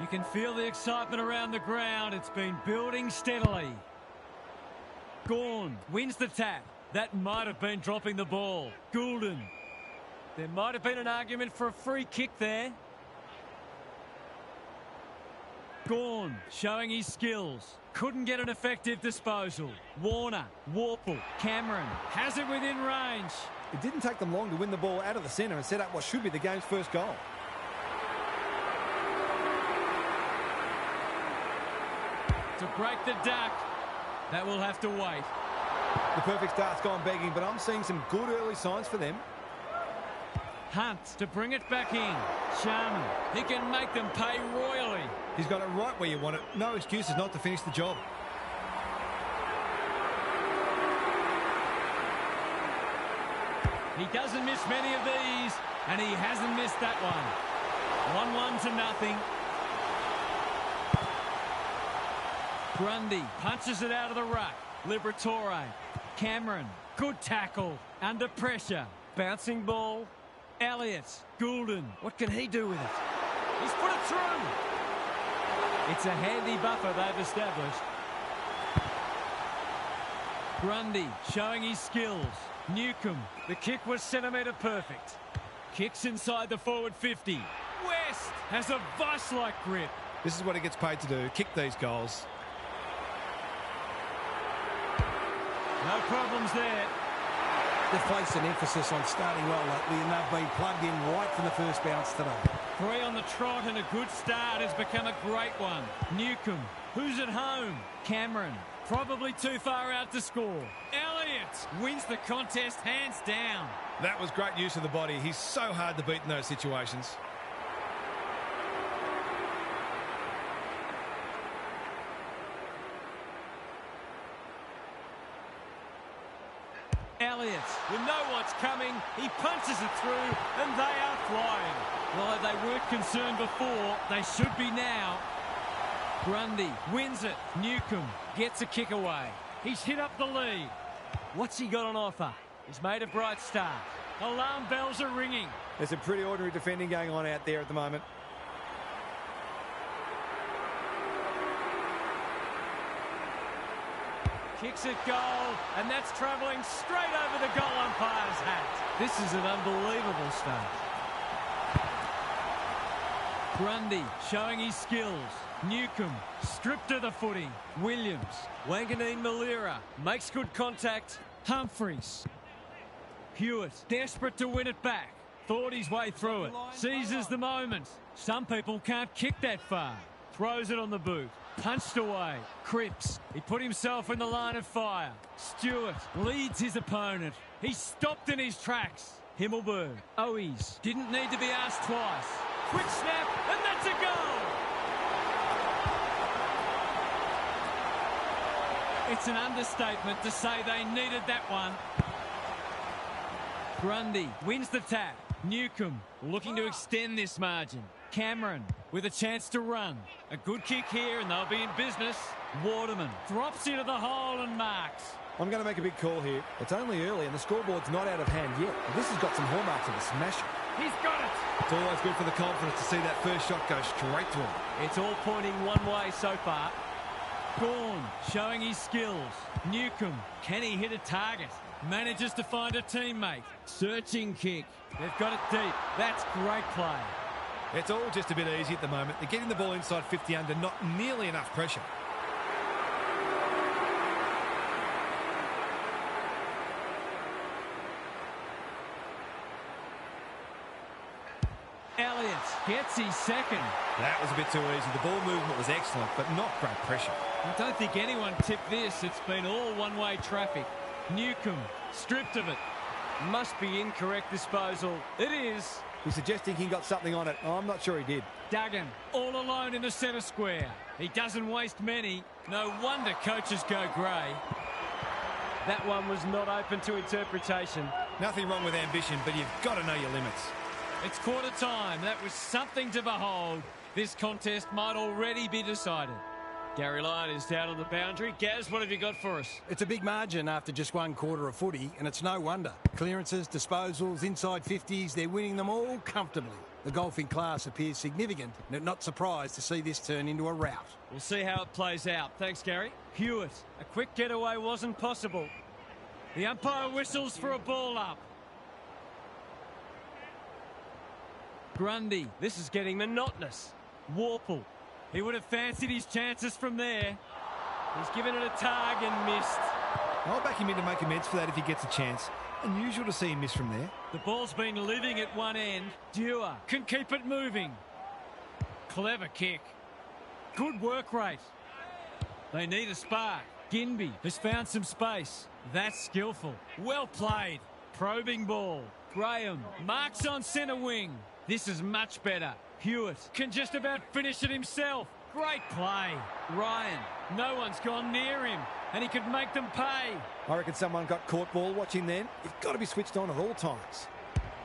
You can feel the excitement around the ground. It's been building steadily. Gawn wins the tap. That might have been dropping the ball. Goulden. There might have been an argument for a free kick there. Gawn showing his skills. Couldn't get an effective disposal. Warner, Warple, Cameron has it within range. It didn't take them long to win the ball out of the centre and set up what should be the game's first goal. To break the duck, that will have to wait. The perfect start's gone begging, but I'm seeing some good early signs for them. Hunt to bring it back in. Sharman, he can make them pay royally. He's got it right where you want it. No excuses not to finish the job. He doesn't miss many of these, and he hasn't missed that one. 1-1 to nothing. Grundy punches it out of the ruck. Liberatore. Cameron, good tackle. Under pressure. Bouncing ball. Elliott. Goulden. What can he do with it? He's put it through. It's a handy buffer they've established. Grundy showing his skills. Newcomb. The kick was centimetre perfect. Kicks inside the forward 50. West has a vice-like grip. This is what he gets paid to do. Kick these goals. No problems there. They've placed an emphasis on starting well lately, and they've been plugged in right from the first bounce today. 3 on the trot, and a good start has become a great one. Newcomb, who's at home? Cameron, probably too far out to score. Elliott wins the contest hands down. That was great use of the body. He's so hard to beat in those situations. Elliott, with no what's coming, he punches it through, and they are flying. Well, if they weren't concerned before, they should be now. Grundy wins it. Newcomb gets a kick away. He's hit up the lead. What's he got on offer? He's made a bright start. Alarm bells are ringing. There's a pretty ordinary defending going on out there at the moment. Kicks it goal, and that's travelling straight over the goal umpire's hat. This is an unbelievable start. Grundy showing his skills. Newcomb stripped of the footing. Williams, Wanganeen Malira makes good contact. Humphreys. Hewitt desperate to win it back. Thought his way through it. Seizes the moment. Some people can't kick that far. Throws it on the boot. Punched away. Cripps. He put himself in the line of fire. Stewart leads his opponent. He stopped in his tracks. Himmelberg. Owies. Didn't need to be asked twice. Quick snap, and that's a goal! It's an understatement to say they needed that one. Grundy wins the tap. Newcomb looking to extend this margin. Cameron with a chance to run. A good kick here and they'll be in business. Waterman drops into the hole and marks. I'm going to make a big call here. It's only early and the scoreboard's not out of hand yet. But this has got some hallmarks of a smasher. He's got it. It's always good for the confidence to see that first shot go straight to him. It's all pointing one way so far. Gawn showing his skills. Newcomb, can he hit a target? Manages to find a teammate. Searching kick. They've got it deep. That's great play. It's all just a bit easy at the moment. They're getting the ball inside 50 under, not nearly enough pressure. Elliott gets his second. That was a bit too easy. The ball movement was excellent, but not great pressure. I don't think anyone tipped this. It's been all one-way traffic. Newcomb stripped of it. Must be incorrect disposal. It is. He's suggesting he got something on it. Oh, I'm not sure he did. Duggan all alone in the centre square. He doesn't waste many. No wonder coaches go grey. That one was not open to interpretation. Nothing wrong with ambition, but you've got to know your limits. It's quarter time. That was something to behold. This contest might already be decided. Gary Lyon is down on the boundary. Gaz, what have you got for us? It's a big margin after just one quarter of footy, and it's no wonder. Clearances, disposals, inside 50s, they're winning them all comfortably. The golfing class appears significant, and not surprised to see this turn into a rout. We'll see how it plays out. Thanks, Gary. Hewitt. A quick getaway wasn't possible. The umpire whistles for a ball up. Grundy. This is getting monotonous. Warple. He would have fancied his chances from there. He's given it a tug and missed. I'll back him in to make amends for that if he gets a chance. Unusual to see him miss from there. The ball's been living at one end. Dewar can keep it moving. Clever kick. Good work rate. They need a spark. Ginby has found some space. That's skillful. Well played. Probing ball. Graham marks on centre wing. This is much better. Hewitt can just about finish it himself. Great play. Ryan. No one's gone near him, and he could make them pay. I reckon someone got caught ball watching then. You've got to be switched on at all times.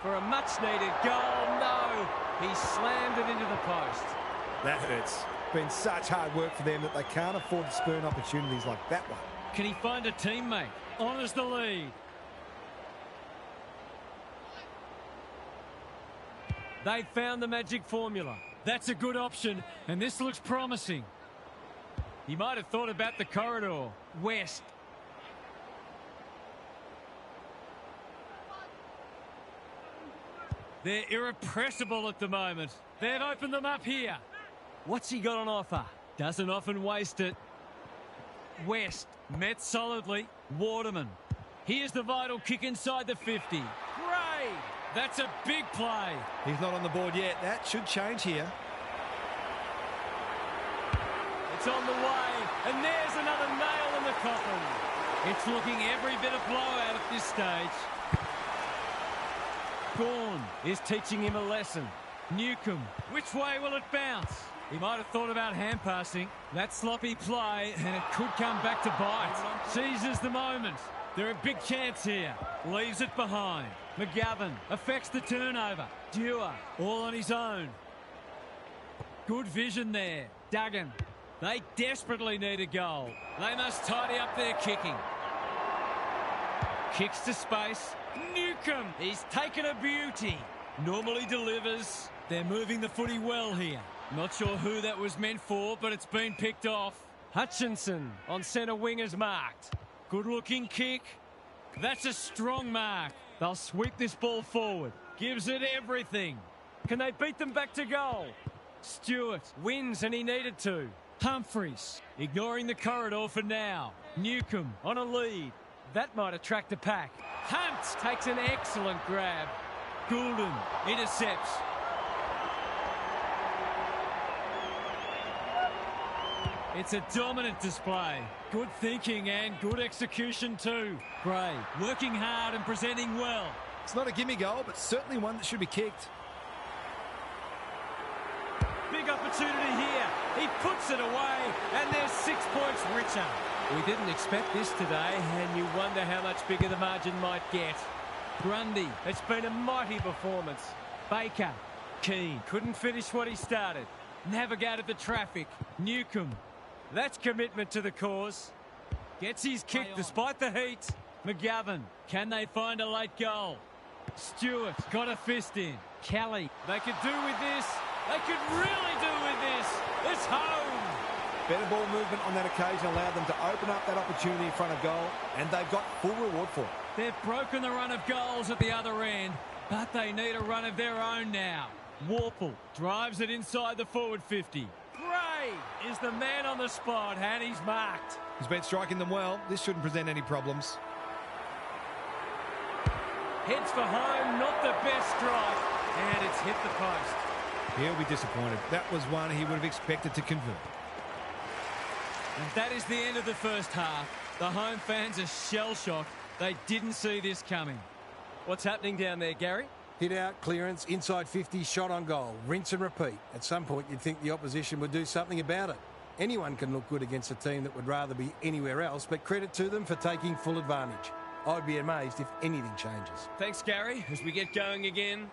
For a much-needed goal, no. He slammed it into the post. That hurts. Been such hard work for them that they can't afford to spurn opportunities like that one. Can he find a teammate? Honours the lead. They found the magic formula. That's a good option, and this looks promising. He might have thought about the corridor. West. They're irrepressible at the moment. They've opened them up here. What's he got on offer? Doesn't often waste it. West. Met solidly. Waterman. Here's the vital kick inside the 50. Gray! That's a big play. He's not on the board yet. That should change here. It's on the way, and there's another nail in the coffin. It's looking every bit of blowout at this stage. Gorn is teaching him a lesson. Newcomb, which way will it bounce? He might have thought about hand passing. That sloppy play, and it could come back to bite. Seizes the moment. They're a big chance here. Leaves it behind. McGovern affects the turnover. Dewar all on his own. Good vision there. Duggan. They desperately need a goal. They must tidy up their kicking. Kicks to space. Newcomb. He's taken a beauty. Normally delivers. They're moving the footy well here. Not sure who that was meant for, but it's been picked off. Hutchinson on centre wing is marked. Good looking kick. That's a strong mark. They'll sweep this ball forward. Gives it everything. Can they beat them back to goal? Stewart wins, and he needed to. Humphreys ignoring the corridor for now. Newcomb on a lead. That might attract a pack. Hunt takes an excellent grab. Goulden intercepts. It's a dominant display. Good thinking and good execution too. Gray working hard and presenting well. It's not a gimme goal, but certainly one that should be kicked. Big opportunity here. He puts it away, and they're 6 points richer. We didn't expect this today, and you wonder how much bigger the margin might get. Grundy, it's been a mighty performance. Baker, Keane, couldn't finish what he started. Navigated the traffic. Newcomb, that's commitment to the cause. Gets his kick despite the heat. McGovern, can they find a late goal? Stewart got a fist in. Kelly, they could do with this. They could really do with this. It's home. Better ball movement on that occasion allowed them to open up that opportunity in front of goal, and they've got full reward for it. They've broken the run of goals at the other end, but they need a run of their own now. Warple drives it inside the forward 50. Gray is the man on the spot, and he's marked. He's been striking them well. This shouldn't present any problems. Heads for home, not the best strike, and it's hit the post. He'll be disappointed. That was one he would have expected to convert. And that is the end of the first half. The home fans are shell-shocked. They didn't see this coming. What's happening down there, Gary? Hit out, clearance, inside 50, shot on goal. Rinse and repeat. At some point, you'd think the opposition would do something about it. Anyone can look good against a team that would rather be anywhere else, but credit to them for taking full advantage. I'd be amazed if anything changes. Thanks, Gary, as we get going again.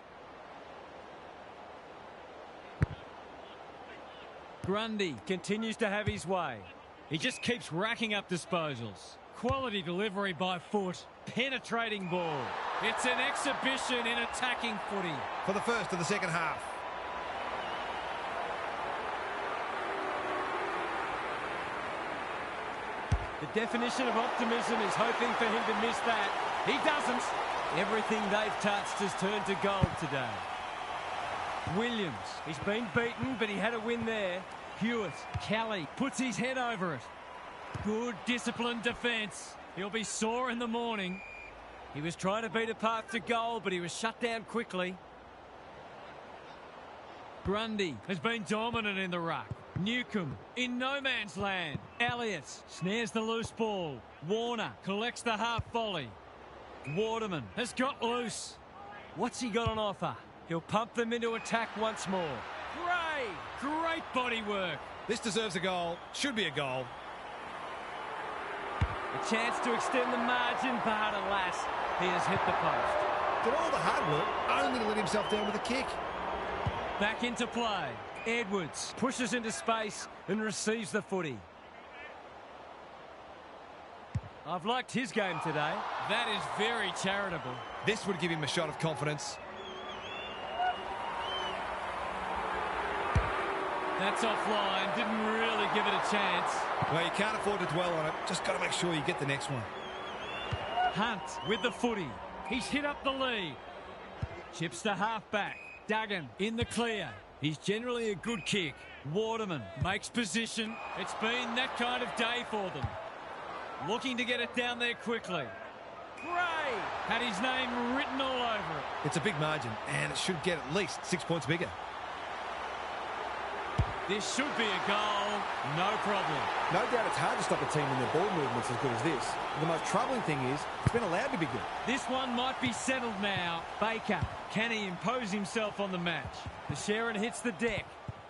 Grundy continues to have his way. He just keeps racking up disposals. Quality delivery by foot. Penetrating ball. It's an exhibition in attacking footy. For the first of the second half. The definition of optimism is hoping for him to miss that. He doesn't. Everything they've touched has turned to gold today. Williams, he's been beaten, but he had a win there. Hewitt, Kelly puts his head over it. Good disciplined defence. He'll be sore in the morning. He was trying to beat a path to goal, but he was shut down quickly. Grundy has been dominant in the ruck. Newcomb in no man's land. Elliott snares the loose ball. Warner collects the half volley. Waterman has got loose. What's he got on offer? He'll pump them into attack once more. Great body work. This deserves a goal. Should be a goal. A chance to extend the margin, but alas, he has hit the post. Did all the hard work only to let himself down with a kick. Back into play. Edwards pushes into space and receives the footy. I've liked his game today. That is very charitable. This would give him a shot of confidence. That's offline. Didn't really give it a chance. Well, you can't afford to dwell on it. Just got to make sure you get the next one. Hunt with the footy. He's hit up the lead. Chips to half-back. Duggan in the clear. He's generally a good kick. Waterman makes position. It's been that kind of day for them. Looking to get it down there quickly. Gray had his name written all over it. It's a big margin, and it should get at least 6 points bigger. This should be a goal, no problem. No doubt it's hard to stop a team when their ball movement's as good as this. The most troubling thing is it's been allowed to be good. This one might be settled now. Baker, can he impose himself on the match? The Sharon hits the deck.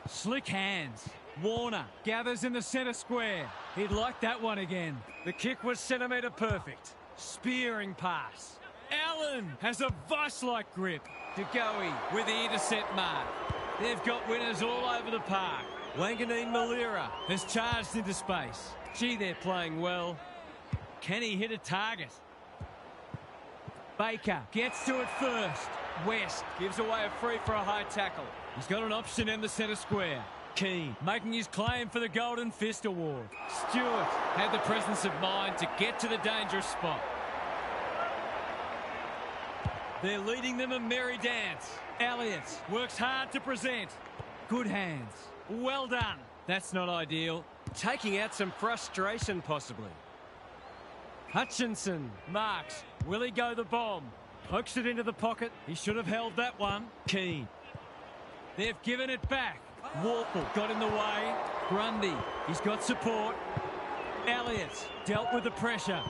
Slick hands. Warner gathers in the centre square. He'd like that one again. The kick was centimetre perfect. Spearing pass. Allen has a vice-like grip. DeGoey with the intercept mark. They've got winners all over the park. Wanganeen Malira has charged into space. Gee, they're playing well. Can he hit a target? Baker gets to it first. West gives away a free for a high tackle. He's got an option in the centre square. Keane making his claim for the Golden Fist Award. Stewart had the presence of mind to get to the dangerous spot. They're leading them a merry dance. Elliott works hard to present. Good hands. Well done. That's not ideal. Taking out some frustration, possibly. Hutchinson marks. Will he go the bomb? Pokes it into the pocket. He should have held that one. Keane. They've given it back. Warple got in the way. Grundy. He's got support. Elliott dealt with the pressure.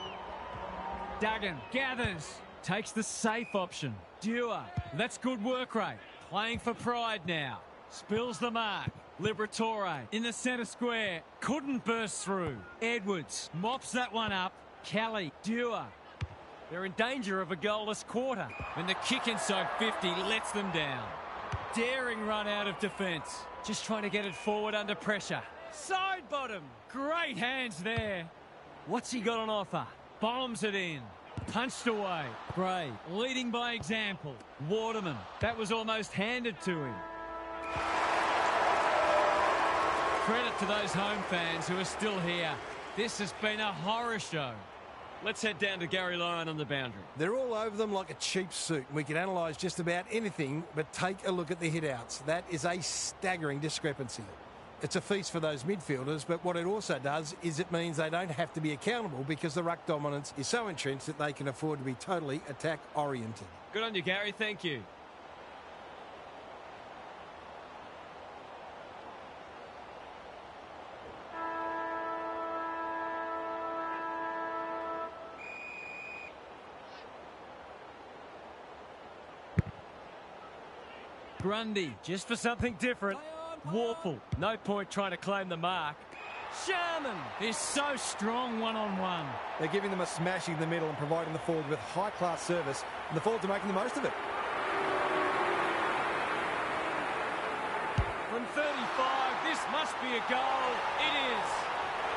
Duggan gathers. Takes the safe option. Dewar. That's good work rate. Playing for pride now. Spills the mark. Liberatore in the centre square. Couldn't burst through. Edwards mops that one up. Kelly. Dewar. They're in danger of a goalless quarter. And the kick inside 50 lets them down. Daring run out of defence. Just trying to get it forward under pressure. Side bottom. Great hands there. What's he got on offer? Bombs it in. Punched away. Gray leading by example. Waterman. That was almost handed to him. Credit to those home fans who are still here. This has been a horror show. Let's head down to Gary Lyon on the boundary. They're all over them like a cheap suit. We can analyse just about anything, but take a look at the hit-outs. That is a staggering discrepancy. It's a feast for those midfielders, but what it also does is it means they don't have to be accountable because the ruck dominance is so entrenched that they can afford to be totally attack-oriented. Good on you, Gary. Thank you. Grundy, just for something different. Warple, no point trying to claim the mark. Sharman is so strong one-on-one. They're giving them a smashing in the middle and providing the forward with high-class service, and the forwards are making the most of it. From 35, this must be a goal. It is.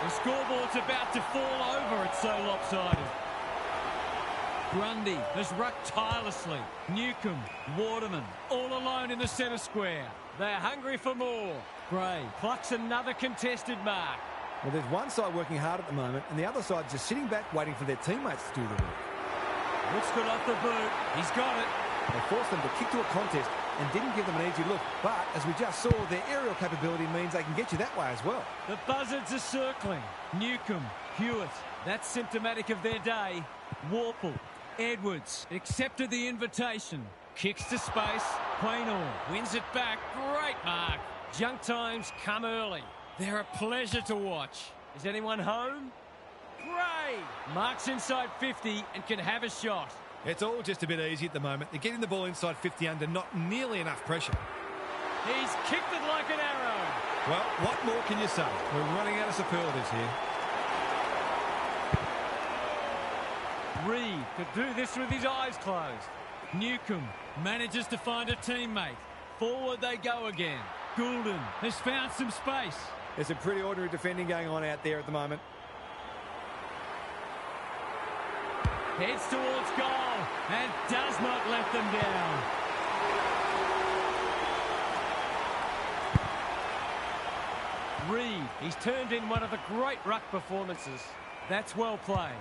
The scoreboard's about to fall over. It's so lopsided. Grundy has rucked tirelessly. Newcomb, Waterman, all alone in the centre square. They're hungry for more. Gray plucks another contested mark. Well, there's one side working hard at the moment, and the other side just sitting back waiting for their teammates to do the work. Looks good off the boot. He's got it. They forced them to kick to a contest and didn't give them an easy look. But, as we just saw, their aerial capability means they can get you that way as well. The buzzards are circling. Newcomb, Hewitt. That's symptomatic of their day. Warple, Edwards accepted the invitation. Kicks to space. Quaynor wins it back. Great mark. Junk times come early. They're a pleasure to watch. Is anyone home? Gray marks inside 50 and can have a shot. It's all just a bit easy at the moment. They're getting the ball inside 50 under not nearly enough pressure. He's kicked it like an arrow. Well, what more can you say? We're running out of superlatives here. Reed could do this with his eyes closed. Newcomb manages to find a teammate. Forward they go again. Goulden has found some space. There's some pretty ordinary defending going on out there at the moment. Heads towards goal and does not let them down. Reed, he's turned in one of the great ruck performances. That's well played.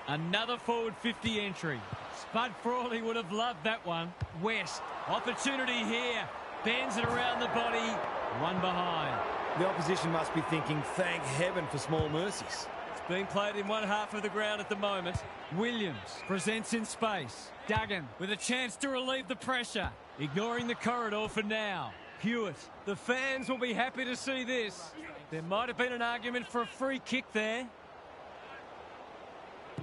Another forward 50 entry. Spud Frawley would have loved that one. West, opportunity here. Bends it around the body. One behind. The opposition must be thinking, thank heaven for small mercies. It's being played in one half of the ground at the moment. Williams presents in space. Duggan with a chance to relieve the pressure. Ignoring the corridor for now. Hewitt. The fans will be happy to see this. There might have been an argument for a free kick there.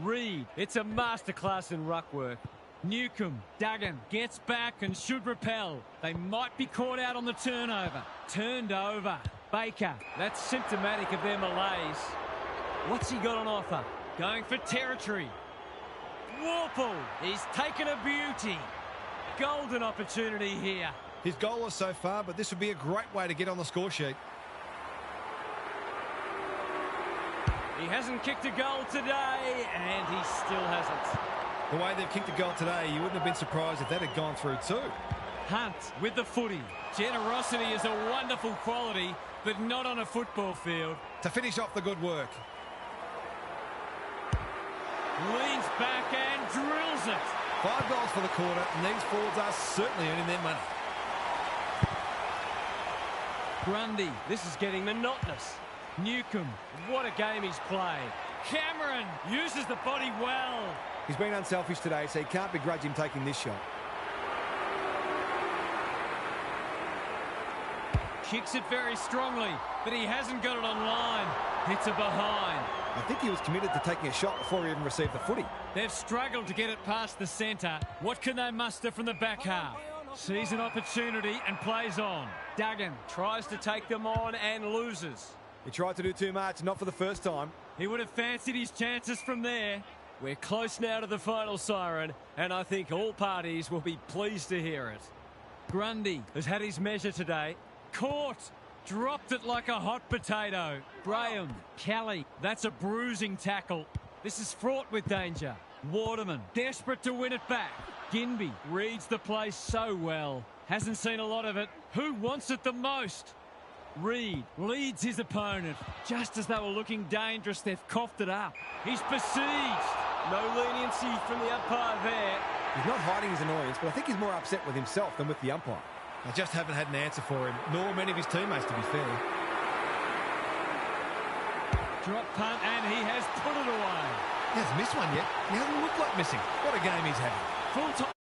Reed. It's a masterclass in ruck work. Newcomb. Duggan gets back and should repel. They might be caught out on the turnover. Turned over. Baker. That's symptomatic of their malaise. What's he got on offer? Going for territory. Warple. He's taken a beauty. Golden opportunity here. His goal is so far, but this would be a great way to get on the score sheet. He hasn't kicked a goal today, and he still hasn't. The way they've kicked a goal today, you wouldn't have been surprised if that had gone through too. Hunt with the footy. Generosity is a wonderful quality, but not on a football field. To finish off the good work. Leans back and drills it. 5 goals for the quarter, and these forwards are certainly earning their money. Grundy, this is getting monotonous. Newcomb, what a game he's played. Cameron uses the body well. He's been unselfish today, so you can't begrudge him taking this shot. Kicks it very strongly, but he hasn't got it on line. Hits it behind. I think he was committed to taking a shot before he even received the footy. They've struggled to get it past the centre. What can they muster from the back half? Sees an opportunity and plays on. Duggan tries to take them on and loses. He tried to do too much, not for the first time. He would have fancied his chances from there. We're close now to the final siren, and I think all parties will be pleased to hear it. Grundy has had his measure today. Caught. Dropped it like a hot potato. Graham. Kelly. That's a bruising tackle. This is fraught with danger. Waterman. Desperate to win it back. Ginby reads the play so well. Hasn't seen a lot of it. Who wants it the most? Reed leads his opponent. Just as they were looking dangerous, they've coughed it up. He's besieged. No leniency from the umpire there. He's not hiding his annoyance, but I think he's more upset with himself than with the umpire. They just haven't had an answer for him, nor many of his teammates, to be fair. Drop punt, and he has put it away. He hasn't missed one yet. He hasn't looked like missing. What a game he's having. Full time.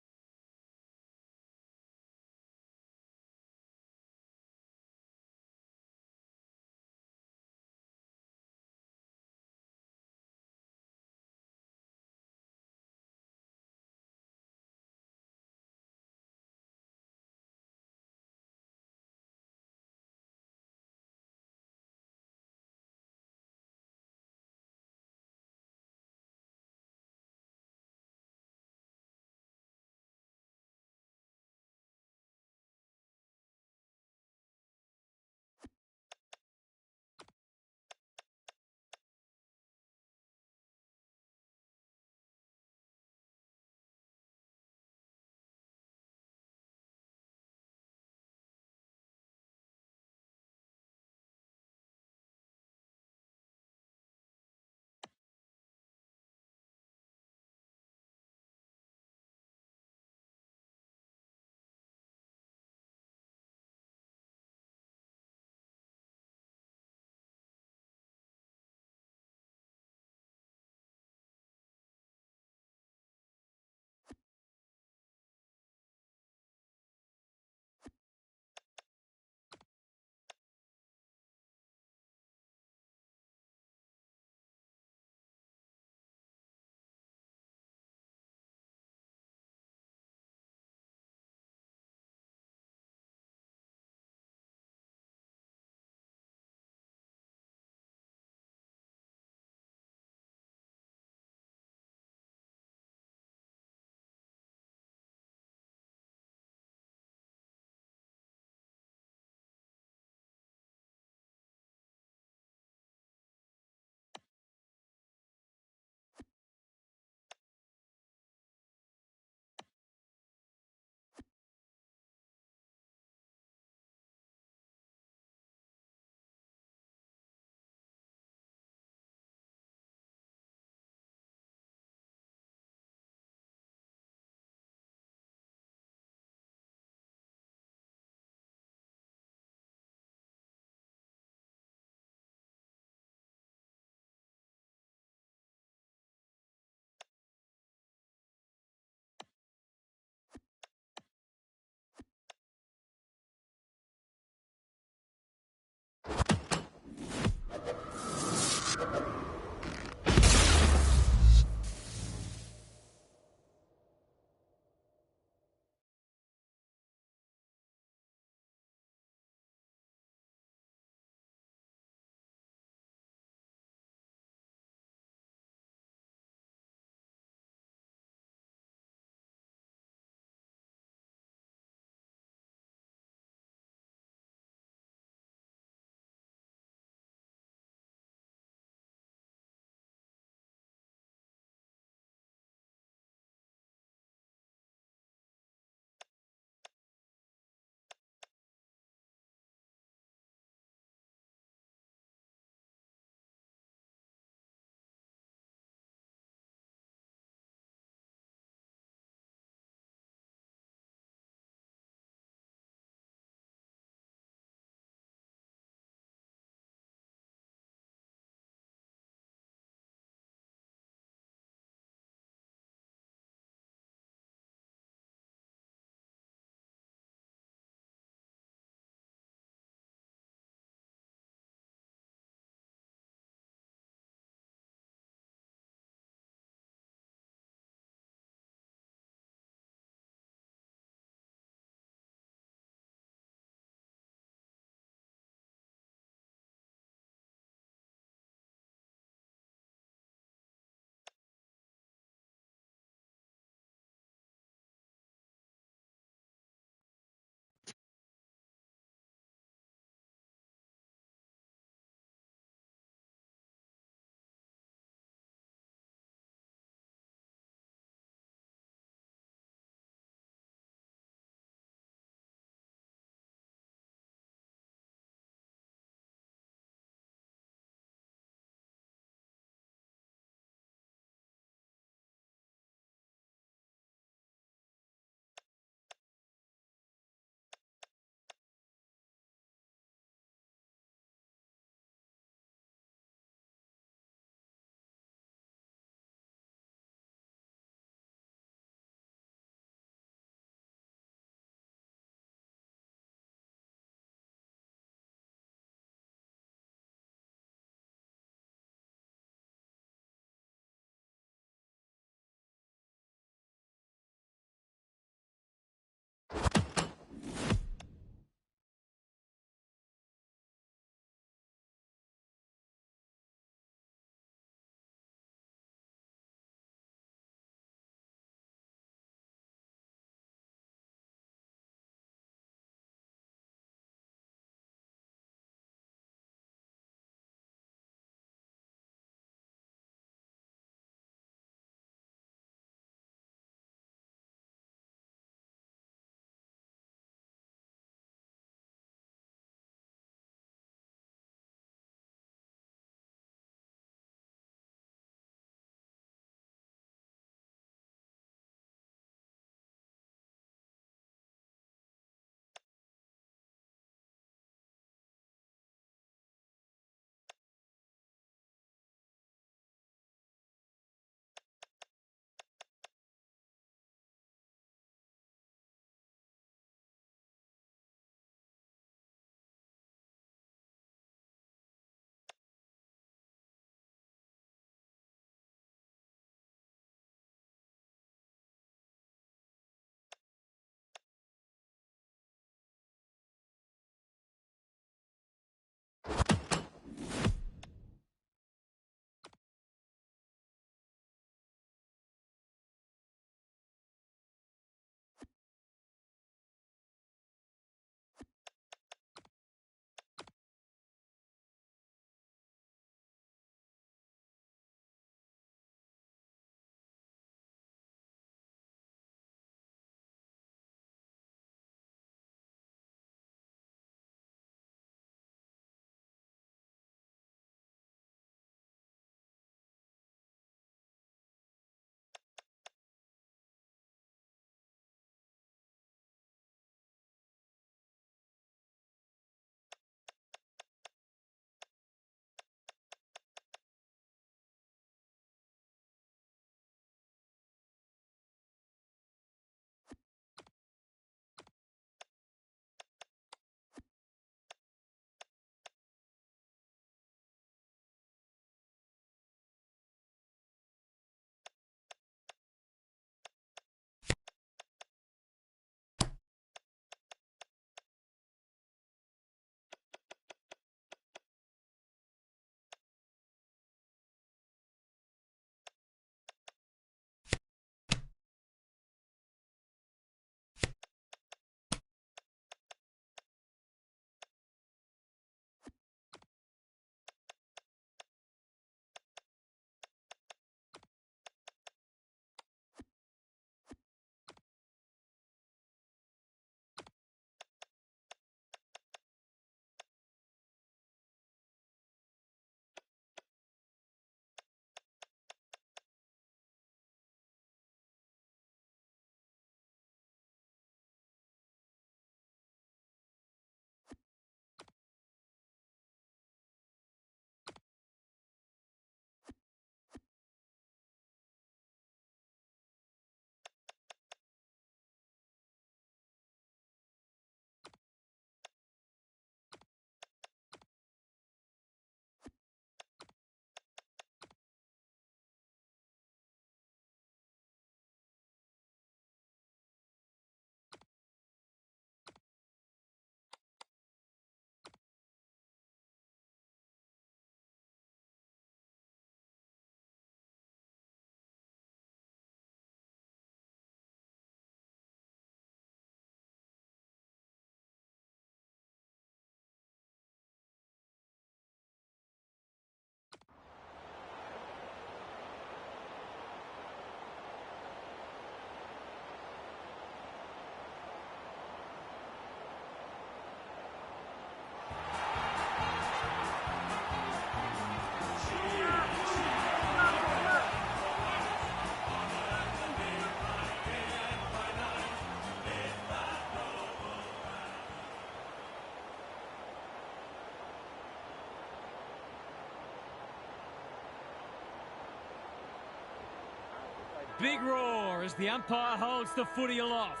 big roar as the umpire holds the footy aloft.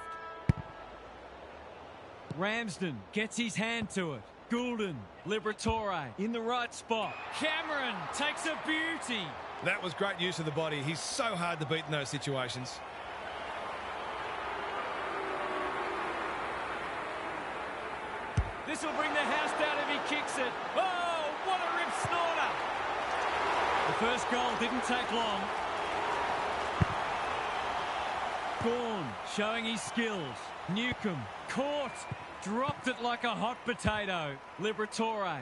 Ramsden gets his hand to it. Goulden, Liberatore in the right spot. Cameron takes a beauty. That was great use of the body. He's so hard to beat in those situations. This will bring the house down if he kicks it. Oh, what a rip snorter. The first goal didn't take long. Gawn showing his skills. Newcomb caught. Dropped it like a hot potato. Liberatore.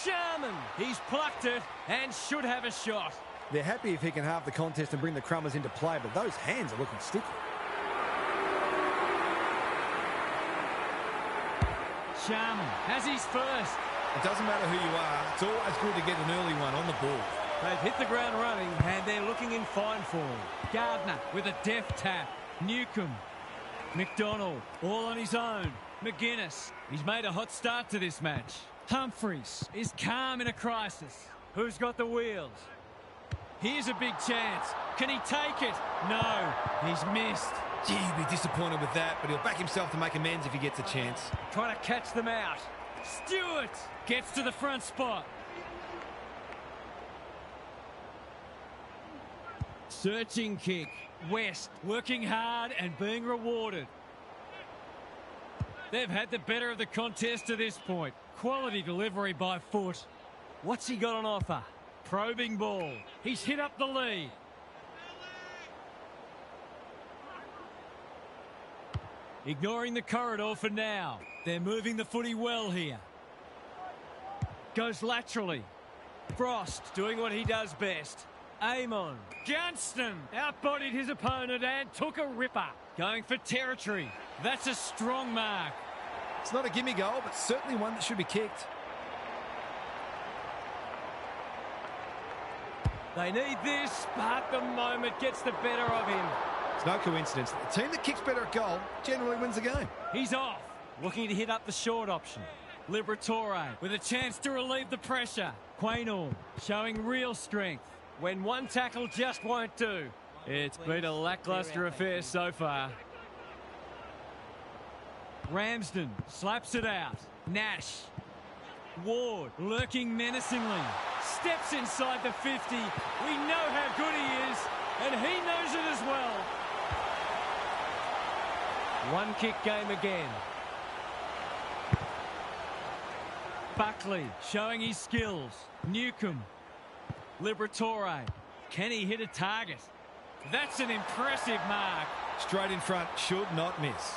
Sharman. He's plucked it and should have a shot. They're happy if he can halve the contest and bring the Crummers into play, but those hands are looking sticky. Sharman has his first. It doesn't matter who you are. It's always good to get an early one on the ball. They've hit the ground running and they're looking in fine form. Gardner with a deft tap. Newcomb. McDonald all on his own. McGuinness. He's made a hot start to this match. Humphreys is calm in a crisis. Who's got the wheels? Here's a big chance. Can he take it? No, he's missed. Gee, he'd be disappointed with that, but he'll back himself to make amends if he gets a chance. Trying to catch them out. Stewart gets to the front spot. Searching kick. West working hard and being rewarded. They've had the better of the contest to this point. Quality delivery by foot. What's he got on offer? Probing ball. He's hit up the lead. Ignoring the corridor for now. They're moving the footy well here. Goes laterally. Frost doing what he does best. Amon. Johnston outbodied his opponent and took a ripper. Going for territory. That's a strong mark. It's not a gimme goal, but certainly one that should be kicked. They need this, but the moment gets the better of him. It's no coincidence. The team that kicks better at goal generally wins the game. He's off. Looking to hit up the short option. Liberatore with a chance to relieve the pressure. Quaynor showing real strength when one tackle just won't do. It's been a lacklustre affair so far. Ramsden slaps it out. Nash. Ward lurking menacingly. Steps inside the 50. We know how good he is, and he knows it as well. One kick game again. Buckley showing his skills. Newcomb. Liberatore. Can he hit a target? That's an impressive mark. Straight in front, should not miss.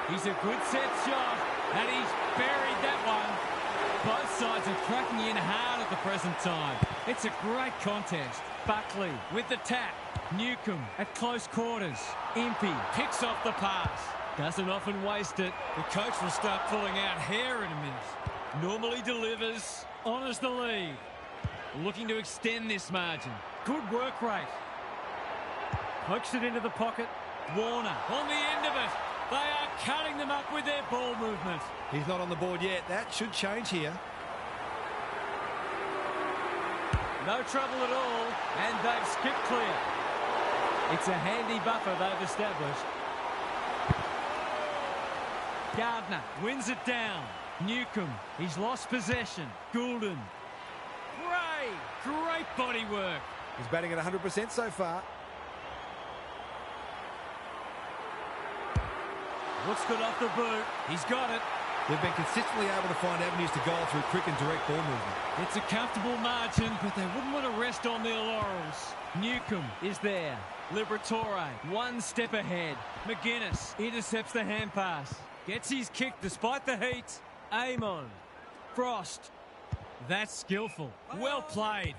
He's a good set shot, and he's buried that one. Both sides are cracking in hard at the present time. It's a great contest. Buckley with the tap. Newcomb at close quarters. Impey picks off the pass. Doesn't often waste it. The coach will start pulling out hair in a minute. Normally delivers, honours the lead. Looking to extend this margin. Good work rate. Pokes it into the pocket. Warner on the end of it. They are cutting them up with their ball movement. He's not on the board yet. That should change here. No trouble at all, and they've skipped clear. It's a handy buffer they've established. Gardner wins it down. Newcomb, he's lost possession. Goulden. Great body work. He's batting at 100% so far. Looks good off the boot. He's got it. They've been consistently able to find avenues to goal through quick and direct ball movement. It's a comfortable margin, but they wouldn't want to rest on their laurels. Newcomb is there. Liberatore, one step ahead. McGuinness intercepts the hand pass. Gets his kick despite the heat. Amon. Frost. That's skillful. Well played.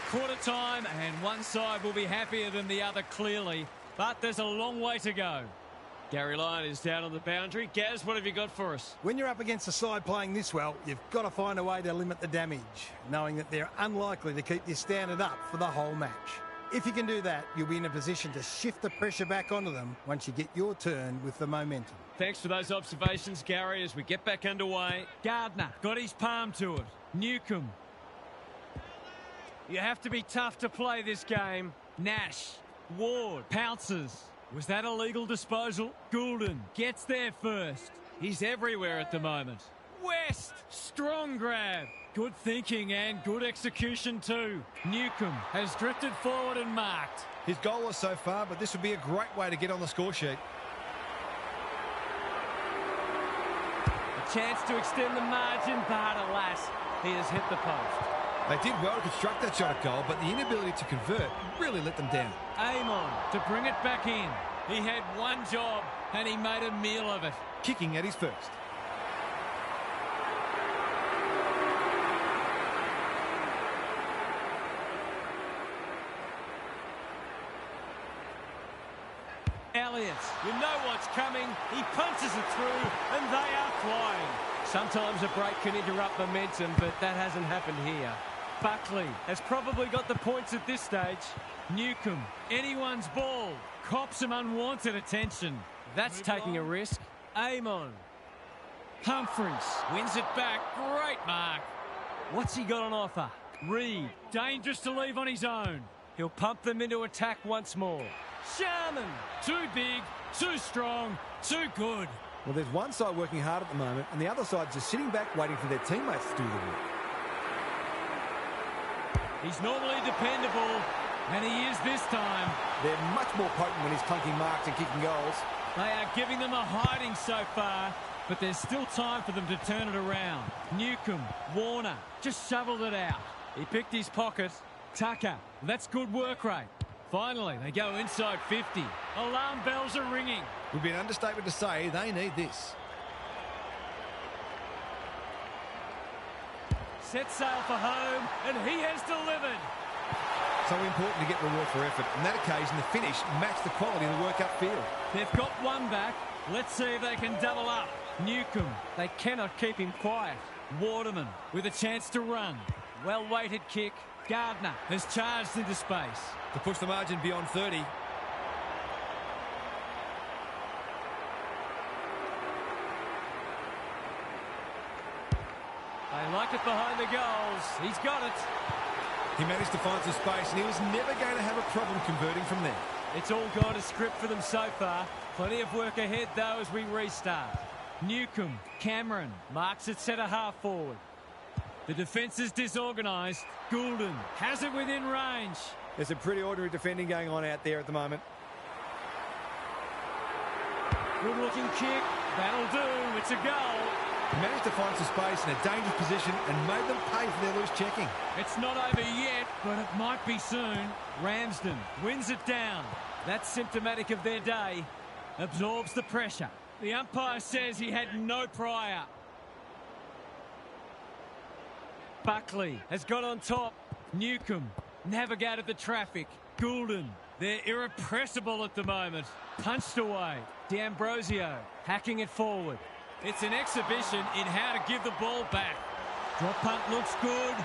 Quarter time, and one side will be happier than the other clearly, but there's a long way to go. Gary Lyon is down on the boundary. Gaz, what have you got for us? When you're up against a side playing this well, you've got to find a way to limit the damage, knowing that they're unlikely to keep your standard up for the whole match. If you can do that, you'll be in a position to shift the pressure back onto them once you get your turn with the momentum. Thanks for those observations, Gary, as we get back underway. Gardner got his palm to it. Newcomb. You have to be tough to play this game. Nash. Ward pounces. Was that a legal disposal? Goulden gets there first. He's everywhere at the moment. West. Strong grab. Good thinking and good execution too. Newcomb has drifted forward and marked. His goalless so far, but this would be a great way to get on the score sheet. A chance to extend the margin, but alas, he has hit the post. They did well to construct that shot at goal, but the inability to convert really let them down. Amon to bring it back in. He had one job and he made a meal of it. Kicking at his first. Elliott, you know what's coming. He punches it through and they are flying. Sometimes a break can interrupt momentum, but that hasn't happened here. Buckley has probably got the points at this stage. Newcomb, anyone's ball, cops some unwanted attention. That's taking a risk. Amon. Humphreys wins it back. Great mark. What's he got on offer? Reed, dangerous to leave on his own. He'll pump them into attack once more. Sharman, too big, too strong, too good. Well, there's one side working hard at the moment, and the other side just sitting back waiting for their teammates to do the work. He's normally dependable, and he is this time. They're much more potent when he's clunking marks and kicking goals. They are giving them a hiding so far, but there's still time for them to turn it around. Newcomb, Warner, just shoveled it out. He picked his pocket. Tucker, that's good work rate. Finally, they go inside 50. Alarm bells are ringing. Would be an understatement to say they need this. Set sail for home, and he has delivered. So important to get reward for effort. On that occasion, the finish matched the quality of the work upfield. They've got one back. Let's see if they can double up. Newcomb, they cannot keep him quiet. Waterman with a chance to run. Well-weighted kick. Gardner has charged into space. To push the margin beyond 30. They like it behind the goals. He's got it. He managed to find some space, and he was never going to have a problem converting from there. It's all gone to script for them so far. Plenty of work ahead, though, as we restart. Newcomb, Cameron, marks it centre half forward. The defence is disorganised. Goulden has it within range. There's some pretty ordinary defending going on out there at the moment. Good-looking kick. That'll do. It's a goal. He managed to find some space in a dangerous position and made them pay for their loose checking. It's not over yet, but it might be soon. Ramsden wins it down. That's symptomatic of their day. Absorbs the pressure. The umpire says he had no prior. Buckley has got on top. Newcomb navigated the traffic. Goulden, they're irrepressible at the moment. Punched away. D'Ambrosio hacking it forward. It's an exhibition in how to give the ball back. Drop punt looks good.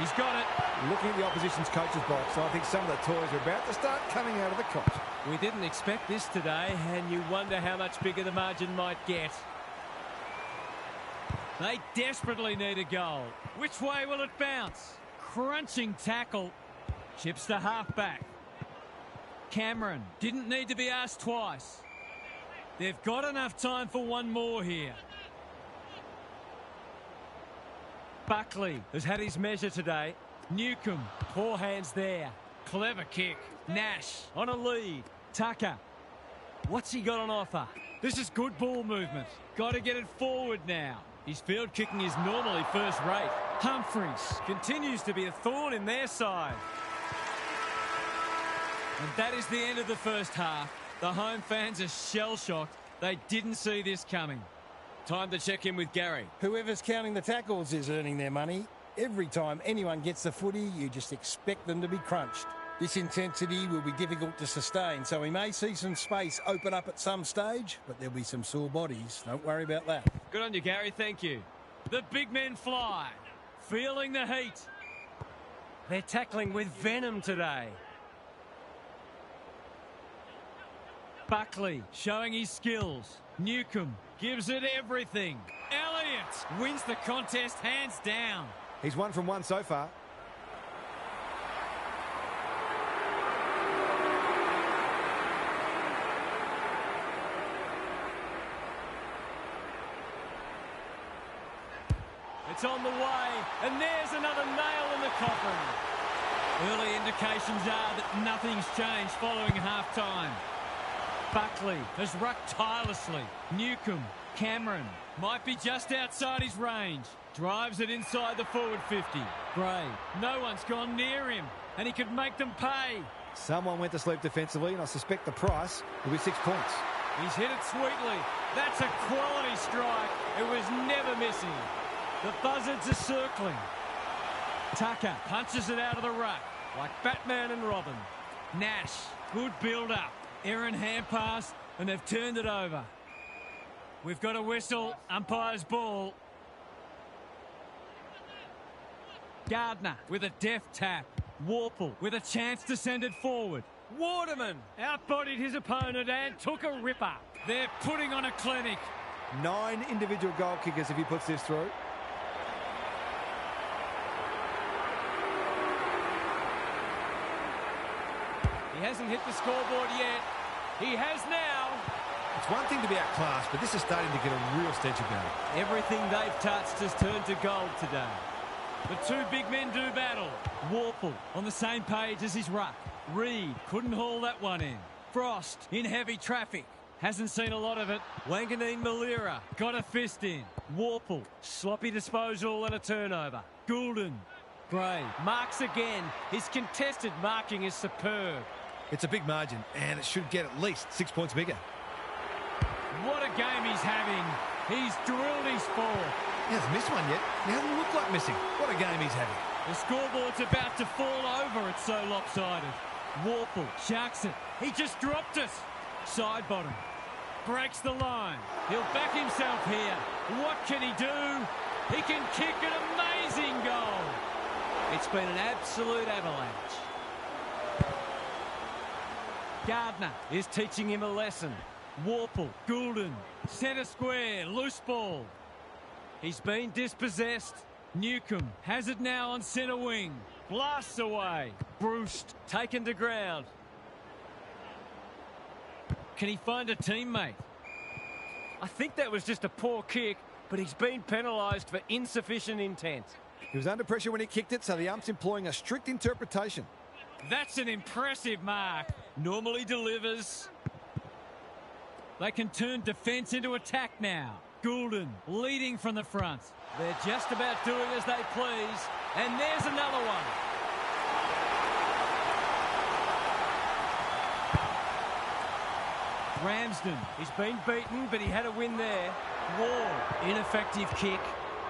He's got it. Looking at the opposition's coach's box, I think some of the toys are about to start coming out of the cot. We didn't expect this today, and you wonder how much bigger the margin might get. They desperately need a goal. Which way will it bounce? Crunching tackle. Chips to half-back. Cameron didn't need to be asked twice. They've got enough time for one more here. Buckley has had his measure today. Newcomb, poor hands there. Clever kick. Nash on a lead. Tucker. What's he got on offer? This is good ball movement. Got to get it forward now. His field kicking is normally first rate. Humphreys continues to be a thorn in their side. And that is the end of the first half. The home fans are shell-shocked. They didn't see this coming. Time to check in with Gary. Whoever's counting the tackles is earning their money. Every time anyone gets the footy, you just expect them to be crunched. This intensity will be difficult to sustain, so we may see some space open up at some stage, but there'll be some sore bodies. Don't worry about that. Good on you, Gary. Thank you. The big men fly. Feeling the heat. They're tackling with venom today. Buckley showing his skills. Newcomb gives it everything. Elliott wins the contest hands down. He's 1 from 1 so far. It's on the way, and there's another nail in the coffin. Early indications are that nothing's changed following half-time. Buckley has rucked tirelessly. Newcomb, Cameron, might be just outside his range. Drives it inside the forward 50. Gray, no one's gone near him, and he could make them pay. Someone went to sleep defensively, and I suspect the price will be 6 points. He's hit it sweetly. That's a quality strike. It was never missing. The buzzards are circling. Tucker punches it out of the ruck like Batman and Robin. Nash, good build-up. Aaron hand pass, and they've turned it over. We've got a whistle. Umpire's ball. Gardner with a deft tap. Warple with a chance to send it forward. Waterman outbodied his opponent and took a ripper. They're putting on a clinic. 9 individual goal kickers if he puts this through. He hasn't hit the scoreboard yet. He has now. It's one thing to be outclassed, but this is starting to get a real stench about it. Everything they've touched has turned to gold today. The two big men do battle. Warple on the same page as his ruck. Reed couldn't haul that one in. Frost in heavy traffic. Hasn't seen a lot of it. Wanganeen Malira got a fist in. Warple, sloppy disposal and a turnover. Goulden, Gray marks again. His contested marking is superb. It's a big margin, and it should get at least 6 points bigger. What a game he's having. He's drilled his four. He hasn't missed one yet. He hasn't looked like missing. What a game he's having. The scoreboard's about to fall over. It's so lopsided. Warple sharks it. He just dropped it. Side bottom. Breaks the line. He'll back himself here. What can he do? He can kick an amazing goal. It's been an absolute avalanche. Gardner is teaching him a lesson. Warple, Goulden, centre square, loose ball. He's been dispossessed. Newcomb has it now on centre wing. Blasts away. Bruce taken to ground. Can he find a teammate? I think that was just a poor kick, but he's been penalised for insufficient intent. He was under pressure when he kicked it, so the ump's employing a strict interpretation. That's an impressive mark. Normally delivers. They can turn defence into attack now. Goulden leading from the front. They're just about doing as they please. And there's another one. Ramsden, he's been beaten, but he had a win there. Ward, ineffective kick.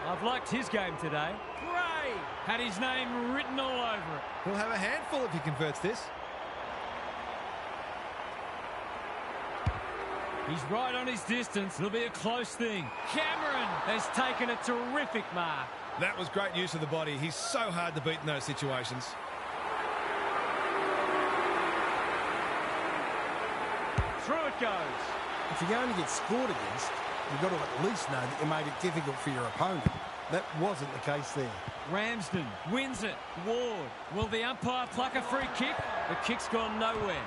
I've liked his game today. Gray had his name written all over it. He'll have a handful if he converts this. He's right on his distance. It'll be a close thing. Cameron has taken a terrific mark. That was great use of the body. He's so hard to beat in those situations. Through it goes. If you're going to get scored against, you've got to at least know that you made it difficult for your opponent. That wasn't the case there. Ramsden wins it. Ward. Will the umpire pluck a free kick? The kick's gone nowhere.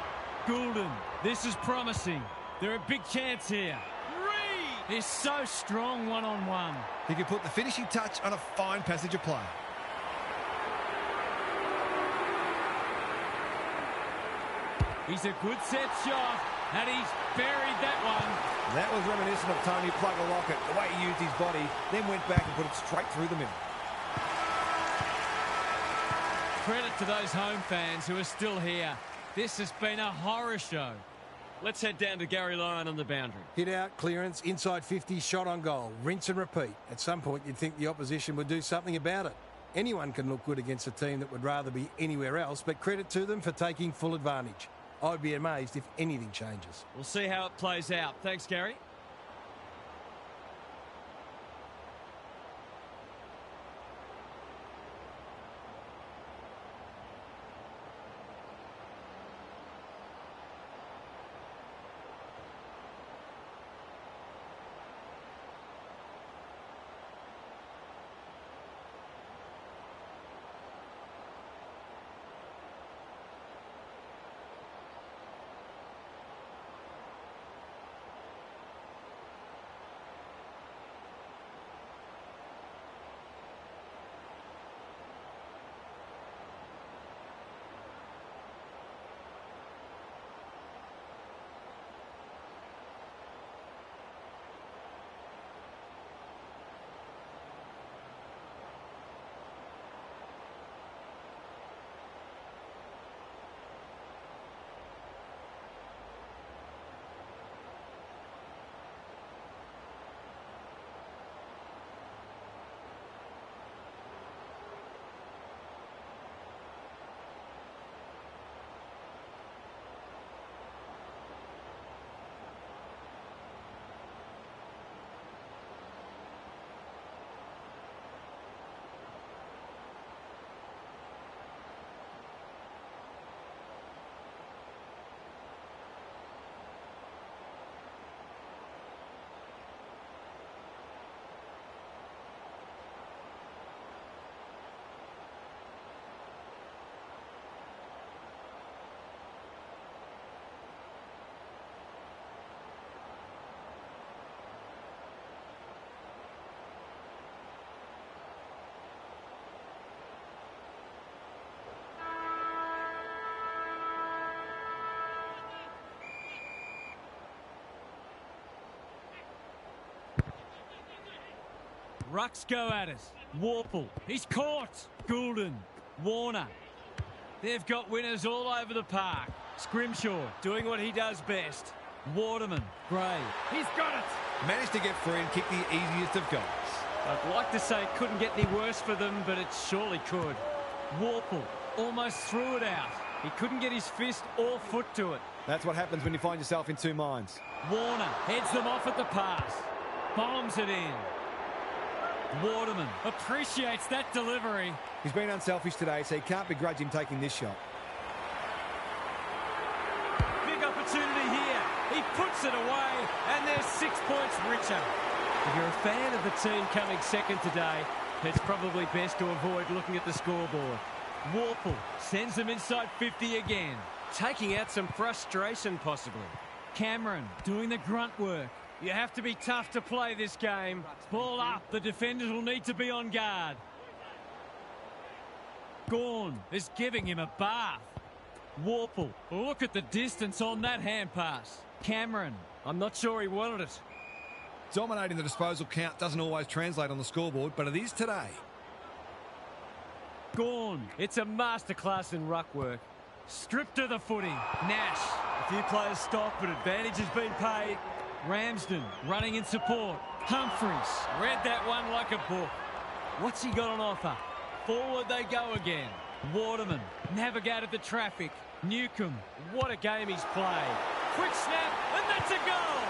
Goulden. This is promising. They're a big chance here. Reed is so strong one-on-one. He can put the finishing touch on a fine passage of play. He's a good set shot, and he's buried that one. That was reminiscent of Tony Plugger-Lockett, the way he used his body, then went back and put it straight through the middle. Credit to those home fans who are still here. This has been a horror show. Let's head down to Gary Lyon on the boundary. Hit out, clearance, inside 50, shot on goal. Rinse and repeat. At some point, you'd think the opposition would do something about it. Anyone can look good against a team that would rather be anywhere else, but credit to them for taking full advantage. I'd be amazed if anything changes. We'll see how it plays out. Thanks, Gary. Rucks go at it. Warple. He's caught. Goulden. Warner. They've got winners all over the park. Scrimshaw doing what he does best. Waterman. Gray. He's got it. Managed to get free and kick the easiest of goals. I'd like to say it couldn't get any worse for them, but it surely could. Warple almost threw it out. He couldn't get his fist or foot to it. That's what happens when you find yourself in two minds. Warner heads them off at the pass. Bombs it in. Waterman appreciates that delivery. He's been unselfish today, so you can't begrudge him taking this shot. Big opportunity here. He puts it away, and they're 6 points richer. If you're a fan of the team coming second today, it's probably best to avoid looking at the scoreboard. Warple sends them inside 50 again, taking out some frustration possibly. Cameron doing the grunt work. You have to be tough to play this game. Ball up. The defenders will need to be on guard. Gawn is giving him a bath. Warple, look at the distance on that hand pass. Cameron, I'm not sure he wanted it. Dominating the disposal count doesn't always translate on the scoreboard, but it is today. Gawn, it's a masterclass in ruck work. Stripped to the footy. Nash, a few players stop, but advantage has been paid. Ramsden running in support. Humphreys read that one like a book. What's he got on offer? Forward they go again. Waterman navigated the traffic. Newcomb, what a game he's played. Quick snap, and that's a goal!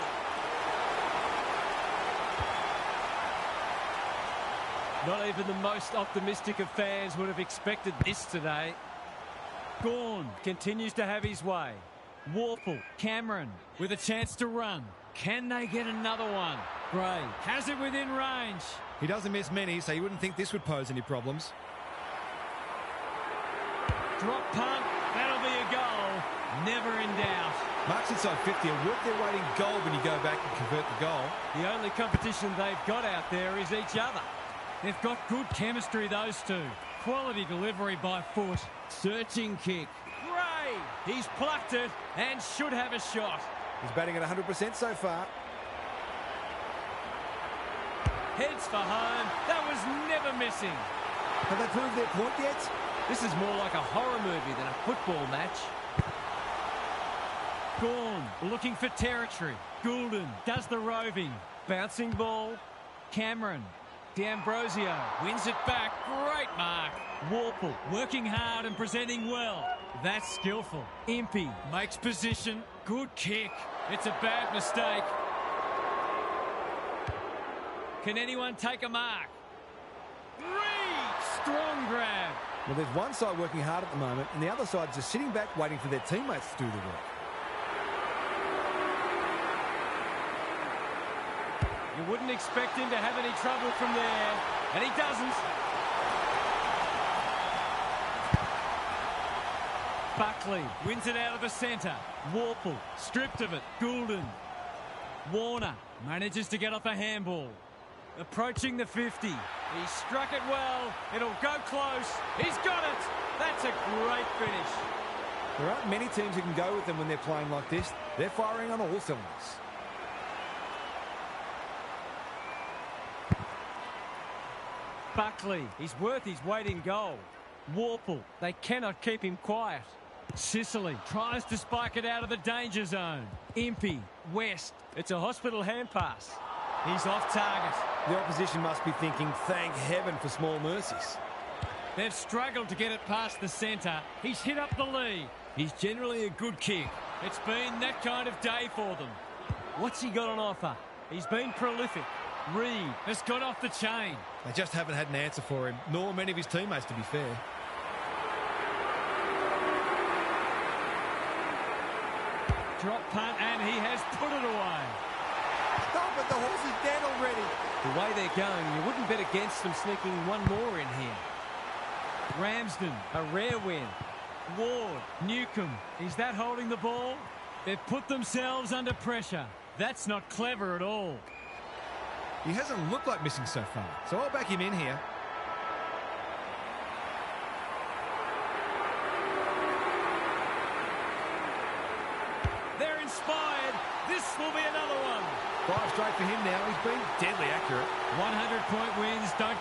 Not even the most optimistic of fans would have expected this today. Gawn continues to have his way. Warple, Cameron with a chance to run. Can they get another one? Gray has it within range. He doesn't miss many, so you wouldn't think this would pose any problems. Drop punt, that'll be a goal. Never in doubt. Marks inside 50 are worth their weight in gold when you go back and convert the goal. The only competition they've got out there is each other. They've got good chemistry, those two. Quality delivery by foot. Searching kick. Gray! He's plucked it and should have a shot. He's batting at 100% so far. Heads for home. That was never missing. Have they proved their point yet? This is more like a horror movie than a football match. Gawn looking for territory. Goulden does the roving. Bouncing ball. Cameron. D'Ambrosio wins it back. Great mark. Warple working hard and presenting well. That's skillful. Impey makes position. Good kick. It's a bad mistake. Can anyone take a mark? Reed! Strong grab. Well, there's one side working hard at the moment, and the other side just sitting back waiting for their teammates to do the work. You wouldn't expect him to have any trouble from there, and he doesn't. Buckley wins it out of the centre. Warple stripped of it. Goulden. Warner manages to get off a handball. Approaching the 50. He struck it well. It'll go close. He's got it. That's a great finish. There aren't many teams who can go with them when they're playing like this. They're firing on all cylinders. Buckley, he's worth his weight in gold. Warple, they cannot keep him quiet. Sicily tries to spike it out of the danger zone. Impey, West, it's a hospital hand pass. He's off target. The opposition must be thinking, thank heaven for small mercies. They've struggled to get it past the centre. He's hit up the lead. He's generally a good kick. It's been that kind of day for them. What's he got on offer? He's been prolific. Reed has got off the chain. They just haven't had an answer for him, nor many of his teammates, to be fair. Drop punt, and he has put it away. Stop it, the horse is dead already. The way they're going, you wouldn't bet against them sneaking one more in here. Ramsden, a rare win. Ward, Newcomb, is that holding the ball? They've put themselves under pressure. That's not clever at all. He hasn't looked like missing so far, so I'll back him in here. They're inspired. This will be another one. 5 straight for him now. He's been deadly accurate. 100-point wins don't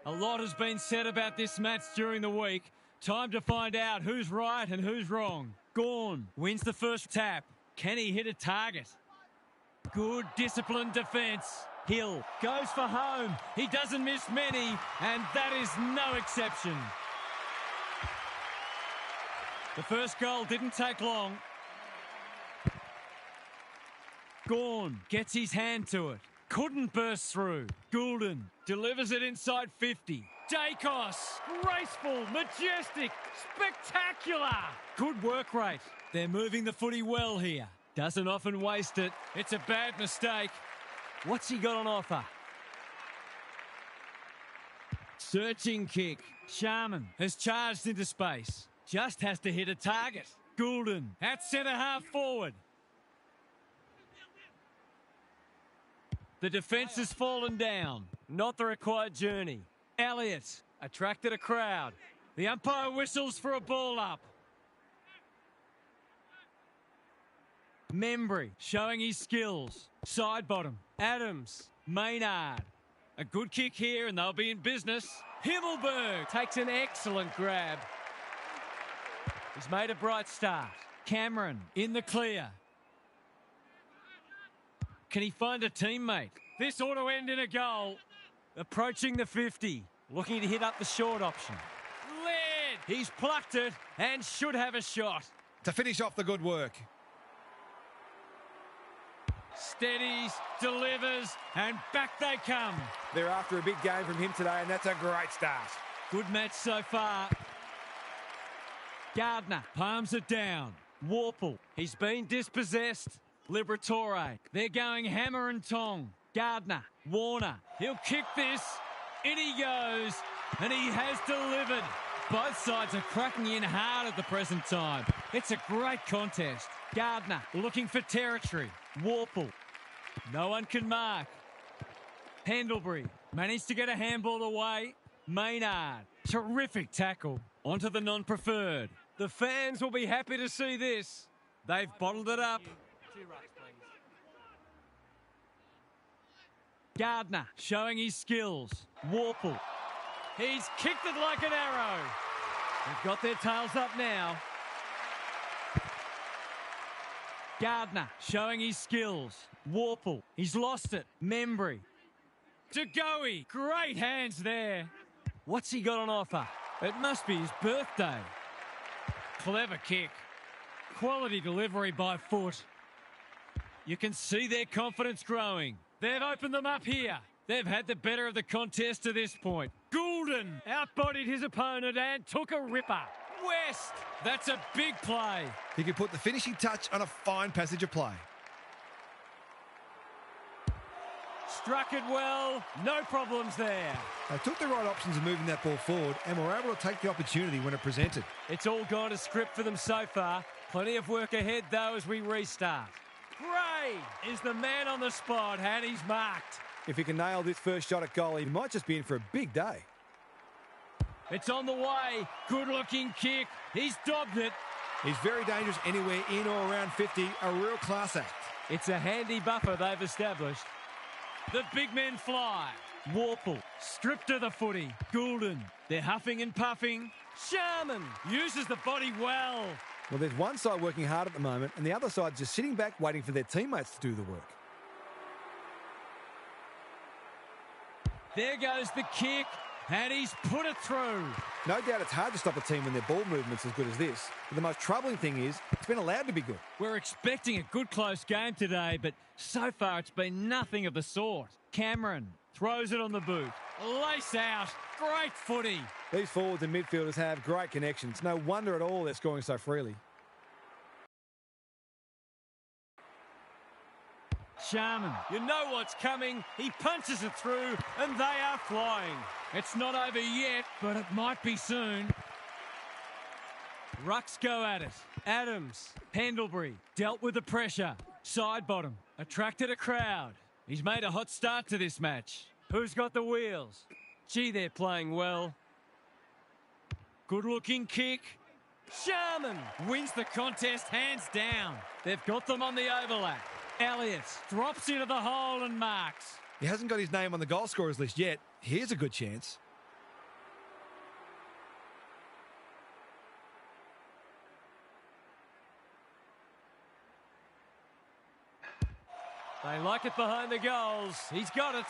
A lot has been said about this match during the week. Time to find out who's right and who's wrong. Gawn wins the first tap. Can he hit a target? Good disciplined defence. Hill goes for home. He doesn't miss many, and that is no exception. The first goal didn't take long. Gawn gets his hand to it. Couldn't burst through. Goulden delivers it inside 50. Dacos, graceful, majestic, spectacular. Good work rate. They're moving the footy well here. Doesn't often waste it. It's a bad mistake. What's he got on offer? Searching kick. Sharman has charged into space. Just has to hit a target. Goulden at centre half forward. The defence has fallen down. Not the required journey. Elliott attracted a crowd. The umpire whistles for a ball up. Membry showing his skills. Side bottom. Adams. Maynard. A good kick here and they'll be in business. Himmelberg takes an excellent grab. He's made a bright start. Cameron in the clear. Can he find a teammate? This ought to end in a goal. Approaching the 50. Looking to hit up the short option. Led. He's plucked it and should have a shot. To finish off the good work. Steadies, delivers, and back they come. They're after a big game from him today, and that's a great start. Good match so far. Gardner palms it down. Warple, he's been dispossessed. Liberatore, they're going hammer and tong. Gardner, Warner, he'll kick this. In he goes, and he has delivered. Both sides are cracking in hard at the present time. It's a great contest. Gardner looking for territory. Warple, no one can mark. Pendlebury managed to get a handball away. Maynard, terrific tackle. Onto the non-preferred. The fans will be happy to see this. They've bottled it up. Gardner showing his skills. Warple. He's kicked it like an arrow. They've got their tails up now. Gardner showing his skills. Warple. He's lost it. Membry. Degoe. Great hands there. What's he got on offer? It must be his birthday. Clever kick. Quality delivery by foot. You can see their confidence growing. They've opened them up here. They've had the better of the contest to this point. Goulden outbodied his opponent and took a ripper. West, that's a big play. He could put the finishing touch on a fine passage of play. Struck it well, no problems there. They took the right options in moving that ball forward and were able to take the opportunity when it presented. It's all gone to script for them so far. Plenty of work ahead, though, as we restart. Gray is the man on the spot, and he's marked. If he can nail this first shot at goal, he might just be in for a big day. It's on the way. Good-looking kick. He's dobbed it. He's very dangerous anywhere in or around 50. A real class act. It's a handy buffer they've established. The big men fly. Warple stripped to the footy. Goulden, they're huffing and puffing. Sharman uses the body well. Well, there's one side working hard at the moment, and the other side's just sitting back waiting for their teammates to do the work. There goes the kick, and he's put it through. No doubt it's hard to stop a team when their ball movement's as good as this. But the most troubling thing is, it's been allowed to be good. We're expecting a good close game today, but so far it's been nothing of the sort. Cameron throws it on the boot. Lace out. Great footy. These forwards and midfielders have great connections. No wonder at all they're scoring so freely. Sharman, you know what's coming. He punches it through, and they are flying. It's not over yet, but it might be soon. Rucks go at it. Adams, Pendlebury, dealt with the pressure. Side bottom, attracted a crowd. He's made a hot start to this match. Who's got the wheels? Gee, they're playing well. Good-looking kick. Sharman wins the contest hands down. They've got them on the overlap. Elliott drops into the hole and marks. He hasn't got his name on the goal scorers list yet. Here's a good chance. They like it behind the goals. He's got it.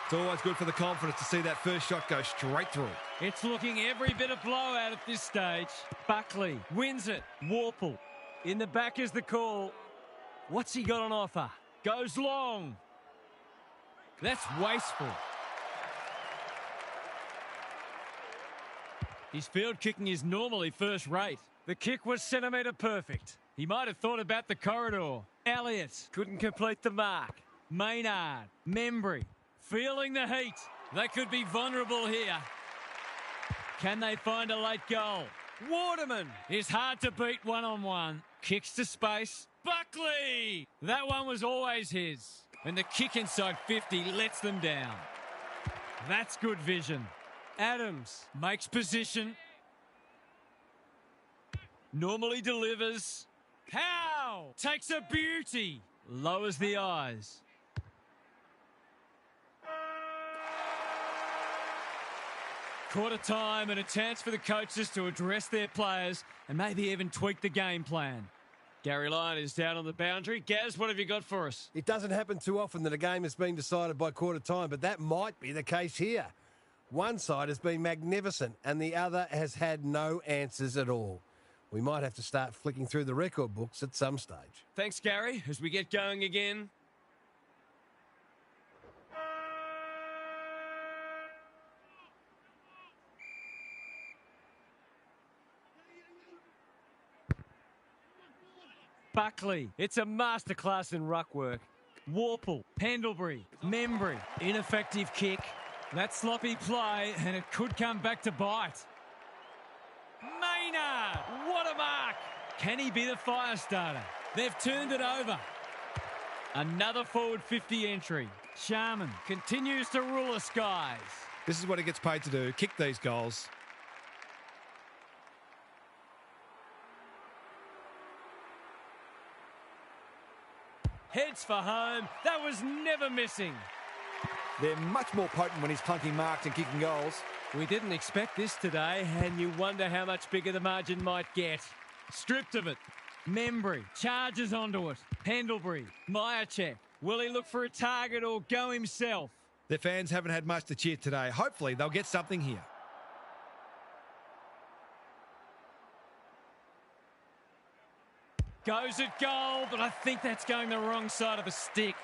It's always good for the confidence to see that first shot go straight through. It's looking every bit of blowout at this stage. Buckley wins it. Warple. In the back is the call. What's he got on offer? Goes long. That's wasteful. His field kicking is normally first rate. The kick was centimetre perfect. He might have thought about the corridor. Elliott couldn't complete the mark. Maynard. Membry. Feeling the heat. They could be vulnerable here. Can they find a late goal? Waterman is hard to beat one-on-one. Kicks to space. Buckley! That one was always his. And the kick inside 50 lets them down. That's good vision. Adams makes position. Normally delivers. Howe takes a beauty. Lowers the eyes. Quarter time and a chance for the coaches to address their players and maybe even tweak the game plan. Gary Lyon is down on the boundary. Gaz, what have you got for us? It doesn't happen too often that a game has been decided by quarter time, but that might be the case here. One side has been magnificent and the other has had no answers at all. We might have to start flicking through the record books at some stage. Thanks, Gary, as we get going again. Buckley, it's a masterclass in ruck work. Warple, Pendlebury, Membry, ineffective kick. That sloppy play, and it could come back to bite. Maynard, what a mark! Can he be the fire starter? They've turned it over. Another forward 50 entry. Sharman continues to rule the skies. This is what he gets paid to do, kick these goals. Heads for home. That was never missing. They're much more potent when he's clunking marks and kicking goals. We didn't expect this today, and you wonder how much bigger the margin might get. Stripped of it. Membry charges onto it. Pendlebury, Myercheck. Will he look for a target or go himself? Their fans haven't had much to cheer today. Hopefully they'll get something here. Goes at goal, but I think that's going the wrong side of the stick.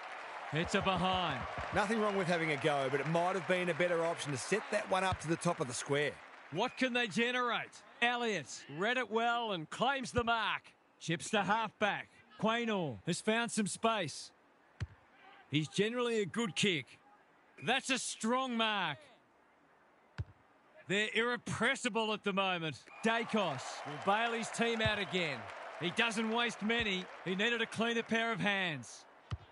It's a behind. Nothing wrong with having a go, but it might have been a better option to set that one up to the top of the square. What can they generate? Elliott read it well and claims the mark. Chips to halfback. Quaynor has found some space. He's generally a good kick. That's a strong mark. They're irrepressible at the moment. Dacos will bail his team out again. He doesn't waste many. He needed a cleaner pair of hands.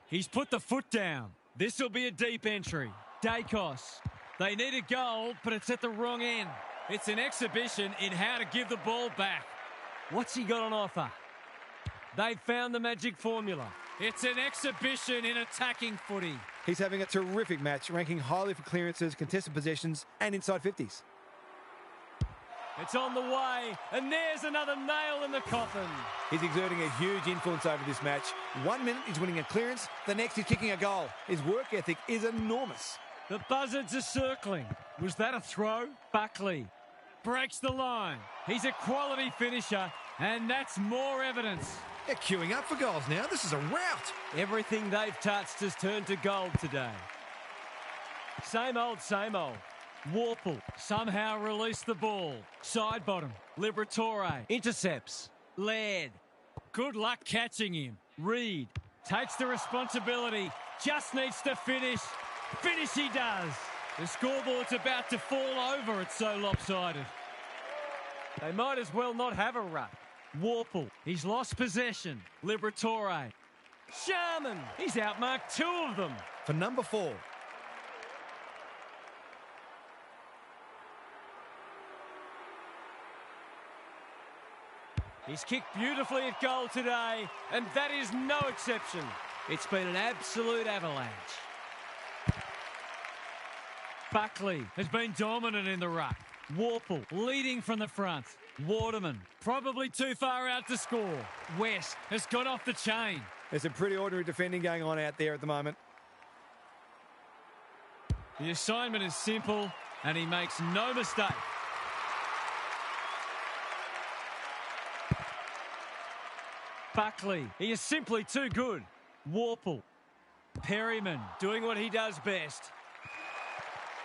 He's put the foot down. This will be a deep entry. Dacos. They need a goal, but it's at the wrong end. It's an exhibition in how to give the ball back. What's he got on offer? They've found the magic formula. It's an exhibition in attacking footy. He's having a terrific match, ranking highly for clearances, contested possessions, and inside 50s. It's on the way, and there's another nail in the coffin. He's exerting a huge influence over this match. 1 minute he's winning a clearance, the next he's kicking a goal. His work ethic is enormous. The buzzards are circling. Was that a throw? Buckley breaks the line. He's a quality finisher, and that's more evidence. They're queuing up for goals now. This is a rout. Everything they've touched has turned to gold today. Same old, same old. Warple somehow released the ball. Side bottom. Liberatore intercepts. Laird. Good luck catching him. Reed takes the responsibility. Just needs to finish. Finish he does. The scoreboard's about to fall over. It's so lopsided. They might as well not have a run. Warple. He's lost possession. Liberatore. Sharman. He's outmarked two of them. For number 4. He's kicked beautifully at goal today, and that is no exception. It's been an absolute avalanche. Buckley has been dominant in the ruck. Warple leading from the front. Waterman probably too far out to score. West has got off the chain. There's some pretty ordinary defending going on out there at the moment. The assignment is simple, and he makes no mistake. Buckley, he is simply too good. Warple. Perryman doing what he does best.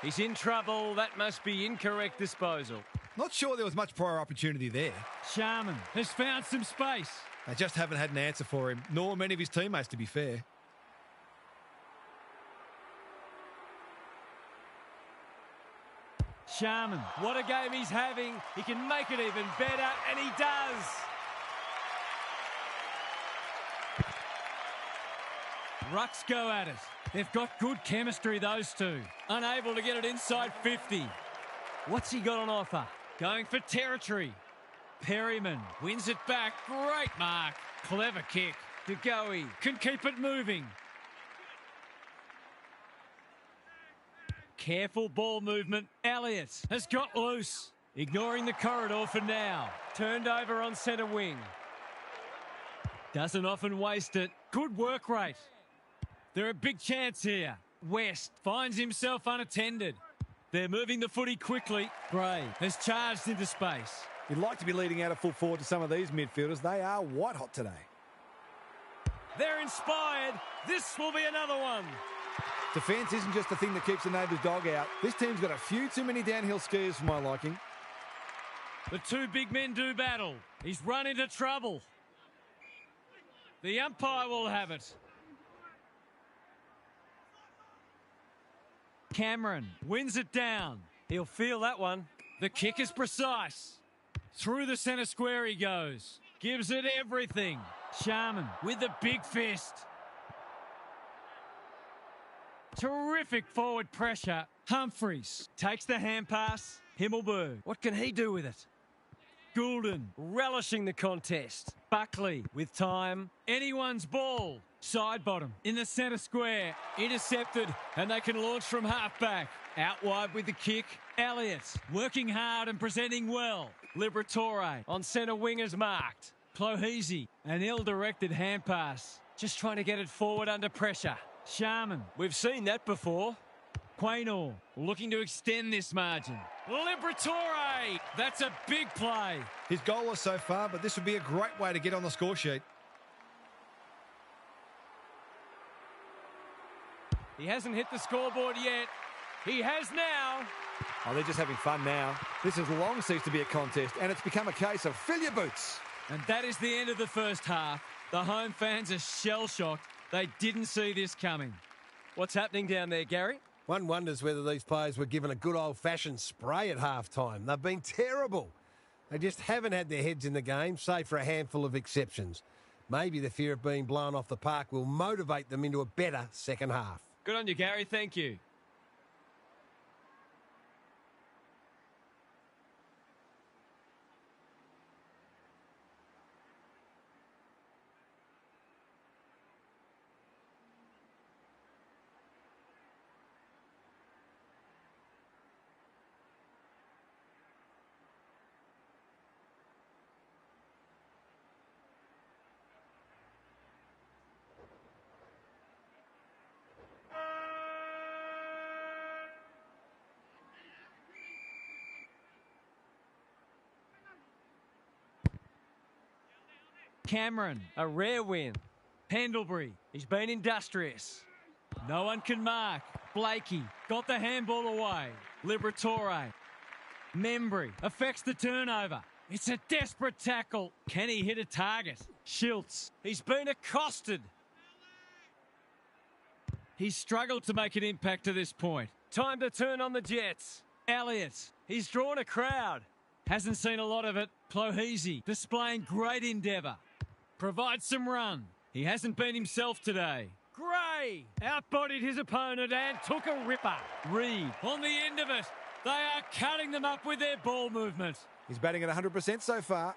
He's in trouble. That must be incorrect disposal. Not sure there was much prior opportunity there. Sharman has found some space. They just haven't had an answer for him, nor many of his teammates, to be fair. Sharman, what a game he's having. He can make it even better, and he does. Rucks go at it. They've got good chemistry, those two. Unable to get it inside 50. What's he got on offer? Going for territory. Perryman wins it back. Great mark. Clever kick. DeGoey can keep it moving. Careful ball movement. Elliott has got loose. Ignoring the corridor for now. Turned over on centre wing. Doesn't often waste it. Good work rate. They're a big chance here. West finds himself unattended. They're moving the footy quickly. Gray has charged into space. You'd like to be leading out a full forward to some of these midfielders. They are white hot today. They're inspired. This will be another one. Defence isn't just the thing that keeps the neighbour's dog out. This team's got a few too many downhill skiers for my liking. The two big men do battle. He's run into trouble. The umpire will have it. Cameron wins it down. He'll feel that one. The kick is precise. Through the centre square he goes. Gives it everything. Sharman with the big fist. Terrific forward pressure. Humphreys takes the hand pass. Himmelberg, what can he do with it? Goulden relishing the contest. Buckley with time. Anyone's ball. Side bottom in the centre square. Intercepted, and they can launch from half-back. Out wide with the kick. Elliott working hard and presenting well. Liberatore on centre wing is marked. Clohese, an ill-directed hand pass. Just trying to get it forward under pressure. Sharman, we've seen that before. Quaynor looking to extend this margin. Liberatore, that's a big play. His goal was so far, but this would be a great way to get on the score sheet. He hasn't hit the scoreboard yet. He has now. Oh, they're just having fun now. This has long ceased to be a contest, and it's become a case of fill your boots. And that is the end of the first half. The home fans are shell-shocked. They didn't see this coming. What's happening down there, Gary? One wonders whether these players were given a good old-fashioned spray at half-time. They've been terrible. They just haven't had their heads in the game, save for a handful of exceptions. Maybe the fear of being blown off the park will motivate them into a better second half. Good on you, Gary. Thank you. Cameron, a rare win. Pendlebury, he's been industrious. No one can mark. Blakey got the handball away. Liberatore. Membry affects the turnover. It's a desperate tackle. Can he hit a target? Schultz, he's been accosted. He's struggled to make an impact to this point. Time to turn on the Jets. Elliott, he's drawn a crowd. Hasn't seen a lot of it. Clohese displaying great endeavour. Provides some run. He hasn't been himself today. Gray outbodied his opponent and took a ripper. Reed on the end of it. They are cutting them up with their ball movement. He's batting at 100% so far.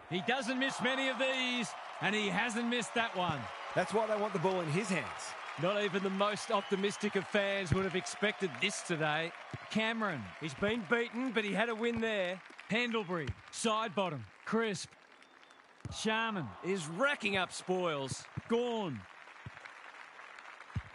He doesn't miss many of these, and he hasn't missed that one. That's why they want the ball in his hands. Not even the most optimistic of fans would have expected this today. Cameron, he's been beaten, but he had a win there. Pendlebury, side bottom. Crisp Sharman is racking up spoils. Gone.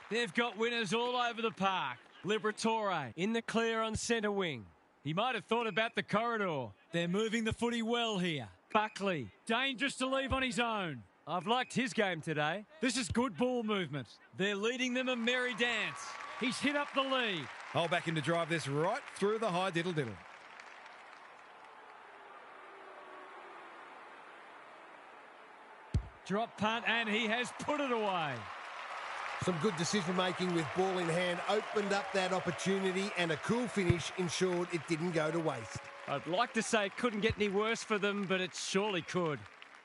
They've got winners all over the park. Liberatore in the clear on centre wing. He might have thought about the corridor. They're moving the footy well here. Buckley, dangerous to leave on his own. I've liked his game today. This is good ball movement. They're leading them a merry dance. He's hit up the lead. I'll back him to drive this right through the high diddle-diddle. Drop punt, and he has put it away. Some good decision-making with ball in hand opened up that opportunity, and a cool finish ensured it didn't go to waste. I'd like to say it couldn't get any worse for them, but it surely could.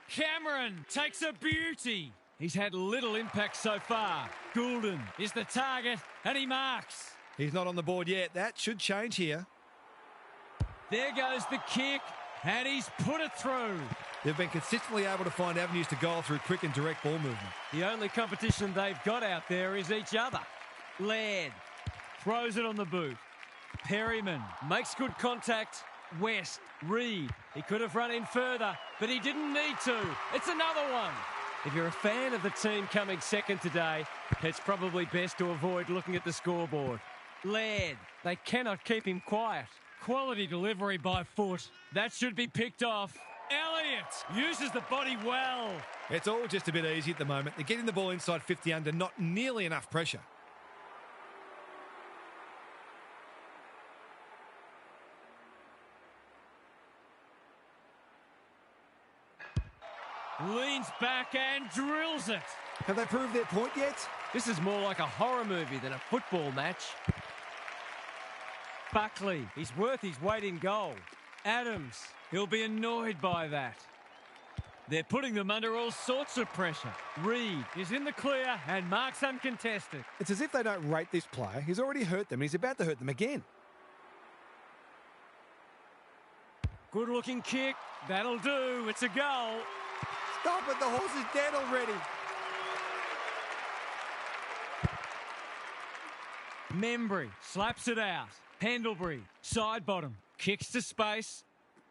Cameron takes a beauty. He's had little impact so far. Goulden is the target, and he marks. He's not on the board yet. That should change here. There goes the kick, and he's put it through. They've been consistently able to find avenues to goal through quick and direct ball movement. The only competition they've got out there is each other. Laird throws it on the boot. Perryman makes good contact. West, Reed. He could have run in further, but he didn't need to. It's another one. If you're a fan of the team coming second today, it's probably best to avoid looking at the scoreboard. Laird, they cannot keep him quiet. Quality delivery by foot. That should be picked off. Elliott uses the body well. It's all just a bit easy at the moment. They're getting the ball inside 50 under, not nearly enough pressure. Leans back and drills it. Have they proved their point yet? This is more like a horror movie than a football match. Buckley, he's worth his weight in gold. Adams, he'll be annoyed by that. They're putting them under all sorts of pressure. Reed is in the clear and marks uncontested. It's as if they don't rate this player. He's already hurt them and he's about to hurt them again. Good looking kick. That'll do. It's a goal. Stop it, the horse is dead already. Membry slaps it out. Pendlebury, side bottom, kicks to space.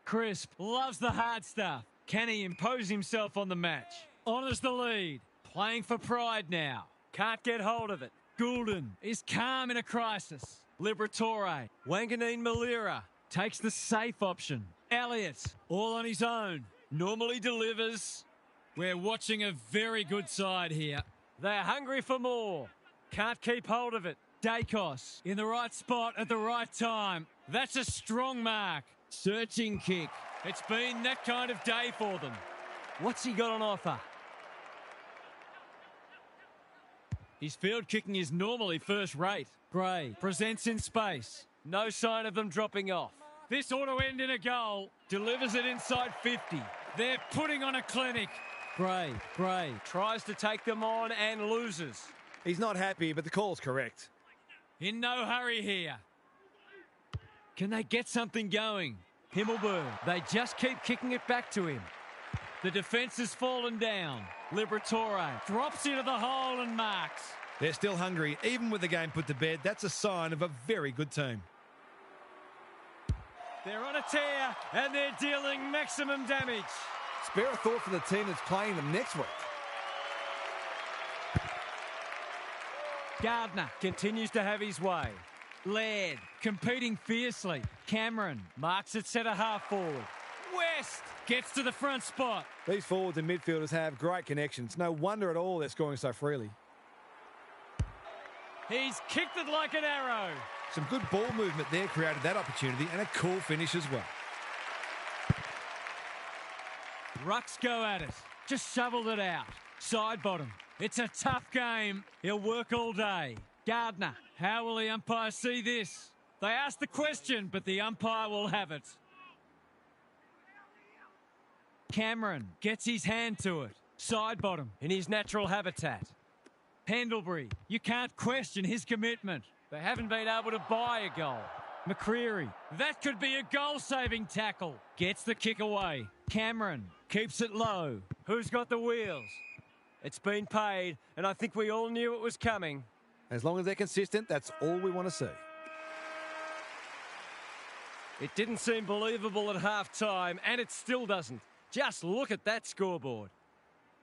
Crisp loves the hard stuff. Can he impose himself on the match? Honours the lead. Playing for pride now. Can't get hold of it. Goulden is calm in a crisis. Liberatore, Wanganeen Malira takes the safe option. Elliott, all on his own, normally delivers. We're watching a very good side here. They're hungry for more. Can't keep hold of it. Dacos in the right spot at the right time. That's a strong mark. Searching kick. It's been that kind of day for them. What's he got on offer? His field kicking is normally first rate. Gray presents in space. No sign of them dropping off. This ought to end in a goal. Delivers it inside 50. They're putting on a clinic. Gray tries to take them on and loses. He's not happy, but the call's correct. In no hurry here. Can they get something going? Himmelberg, they just keep kicking it back to him. The defence has fallen down. Liberatore drops into the hole and marks. They're still hungry, even with the game put to bed. That's a sign of a very good team. They're on a tear and they're dealing maximum damage. Spare a thought for the team that's playing them next week. Gardner continues to have his way. Laird competing fiercely. Cameron marks at centre half forward. West gets to the front spot. These forwards and midfielders have great connections. No wonder at all they're scoring so freely. He's kicked it like an arrow. Some good ball movement there created that opportunity, and a cool finish as well. Rucks go at it. Just shoveled it out. Side bottom. It's a tough game. He'll work all day. Gardner, how will the umpire see this? They ask the question, but the umpire will have it. Cameron gets his hand to it. Side bottom in his natural habitat. Pendlebury, you can't question his commitment. They haven't been able to buy a goal. McCreary, that could be a goal-saving tackle. Gets the kick away. Cameron keeps it low. Who's got the wheels? It's been paid, and I think we all knew it was coming. As long as they're consistent, that's all we want to see. It didn't seem believable at half-time, and it still doesn't. Just look at that scoreboard.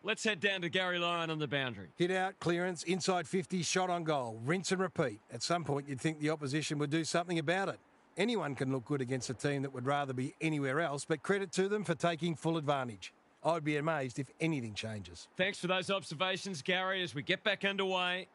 Let's head down to Gary Lyon on the boundary. Hit out, clearance, inside 50, shot on goal. Rinse and repeat. At some point, you'd think the opposition would do something about it. Anyone can look good against a team that would rather be anywhere else, but credit to them for taking full advantage. I'd be amazed if anything changes. Thanks for those observations, Gary, as we get back underway.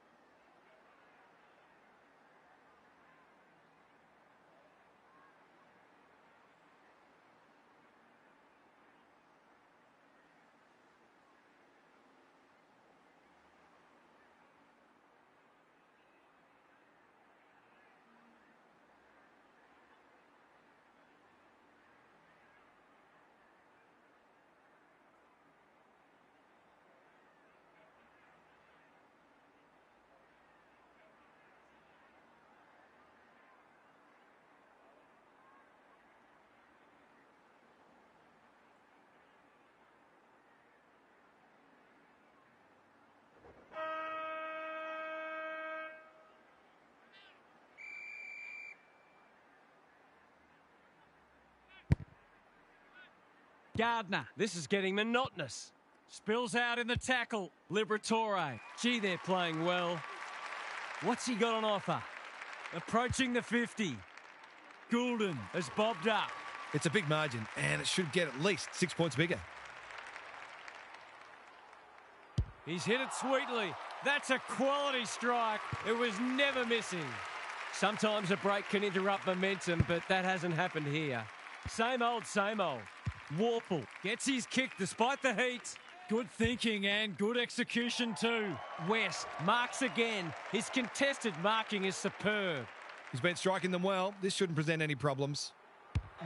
Gardner, this is getting monotonous. Spills out in the tackle. Liberatore. Gee, they're playing well. What's he got on offer? Approaching the 50. Goulden has bobbed up. It's a big margin, and it should get at least 6 points bigger. He's hit it sweetly. That's a quality strike. It was never missing. Sometimes a break can interrupt momentum, but that hasn't happened here. Same old, same old. Warple gets his kick despite the heat. Good thinking and good execution too. West marks again. His contested marking is superb. He's been striking them well. This shouldn't present any problems.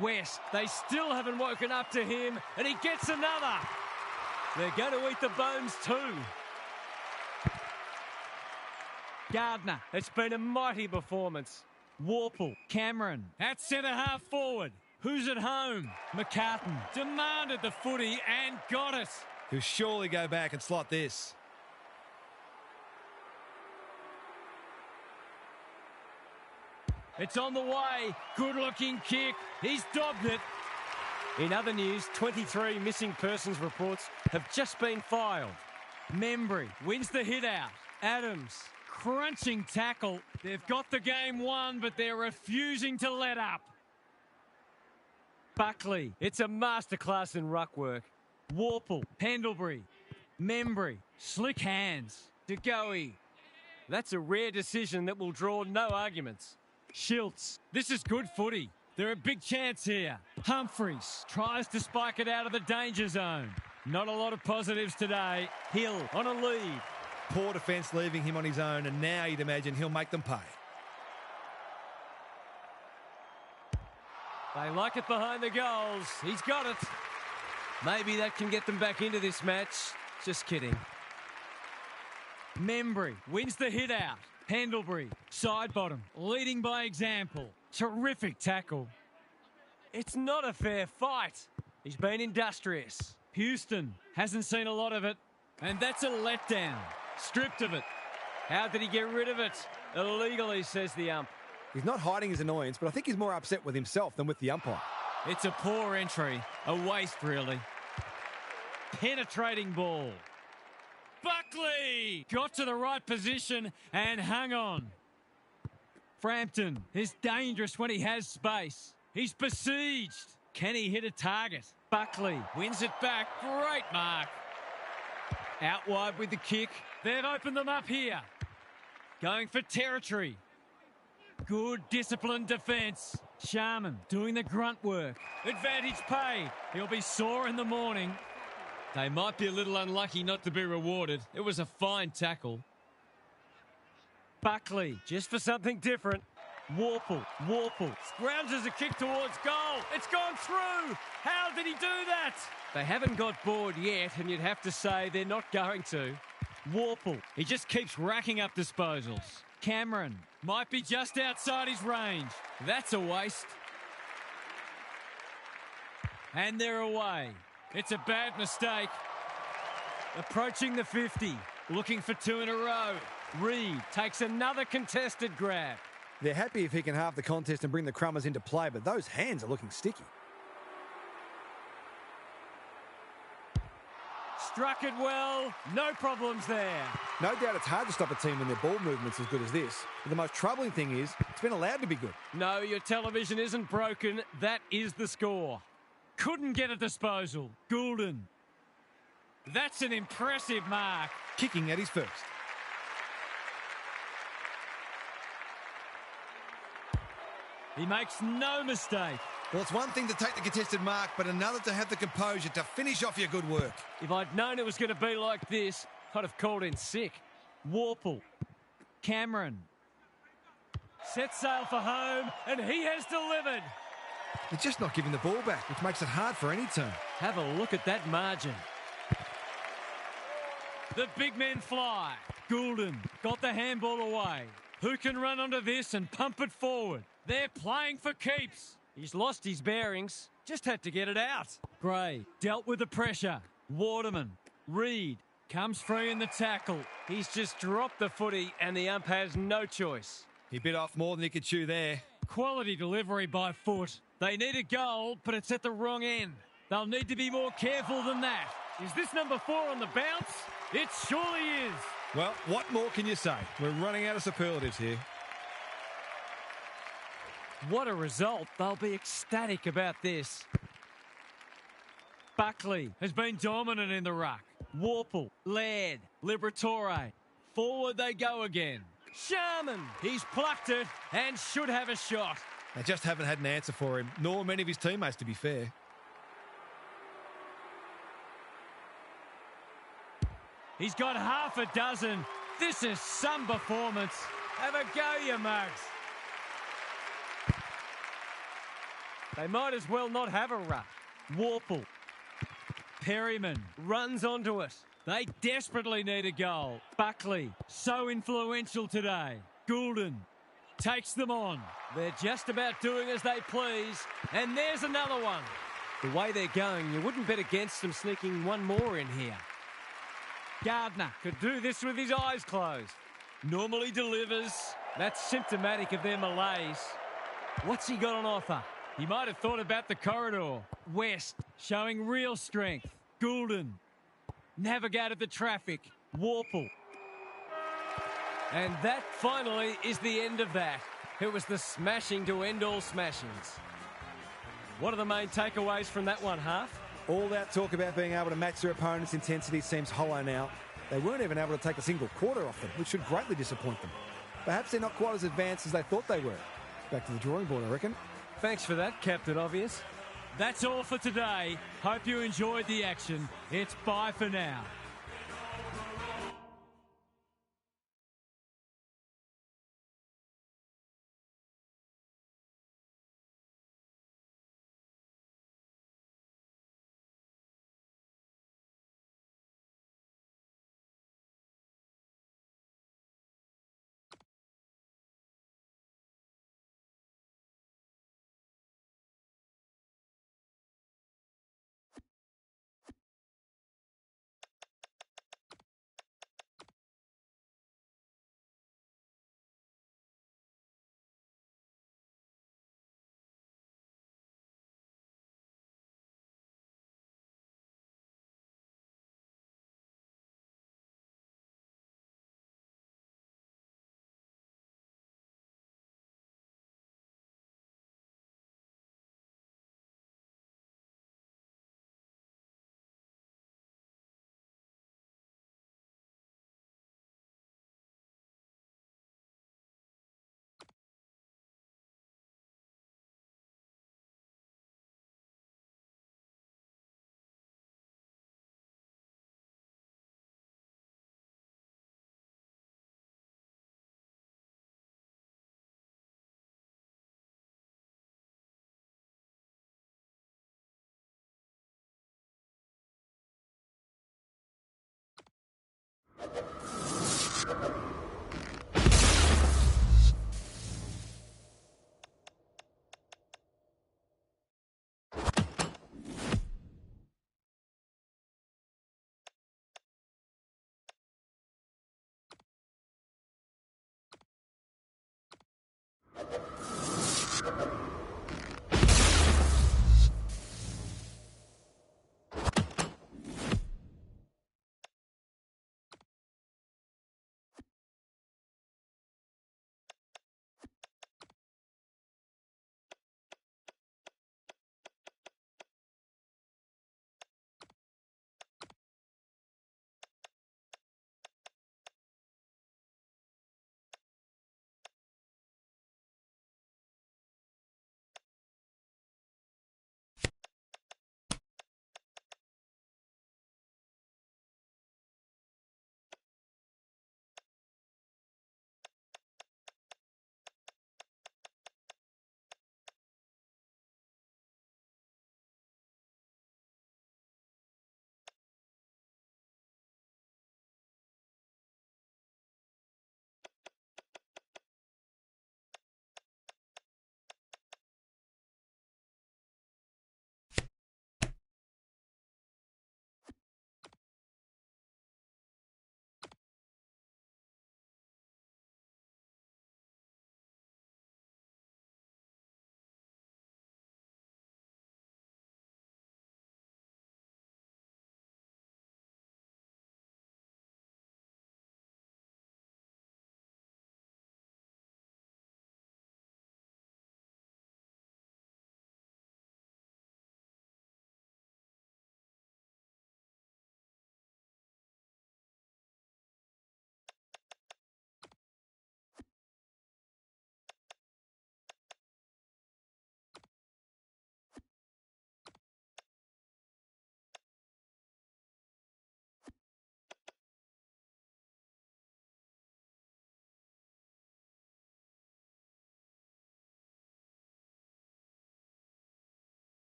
West, they still haven't woken up to him, and he gets another. They're going to eat the bones too. Gardner, it's been a mighty performance. Warple, Cameron, at centre-half forward. Who's at home? McCartan demanded the footy and got it. He'll surely go back and slot this. It's on the way. Good-looking kick. He's dobbed it. In other news, 23 missing persons reports have just been filed. Membry wins the hit out. Adams, crunching tackle. They've got the game won, but they're refusing to let up. Buckley, it's a masterclass in ruck work. Warple, Pendlebury, Membry, slick hands. DeGoey. That's a rare decision that will draw no arguments. Schiltz, this is good footy. They're a big chance here. Humphreys tries to spike it out of the danger zone. Not a lot of positives today. Hill on a lead. Poor defence leaving him on his own, and now you'd imagine he'll make them pay. They like it behind the goals. He's got it. Maybe that can get them back into this match. Just kidding. Membry wins the hit out. Pendlebury, side bottom, leading by example. Terrific tackle. It's not a fair fight. He's been industrious. Houston hasn't seen a lot of it, and that's a letdown. Stripped of it. How did he get rid of it? Illegally, says the ump. He's not hiding his annoyance, but I think he's more upset with himself than with the umpire. It's a poor entry. A waste, really. Penetrating ball. Buckley got to the right position and hung on. Frampton is dangerous when he has space. He's besieged. Can he hit a target? Buckley wins it back. Great mark. Out wide with the kick. They've opened them up here. Going for territory. Good disciplined defence. Sharman doing the grunt work. Advantage paid. He'll be sore in the morning. They might be a little unlucky not to be rewarded. It was a fine tackle. Buckley, just for something different. Warple. Scrounges a kick towards goal. It's gone through. How did he do that? They haven't got bored yet, and you'd have to say they're not going to. Warple, he just keeps racking up disposals. Cameron might be just outside his range. That's a waste. And they're away. It's a bad mistake. Approaching the 50. Looking for two in a row. Reed takes another contested grab. They're happy if he can halve the contest and bring the Crummers into play, but those hands are looking sticky. Struck it well. No problems there. No doubt it's hard to stop a team when their ball movement's as good as this. But the most troubling thing is, it's been allowed to be good. No, your television isn't broken. That is the score. Couldn't get a disposal. Goulden. That's an impressive mark. Kicking at his first. He makes no mistake. Well, it's one thing to take the contested mark, but another to have the composure to finish off your good work. If I'd known it was going to be like this, I'd have called in sick. Warple. Cameron. Set sail for home, and he has delivered. They're just not giving the ball back, which makes it hard for any team. Have a look at that margin. The big men fly. Goulden got the handball away. Who can run onto this and pump it forward? They're playing for keeps. He's lost his bearings. Just had to get it out. Gray dealt with the pressure. Waterman. Reed comes free in the tackle. He's just dropped the footy and the ump has no choice. He bit off more than he could chew there. Quality delivery by foot. They need a goal, but it's at the wrong end. They'll need to be more careful than that. Is this number 4 on the bounce? It surely is. Well, what more can you say? We're running out of superlatives here. What a result. They'll be ecstatic about this. Buckley has been dominant in the ruck. Warple, Laird, Liberatore. Forward they go again. Sharman, he's plucked it and should have a shot. They just haven't had an answer for him, nor many of his teammates, to be fair. He's got half a dozen. This is some performance. Have a go, you mugs. They might as well not have a ruck. Warple. Perryman runs onto it. They desperately need a goal. Buckley, so influential today. Goulden takes them on. They're just about doing as they please. And there's another one. The way they're going, you wouldn't bet against them sneaking one more in here. Gardner could do this with his eyes closed. Normally delivers. That's symptomatic of their malaise. What's he got on offer? He might have thought about the corridor. West showing real strength. Goulden navigated the traffic. Warple. And that finally is the end of that. It was the smashing to end all smashings. What are the main takeaways from that one, Half? All that talk about being able to match their opponent's intensity seems hollow now. They weren't even able to take a single quarter off them, which should greatly disappoint them. Perhaps they're not quite as advanced as they thought they were. Back to the drawing board, I reckon. Thanks for that, Captain Obvious. That's all for today. Hope you enjoyed the action. It's bye for now.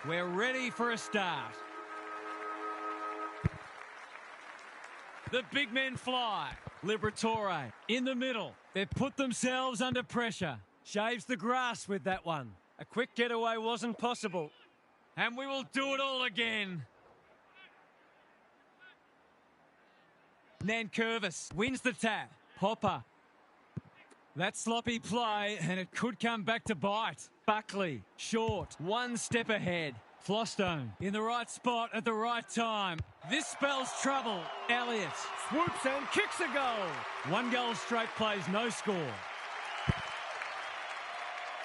We're ready for a start. The big men fly. Liberatore in the middle. They've put themselves under pressure. Shaves the grass with that one. A quick getaway wasn't possible. And we will do it all again. Nankervis wins the tap. Hopper. That sloppy play, and it could come back to bite. Buckley, short, one step ahead. Flostone in the right spot at the right time. This spells trouble. Elliott swoops and kicks a goal. 1 goal straight plays, no score.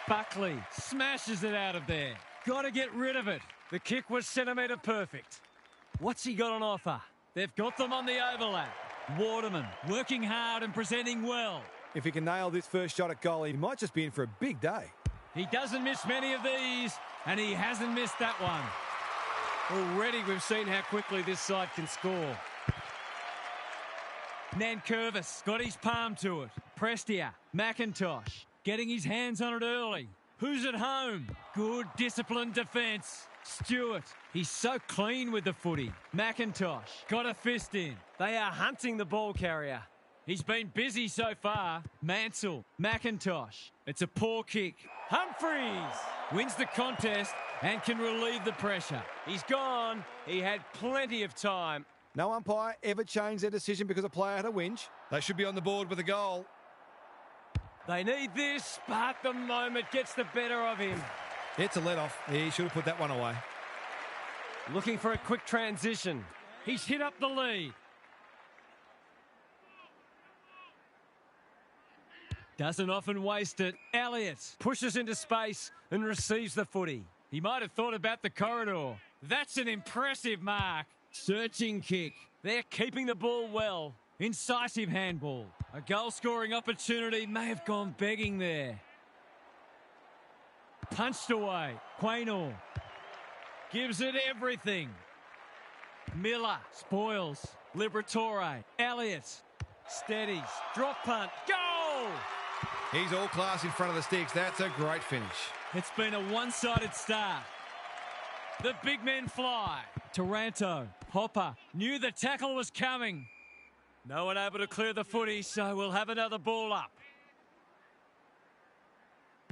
Buckley smashes it out of there. Got to get rid of it. The kick was centimetre perfect. What's he got on offer? They've got them on the overlap. Waterman working hard and presenting well. If he can nail this first shot at goal, he might just be in for a big day. He doesn't miss many of these, and he hasn't missed that one. Already we've seen how quickly this side can score. Nankervis got his palm to it. Prestia, McIntosh, getting his hands on it early. Who's at home? Good disciplined defence. Stewart, he's so clean with the footy. McIntosh got a fist in. They are hunting the ball carrier. He's been busy so far. Mansell, McIntosh. It's a poor kick. Humphreys wins the contest and can relieve the pressure. He's gone. He had plenty of time. No umpire ever changed their decision because a player had a whinge. They should be on the board with a goal. They need this, but the moment gets the better of him. It's a let-off. He should have put that one away. Looking for a quick transition. He's hit up the lead. Doesn't often waste it. Elliott pushes into space and receives the footy. He might have thought about the corridor. That's an impressive mark. Searching kick. They're keeping the ball well. Incisive handball. A goal-scoring opportunity may have gone begging there. Punched away. Quaynor gives it everything. Miller spoils. Liberatore. Elliott steadies. Drop punt. Goal! He's all class in front of the sticks. That's a great finish. It's been a one-sided start. The big men fly. Taranto. Hopper knew the tackle was coming. No one able to clear the footy, so we'll have another ball up.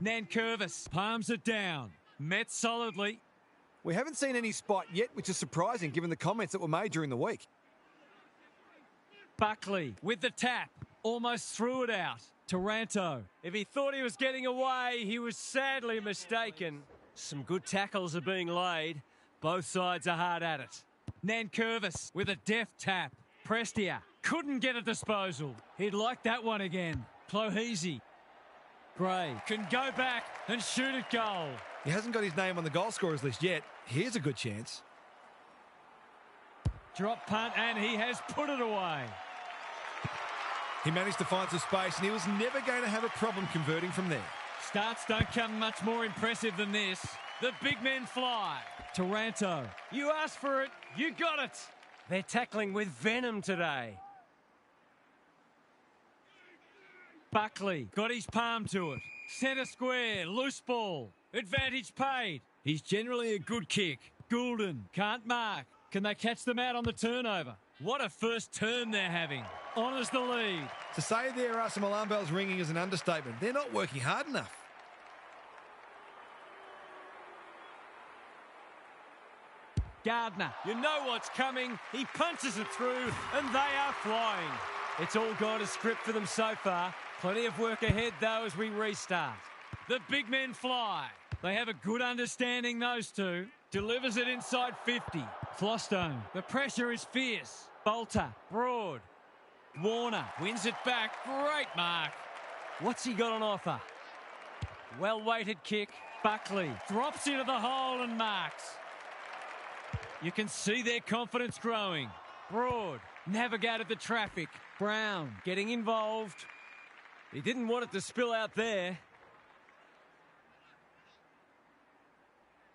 Nankervis palms it down. Met solidly. We haven't seen any spot yet, which is surprising given the comments that were made during the week. Buckley with the tap. Almost threw it out. Taranto. If he thought he was getting away, he was sadly mistaken. Some good tackles are being laid. Both sides are hard at it. Nankervis with a deft tap. Prestia couldn't get a disposal. He'd like that one again. Clohese. Gray can go back and shoot at goal. He hasn't got his name on the goal scorers list yet. Here's a good chance. Drop punt, and he has put it away. He managed to find some space, and he was never going to have a problem converting from there. Starts don't come much more impressive than this. The big men fly. Taranto, you asked for it, you got it. They're tackling with venom today. Buckley got his palm to it. Centre square, loose ball. Advantage paid. He's generally a good kick. Goulden can't mark. Can they catch them out on the turnover? What a first turn they're having. Honours the lead. To say there are some alarm bells ringing is an understatement. They're not working hard enough. Gardner, you know what's coming. He punches it through, and they are flying. It's all gone to script for them so far. Plenty of work ahead, though, as we restart. The big men fly. They have a good understanding, those two. Delivers it inside 50. Flostone. The pressure is fierce. Bolter. Broad. Warner wins it back. Great mark. What's he got on offer? Well-weighted kick. Buckley drops into the hole and marks. You can see their confidence growing. Broad navigated the traffic. Brown getting involved. He didn't want it to spill out there.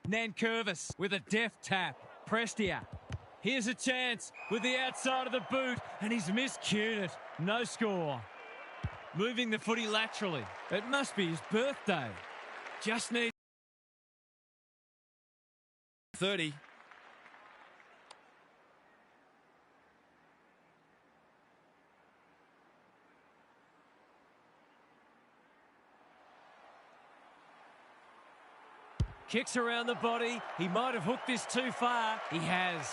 Nankervis with a deft tap. Prestia. Here's a chance with the outside of the boot, and he's miscued it. No score. Moving the footy laterally. It must be his birthday. Just needs 30. Kicks around the body. He might have hooked this too far. He has.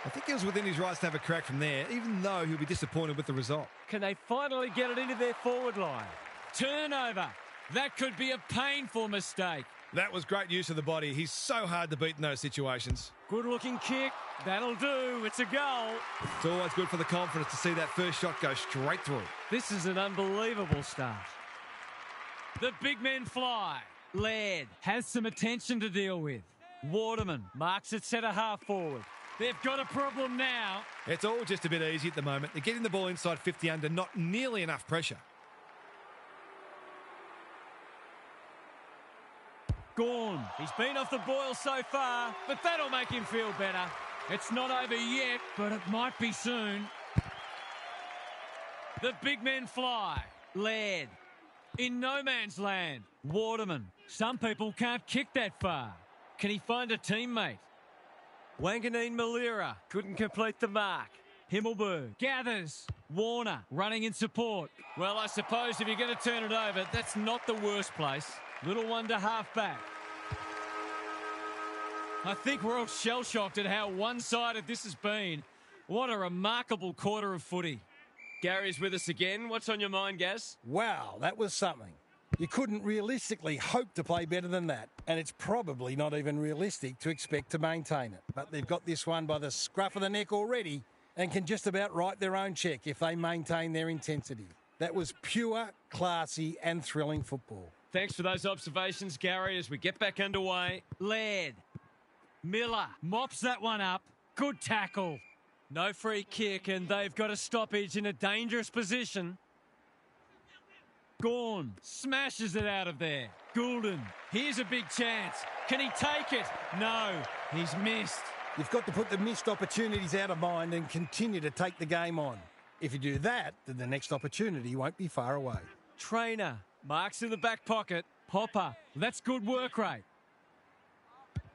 I think he was within his rights to have a crack from there, even though he'll be disappointed with the result. Can they finally get it into their forward line? Turnover. That could be a painful mistake. That was great use of the body. He's so hard to beat in those situations. Good-looking kick. That'll do. It's a goal. It's always good for the confidence to see that first shot go straight through. This is an unbelievable start. The big men fly. Laird has some attention to deal with. Waterman marks it centre half forward. They've got a problem now. It's all just a bit easy at the moment. They're getting the ball inside 50 under not nearly enough pressure. Gawn. He's been off the boil so far, but that'll make him feel better. It's not over yet, but it might be soon. The big men fly. Laird. In no man's land. Waterman. Some people can't kick that far. Can he find a teammate? Wanganeen Malira couldn't complete the mark. Himmelberg gathers. Warner running in support. Well, I suppose if you're going to turn it over, that's not the worst place. Little one to half back. I think we're all shell-shocked at how one-sided this has been. What a remarkable quarter of footy. Gary's with us again. What's on your mind, Gaz? Wow, that was something. You couldn't realistically hope to play better than that, and it's probably not even realistic to expect to maintain it. But they've got this one by the scruff of the neck already and can just about write their own cheque if they maintain their intensity. That was pure, classy and thrilling football. Thanks for those observations, Gary, as we get back underway. Laird. Miller mops that one up. Good tackle. No free kick, and they've got a stoppage in a dangerous position. Gawn smashes it out of there. Goulden, here's a big chance. Can he take it? No, he's missed. You've got to put the missed opportunities out of mind and continue to take the game on. If you do that, then the next opportunity won't be far away. Trainer, marks in the back pocket. Hopper, that's good work rate.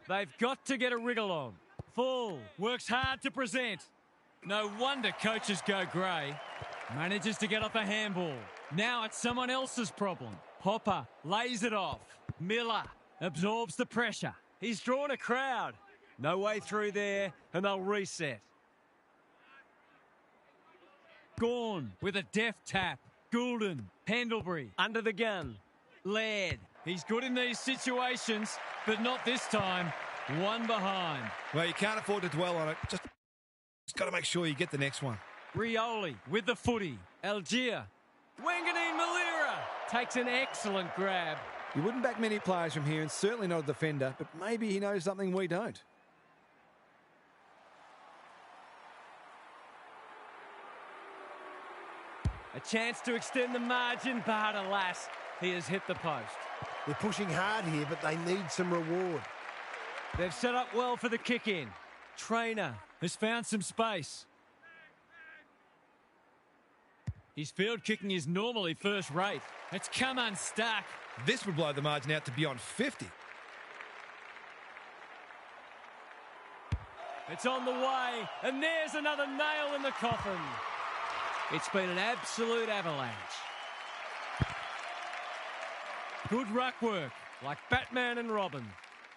They've got to get a wriggle on. Full, works hard to present. No wonder coaches go grey. Manages to get off a handball. Now it's someone else's problem. Hopper lays it off. Miller absorbs the pressure. He's drawn a crowd. No way through there, and they'll reset. Gawn with a deft tap. Goulden, Pendlebury under the gun. Laird, he's good in these situations, but not this time. One behind. Well, you can't afford to dwell on it. Just got to make sure you get the next one. Rioli with the footy. Algier. Wanganeen Malira takes an excellent grab. You wouldn't back many players from here, and certainly not a defender, but maybe he knows something we don't. A chance to extend the margin, but alas, he has hit the post. They're pushing hard here, but they need some reward. They've set up well for the kick-in. Trainer has found some space. His field kicking is normally first rate. It's come unstuck. This would blow the margin out to beyond 50. It's on the way, and there's another nail in the coffin. It's been an absolute avalanche. Good ruck work, like Batman and Robin.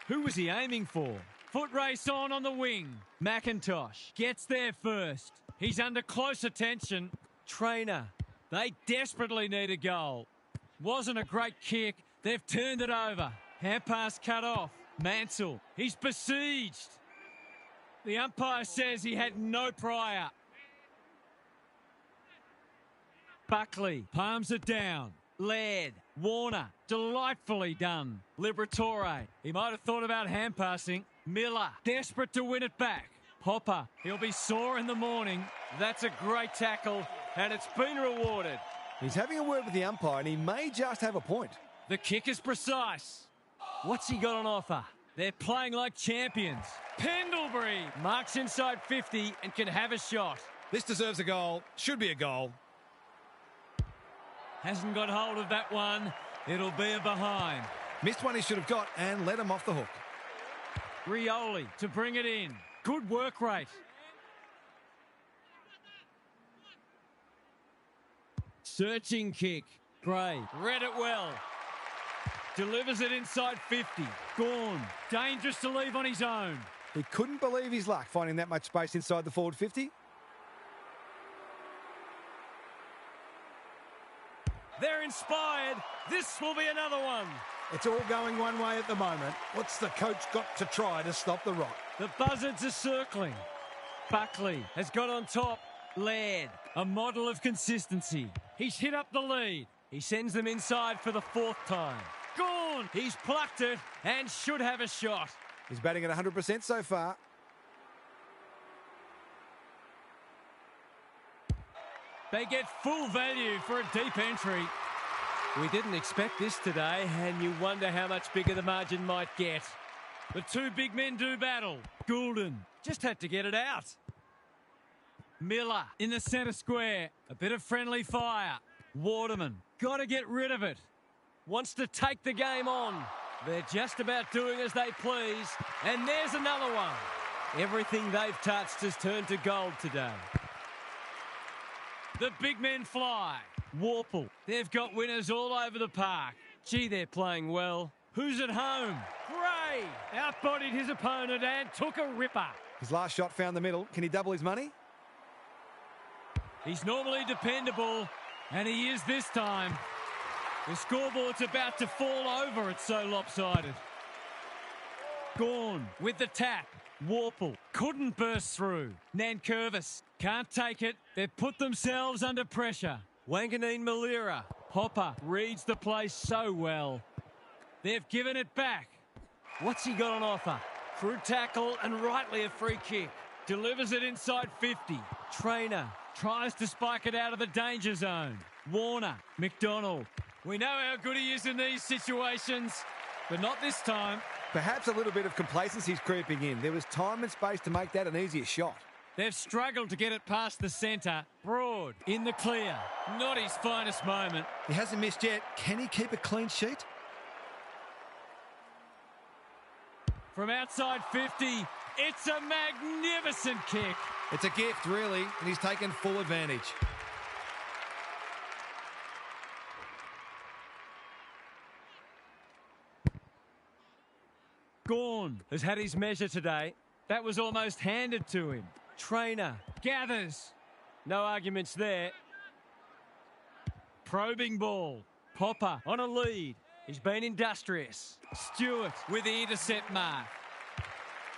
Who was he aiming for? Foot race on the wing. McIntosh gets there first. He's under close attention. Trainer, they desperately need a goal. Wasn't a great kick. They've turned it over. Hand pass cut off. Mansell, he's besieged. The umpire says he had no prior. Buckley palms it down. Laird, Warner, delightfully done. Liberatore, he might have thought about hand passing. Miller, desperate to win it back. Hopper, he'll be sore in the morning. That's a great tackle, and it's been rewarded. He's having a word with the umpire, and he may just have a point. The kick is precise. What's he got on offer? They're playing like champions. Pendlebury marks inside 50 and can have a shot. This deserves a goal. Should be a goal. Hasn't got hold of that one. It'll be a behind. Missed one he should have got and let him off the hook. Rioli to bring it in. Good work rate. Searching kick. Gray read it well. Delivers it inside 50. Gorn, dangerous to leave on his own. He couldn't believe his luck finding that much space inside the forward 50. They're inspired. This will be another one. It's all going one way at the moment. What's the coach got to try to stop the rot? The buzzards are circling. Buckley has got on top. Laird, a model of consistency. He's hit up the lead. He sends them inside for the fourth time. Gone! He's plucked it and should have a shot. He's batting at 100% so far. They get full value for a deep entry. We didn't expect this today, and you wonder how much bigger the margin might get. The two big men do battle. Goulden just had to get it out. Miller in the centre square. A bit of friendly fire. Waterman, got to get rid of it. Wants to take the game on. They're just about doing as they please. And there's another one. Everything they've touched has turned to gold today. The big men fly. Warple, they've got winners all over the park. Gee, they're playing well. Who's at home? Gray outbodied his opponent and took a ripper. His last shot found the middle. Can he double his money? He's normally dependable, and he is this time. The scoreboard's about to fall over, it's so lopsided. Gorn with the tap. Warple couldn't burst through. Nankervis can't take it. They've put themselves under pressure. Wanganeen Malira. Hopper reads the play so well. They've given it back. What's he got on offer? Through tackle and rightly a free kick. Delivers it inside 50. Trainer tries to spike it out of the danger zone. Warner, McDonald. We know how good he is in these situations, but not this time. Perhaps a little bit of complacency's creeping in. There was time and space to make that an easier shot. They've struggled to get it past the centre. Broad in the clear. Not his finest moment. He hasn't missed yet. Can he keep a clean sheet? From outside 50, it's a magnificent kick. It's a gift, really, and he's taken full advantage. Gorn has had his measure today. That was almost handed to him. Trainer gathers. No arguments there. Probing ball. Popper on a lead. He's been industrious. Stewart with the intercept mark.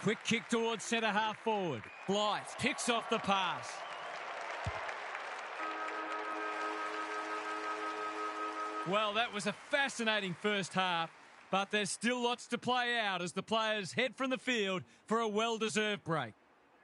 Quick kick towards centre half forward. Blight picks off the pass. Well, that was a fascinating first half, but there's still lots to play out as the players head from the field for a well-deserved break.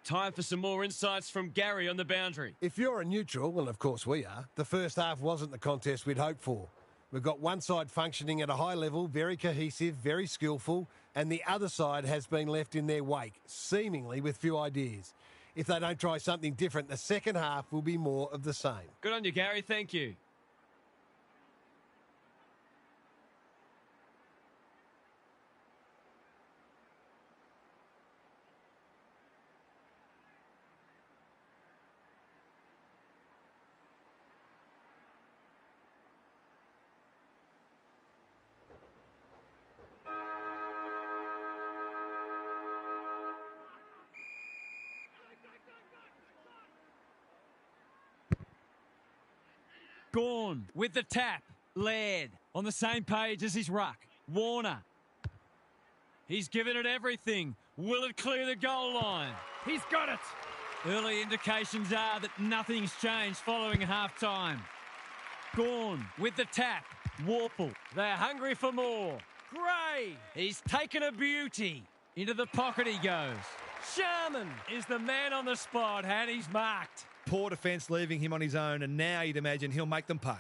Time for some more insights from Gary on the boundary. If you're a neutral, well, of course we are, the first half wasn't the contest we'd hoped for. We've got one side functioning at a high level, very cohesive, very skillful, and the other side has been left in their wake, seemingly with few ideas. If they don't try something different, the second half will be more of the same. Good on you, Gary. Thank you. Gorn with the tap. Laird on the same page as his ruck. Warner. He's given it everything. Will it clear the goal line? He's got it. Early indications are that nothing's changed following half-time. Gorn with the tap. Warple. They're hungry for more. Gray. He's taken a beauty. Into the pocket he goes. Sharman is the man on the spot and he's marked. Poor defence leaving him on his own, and now you'd imagine he'll make them pay.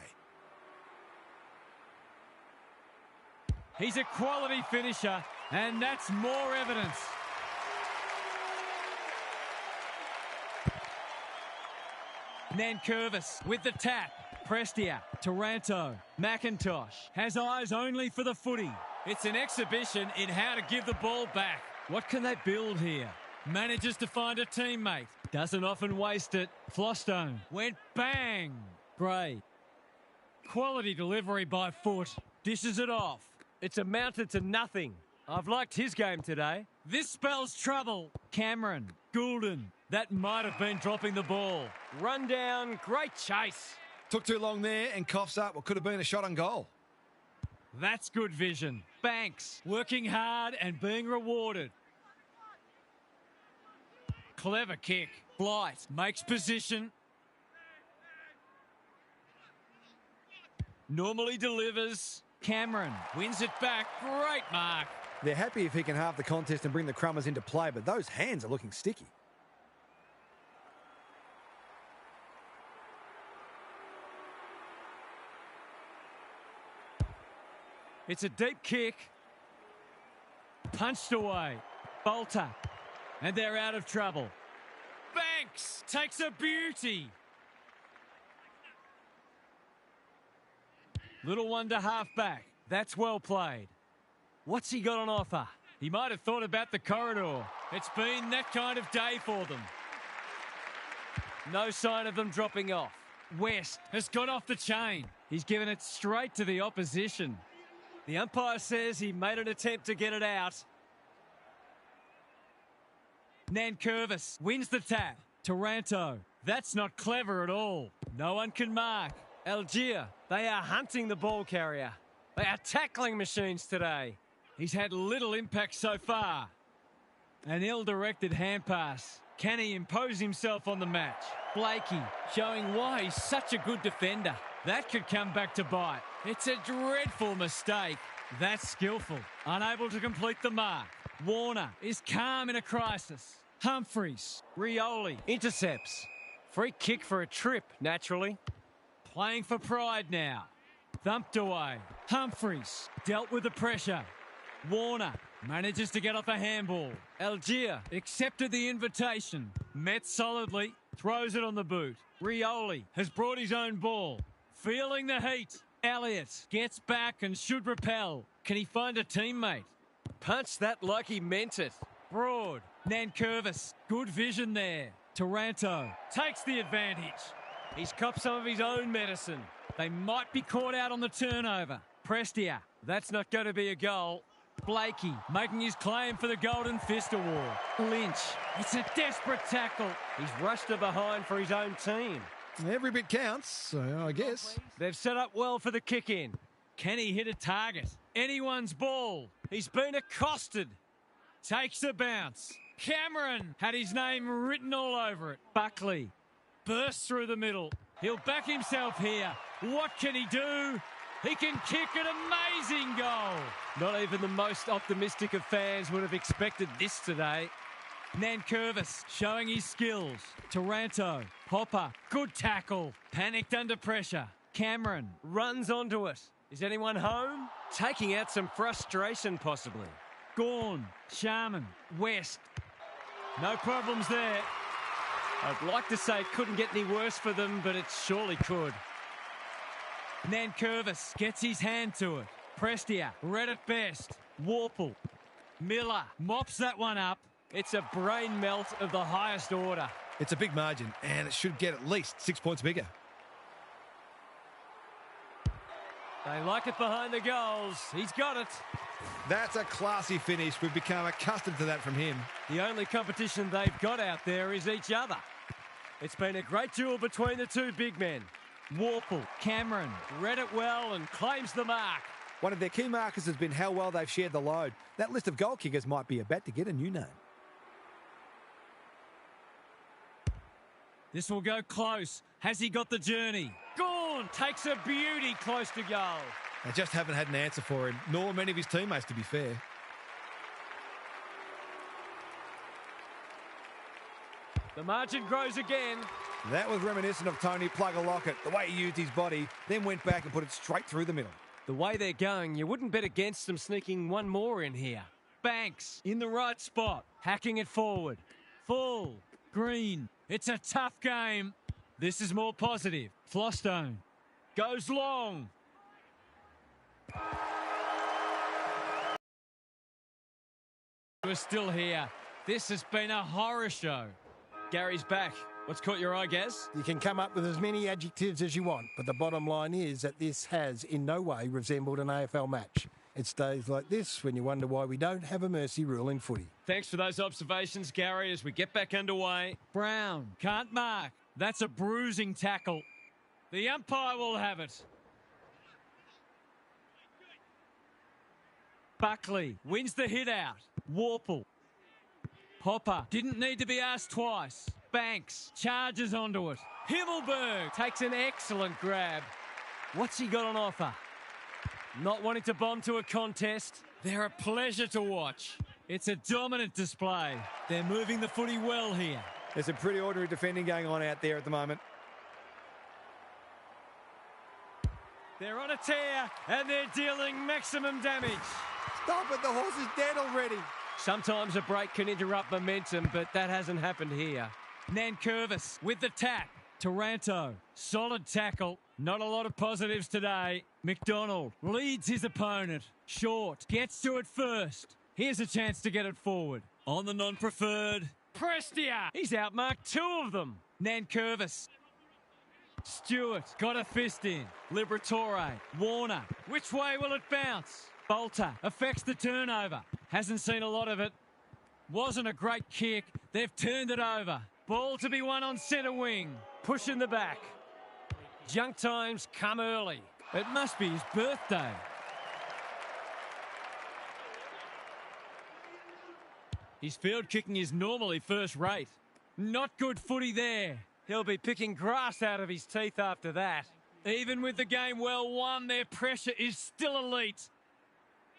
He's a quality finisher, and that's more evidence. Nankervis with the tap. Prestia, Taranto, McIntosh has eyes only for the footy. It's an exhibition in how to give the ball back. What can they build here? Manages to find a teammate. Doesn't often waste it. Flostone went bang. Gray. Quality delivery by foot. Dishes it off. It's amounted to nothing. I've liked his game today. This spells trouble. Cameron. Goulden. That might have been dropping the ball. Run down. Great chase. Took too long there and coughs up what could have been a shot on goal. That's good vision. Banks working hard and being rewarded. Clever kick. Blight makes position. Normally delivers. Cameron wins it back. Great mark. They're happy if he can halve the contest and bring the Crummers into play, but those hands are looking sticky. It's a deep kick. Punched away. Bolter. And they're out of trouble. Banks takes a beauty. Little one to half back. That's well played. What's he got on offer? He might have thought about the corridor. It's been that kind of day for them. No sign of them dropping off. West has got off the chain. He's given it straight to the opposition. The umpire says he made an attempt to get it out. Nankervis wins the tap. Taranto. That's not clever at all. No one can mark. Algier. They are hunting the ball carrier. They are tackling machines today. He's had little impact so far. An ill-directed hand pass. Can he impose himself on the match? Blakey showing why he's such a good defender. That could come back to bite. It's a dreadful mistake. That's skillful. Unable to complete the mark. Warner is calm in a crisis. Humphreys. Rioli intercepts. Free kick for a trip, naturally. Playing for pride now. Thumped away. Humphreys dealt with the pressure. Warner manages to get off a handball. Algier accepted the invitation. Met solidly. Throws it on the boot. Rioli has brought his own ball. Feeling the heat. Elliott gets back and should repel. Can he find a teammate? Punched that like he meant it. Broad. Nankervis. Good vision there. Taranto takes the advantage. He's copped some of his own medicine. They might be caught out on the turnover. Prestia. That's not going to be a goal. Blakey making his claim for the Golden Fist Award. Lynch. It's a desperate tackle. He's rushed to behind for his own team. Every bit counts, so I guess. They've set up well for the kick-in. Can he hit a target? Anyone's ball. He's been accosted. Takes a bounce. Cameron had his name written all over it. Buckley bursts through the middle. He'll back himself here. What can he do? He can kick an amazing goal. Not even the most optimistic of fans would have expected this today. Nankervis showing his skills. Taranto. Hopper. Good tackle. Panicked under pressure. Cameron runs onto it. Is anyone home? Taking out some frustration possibly. Gawn. Sharman. West. No problems there. I'd like to say it couldn't get any worse for them, but it surely could. Nankervis gets his hand to it. Prestia read it best. Warple. Miller mops that one up. It's a brain melt of the highest order. It's a big margin, and it should get at least 6 points bigger. They like it behind the goals. He's got it. That's a classy finish. We've become accustomed to that from him. The only competition they've got out there is each other. It's been a great duel between the two big men. Warple, Cameron, read it well and claims the mark. One of their key markers has been how well they've shared the load. That list of goal kickers might be about to get a new name. This will go close. Has he got the journey? Gawn takes a beauty close to goal. They just haven't had an answer for him, nor many of his teammates, to be fair. The margin grows again. That was reminiscent of Tony Plugger-Lockett, the way he used his body, then went back and put it straight through the middle. The way they're going, you wouldn't bet against them sneaking one more in here. Banks in the right spot, hacking it forward. Full, Green. It's a tough game. This is more positive. Flostone goes long. We're still here. This has been a horror show. Gary's back. What's caught your eye, Gaz? You can come up with as many adjectives as you want, but the bottom line is that this has in no way resembled an AFL match. It's days like this when you wonder why we don't have a mercy rule in footy. Thanks for those observations, Gary, as we get back underway. Brown can't mark. That's a bruising tackle. The umpire will have it. Buckley wins the hit out. Warple. Hopper didn't need to be asked twice. Banks charges onto it. Himmelberg takes an excellent grab. What's he got on offer? Not wanting to bomb to a contest. They're a pleasure to watch. It's a dominant display. They're moving the footy well here. There's some pretty ordinary defending going on out there at the moment. They're on a tear and they're dealing maximum damage. Stop it, the horse is dead already. Sometimes a break can interrupt momentum, but that hasn't happened here. Nankervis with the tap. Taranto, solid tackle. Not a lot of positives today. McDonald leads his opponent. Short gets to it first. Here's a chance to get it forward. On the non-preferred. Prestia! He's outmarked two of them. Nankervis. Stewart got a fist in. Liberatore. Warner. Which way will it bounce? Bolter affects the turnover. Hasn't seen a lot of it. Wasn't a great kick. They've turned it over. Ball to be won on centre wing. Push in the back. Junk times come early. It must be his birthday. His field kicking is normally first rate. Not good footy there. He'll be picking grass out of his teeth after that. Even with the game well won, their pressure is still elite.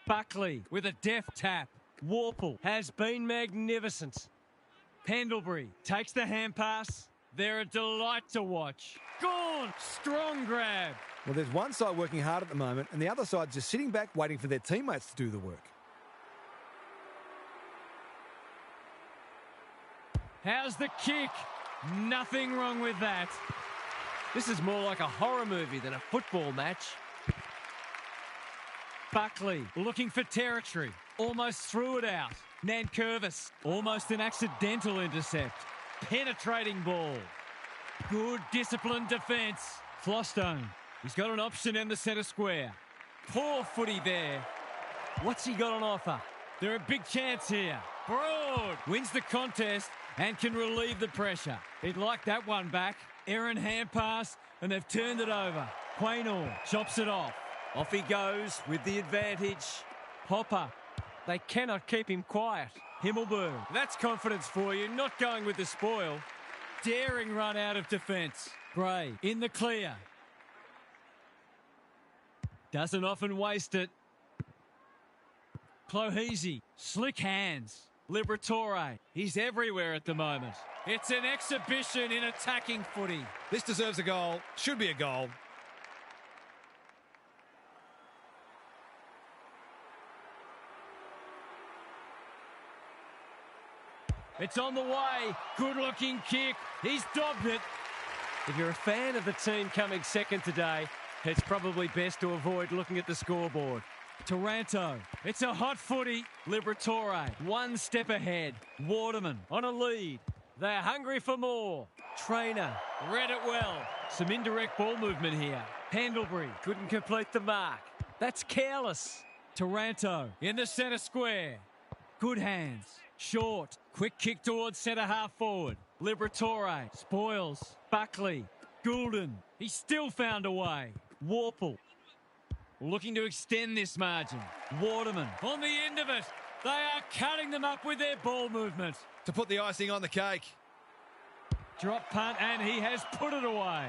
Buckley with a deft tap. Warple has been magnificent. Pendlebury takes the hand pass. They're a delight to watch. Gone! Strong grab. Well, there's one side working hard at the moment, and the other side just sitting back waiting for their teammates to do the work. How's the kick? Nothing wrong with that. This is more like a horror movie than a football match. Buckley looking for territory. Almost threw it out. Nankervis, almost an accidental intercept. Penetrating ball. Good disciplined defence. Flostone, he's got an option in the centre square. Poor footy there. What's he got on offer? They're a big chance here. Broad wins the contest and can relieve the pressure. He'd like that one back. Errant hand pass, and they've turned it over. Quaynor chops it off. Off he goes with the advantage. Hopper. They cannot keep him quiet. Himmelberg. That's confidence for you, not going with the spoil. Daring run out of defence. Gray in the clear. Doesn't often waste it. Clohese. Slick hands. Liberatore. He's everywhere at the moment. It's an exhibition in attacking footy. This deserves a goal. Should be a goal. It's on the way. Good-looking kick. He's dobbed it. If you're a fan of the team coming second today, it's probably best to avoid looking at the scoreboard. Taranto. It's a hot footy. Liberatore. One step ahead. Waterman on a lead. They're hungry for more. Trainer. Read it well. Some indirect ball movement here. Pendlebury couldn't complete the mark. That's careless. Taranto in the centre square. Good hands. Short. Quick kick towards centre half forward. Liberatore. Spoils. Buckley. Goulden. He still found a way. Warple. Looking to extend this margin. Waterman on the end of it. They are cutting them up with their ball movement. To put the icing on the cake. Drop punt, and he has put it away.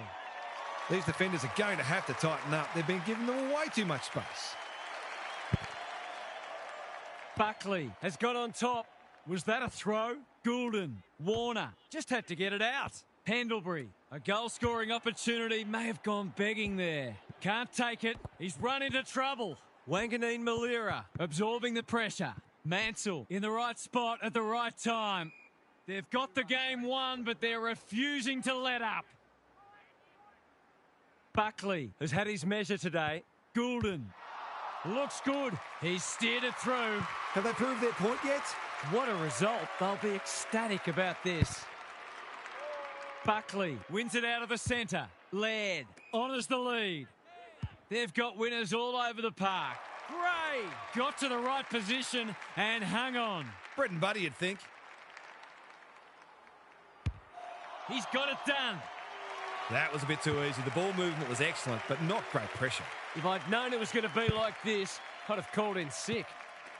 These defenders are going to have to tighten up. They've been giving them way too much space. Buckley has got on top. Was that a throw? Goulden. Warner just had to get it out. Pendlebury. A goal-scoring opportunity may have gone begging there. Can't take it. He's run into trouble. Wanganeen Malira absorbing the pressure. Mansell in the right spot at the right time. They've got the game won, but they're refusing to let up. Buckley has had his measure today. Goulden looks good. He's steered it through. Have they proved their point yet? What a result. They'll be ecstatic about this. Buckley wins it out of the centre. Laird honours the lead. They've got winners all over the park. Gray got to the right position and hung on. Brett and Buddy, you'd think. He's got it done. That was a bit too easy. The ball movement was excellent, but not great pressure. If I'd known it was going to be like this, I'd have called in sick.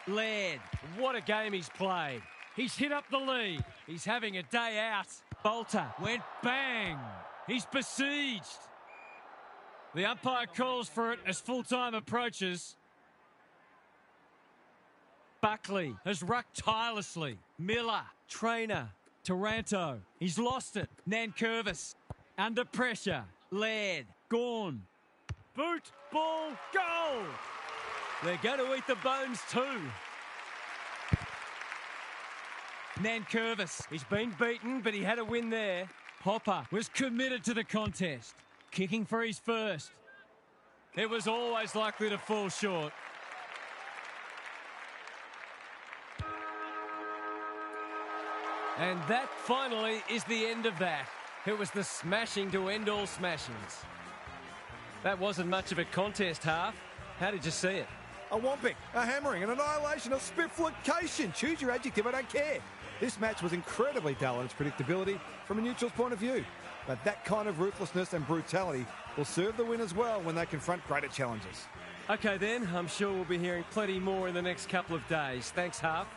Laird, what a game he's played. He's hit up the lead. He's having a day out. Bolter went bang. He's besieged. The umpire calls for it as full-time approaches. Buckley has rucked tirelessly. Miller, Trainer, Taranto. He's lost it. Nankervis under pressure. Laird, Gorn. Boot, ball, goal. They're going to eat the bones too. Nankervis, he's been beaten, but he had a win there. Hopper was committed to the contest, kicking for his first. It was always likely to fall short. And that finally is the end of that. It was the smashing to end all smashings. That wasn't much of a contest, Half. How did you see it? A whomping, a hammering, an annihilation, a spifflication. Choose your adjective, I don't care. This match was incredibly dull in its predictability from a neutral's point of view. But that kind of ruthlessness and brutality will serve the winners well when they confront greater challenges. OK then, I'm sure we'll be hearing plenty more in the next couple of days. Thanks, Half.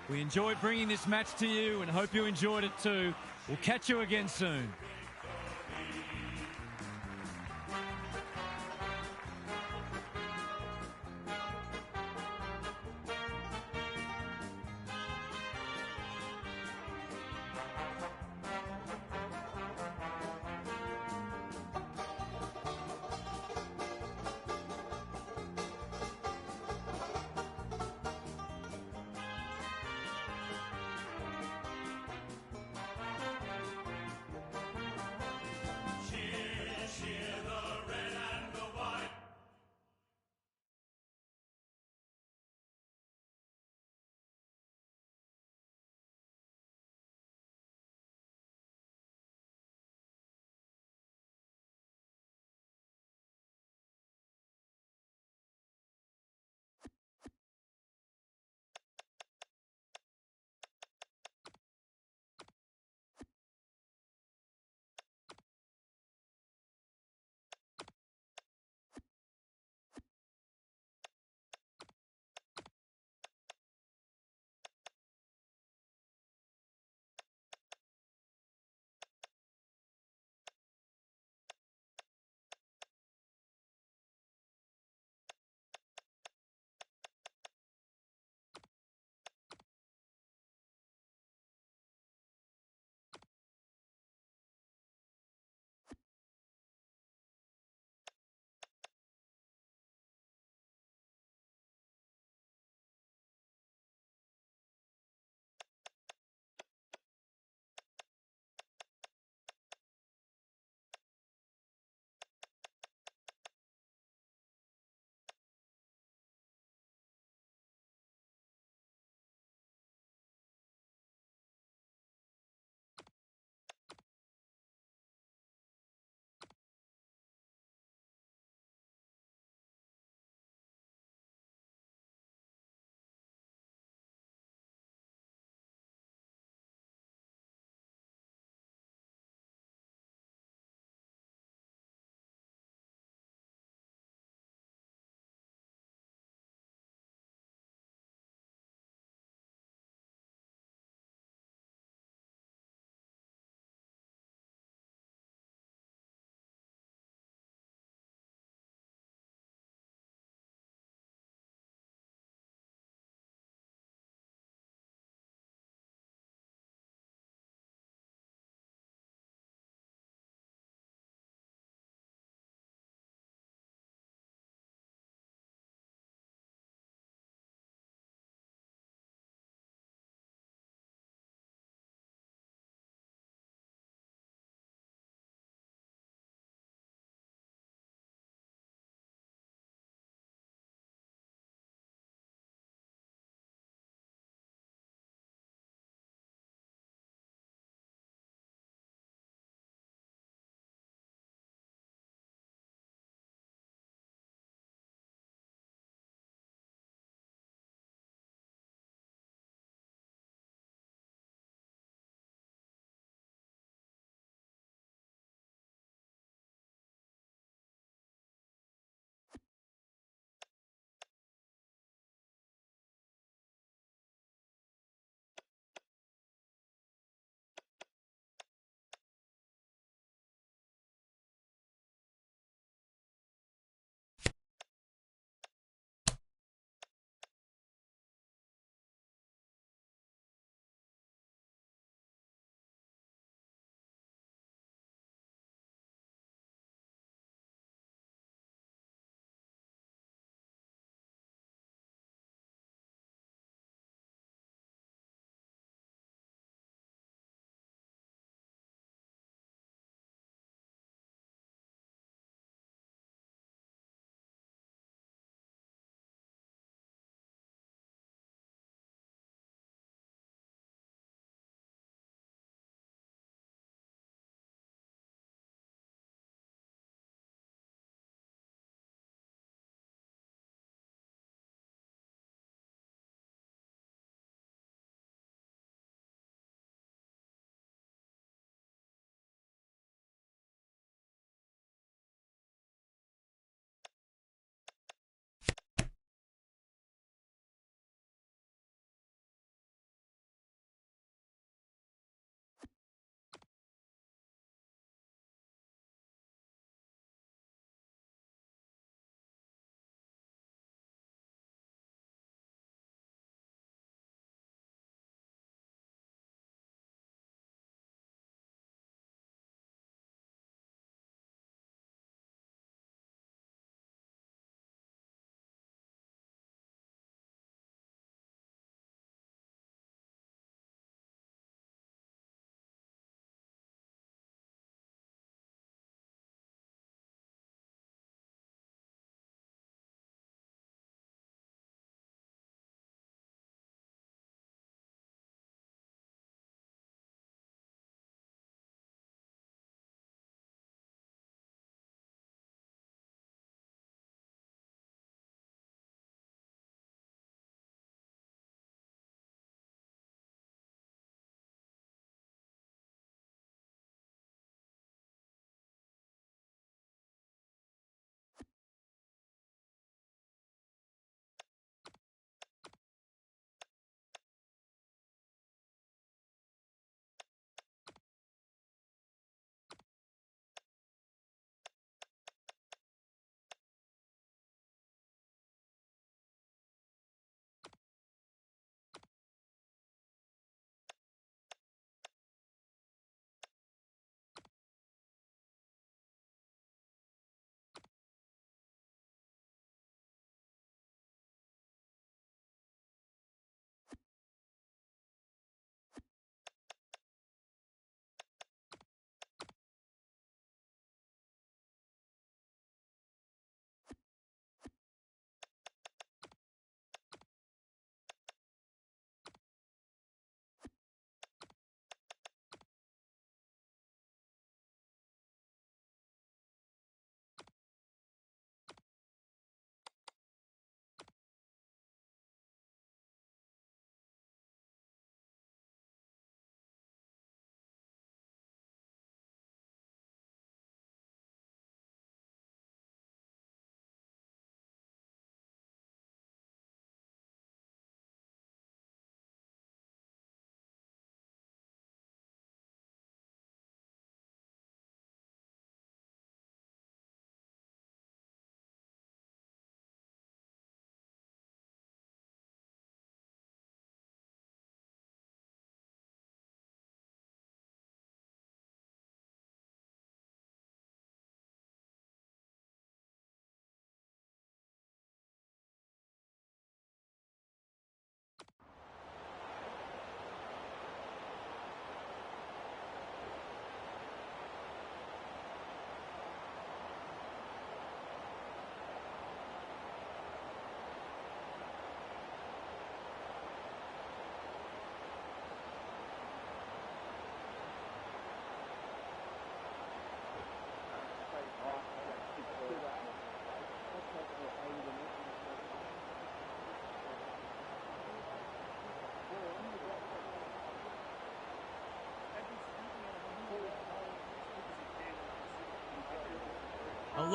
We enjoyed bringing this match to you and hope you enjoyed it too. We'll catch you again soon.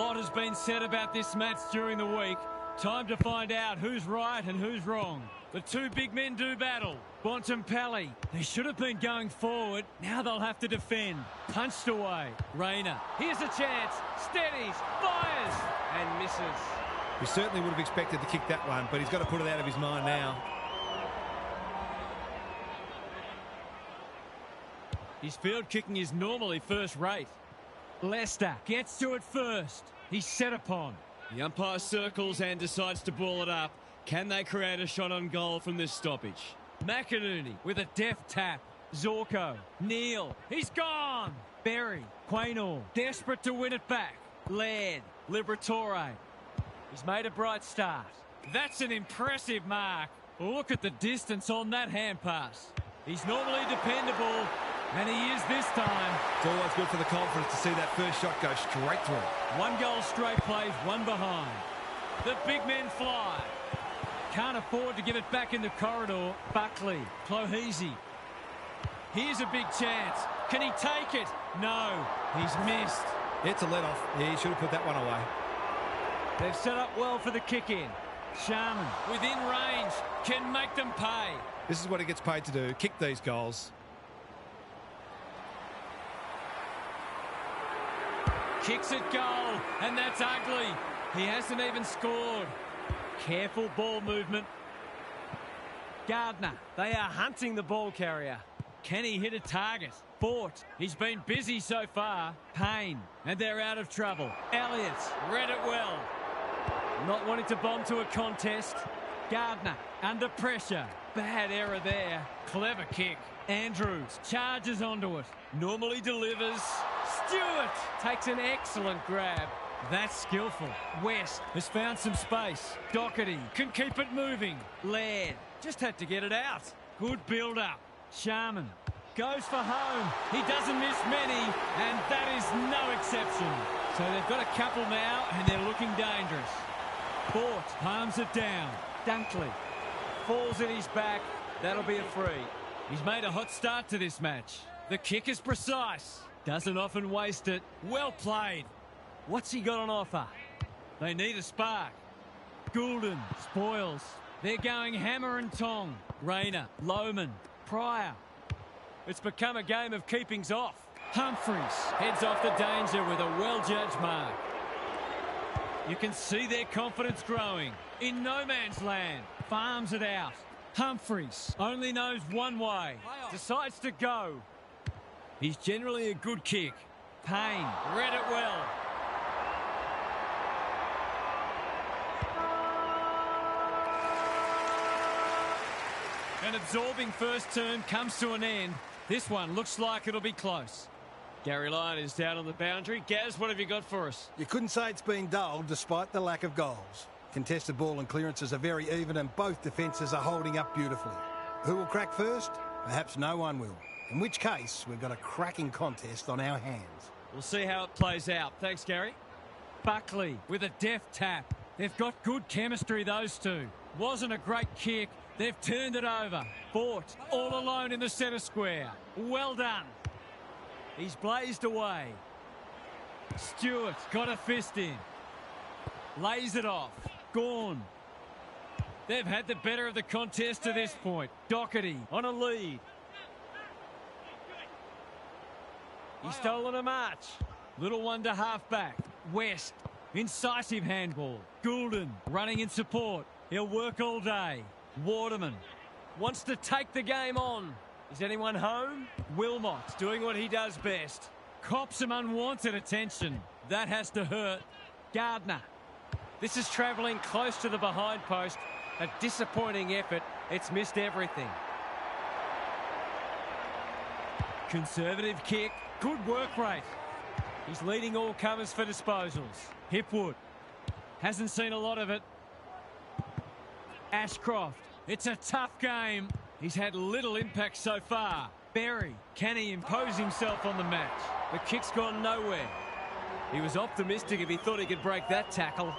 lot has been said about this match during the week. Time to find out who's right and who's wrong. The two big men do battle. Bontempelli, they should have been going forward. Now they'll have to defend. Punched away. Rayner, here's a chance. Steadies, fires, and misses. We certainly would have expected to kick that one, but he's got to put it out of his mind now. His field kicking is normally first rate. Leicester gets to it first. He's set upon. The umpire circles and decides to ball it up. Can they create a shot on goal from this stoppage? McInerney with a deft tap. Zorko, Neal, he's gone. Berry, Quaynor, desperate to win it back. Laird, Liberatore. He's made a bright start. That's an impressive mark. Look at the distance on that hand pass. He's normally dependable, and he is this time. It's always good for the confidence to see that first shot go straight through. 1 goal straight plays, 1 behind. The big men fly. Can't afford to give it back in the corridor. Buckley, Clohesi. Here's a big chance. Can he take it? No, he's missed. It's a let-off. Yeah, he should have put that one away. They've set up well for the kick-in. Sharman, within range, can make them pay. This is what he gets paid to do, kick these goals. Kicks it goal, and that's ugly. He hasn't even scored. Careful ball movement. Gardner, they are hunting the ball carrier. Can he hit a target? Fort, he's been busy so far. Payne, and they're out of trouble. Elliott, read it well. Not wanting to bomb to a contest. Gardner, under pressure. Bad error there. Clever kick. Andrews charges onto it. Normally delivers. Stewart takes an excellent grab. That's skillful. West has found some space. Doherty can keep it moving. Laird just had to get it out. Good build-up. Sharman goes for home. He doesn't miss many, and that is no exception. So they've got a couple now, and they're looking dangerous. Fort palms it down. Dunkley falls at his back. That'll be a free. He's made a hot start to this match. The kick is precise. Doesn't often waste it. Well played. What's he got on offer? They need a spark. Goulden spoils. They're going hammer and tong. Rayner, Lohman, Pryor. It's become a game of keepings off. Humphreys heads off the danger with a well-judged mark. You can see their confidence growing. In no man's land. Farms it out. Humphreys only knows one way. Decides to go. He's generally a good kick. Payne read it well. An absorbing first term comes to an end. This one looks like it'll be close. Gary Lyon is down on the boundary. Gaz, what have you got for us? You couldn't say it's been dull despite the lack of goals. Contested ball and clearances are very even and both defences are holding up beautifully. Who will crack first? Perhaps no one will. In which case, we've got a cracking contest on our hands. We'll see how it plays out. Thanks, Gary. Buckley with a deft tap. They've got good chemistry, those two. Wasn't a great kick. They've turned it over. Fort all alone in the centre square. Well done. He's blazed away. Stewart got a fist in. Lays it off. Gawn. They've had the better of the contest to this point. Doherty on a lead. He's stolen a march. Little one to half back. West. Incisive handball. Goulden running in support. He'll work all day. Waterman wants to take the game on. Is anyone home? Wilmot's doing what he does best. Cops some unwanted attention. That has to hurt. Gardner. This is travelling close to the behind post. A disappointing effort. It's missed everything. Conservative kick. Good work rate. He's leading all comers for disposals. Hipwood. Hasn't seen a lot of it. Ashcroft. It's a tough game. He's had little impact so far. Berry. Can he impose himself on the match? The kick's gone nowhere. He was optimistic if he thought he could break that tackle.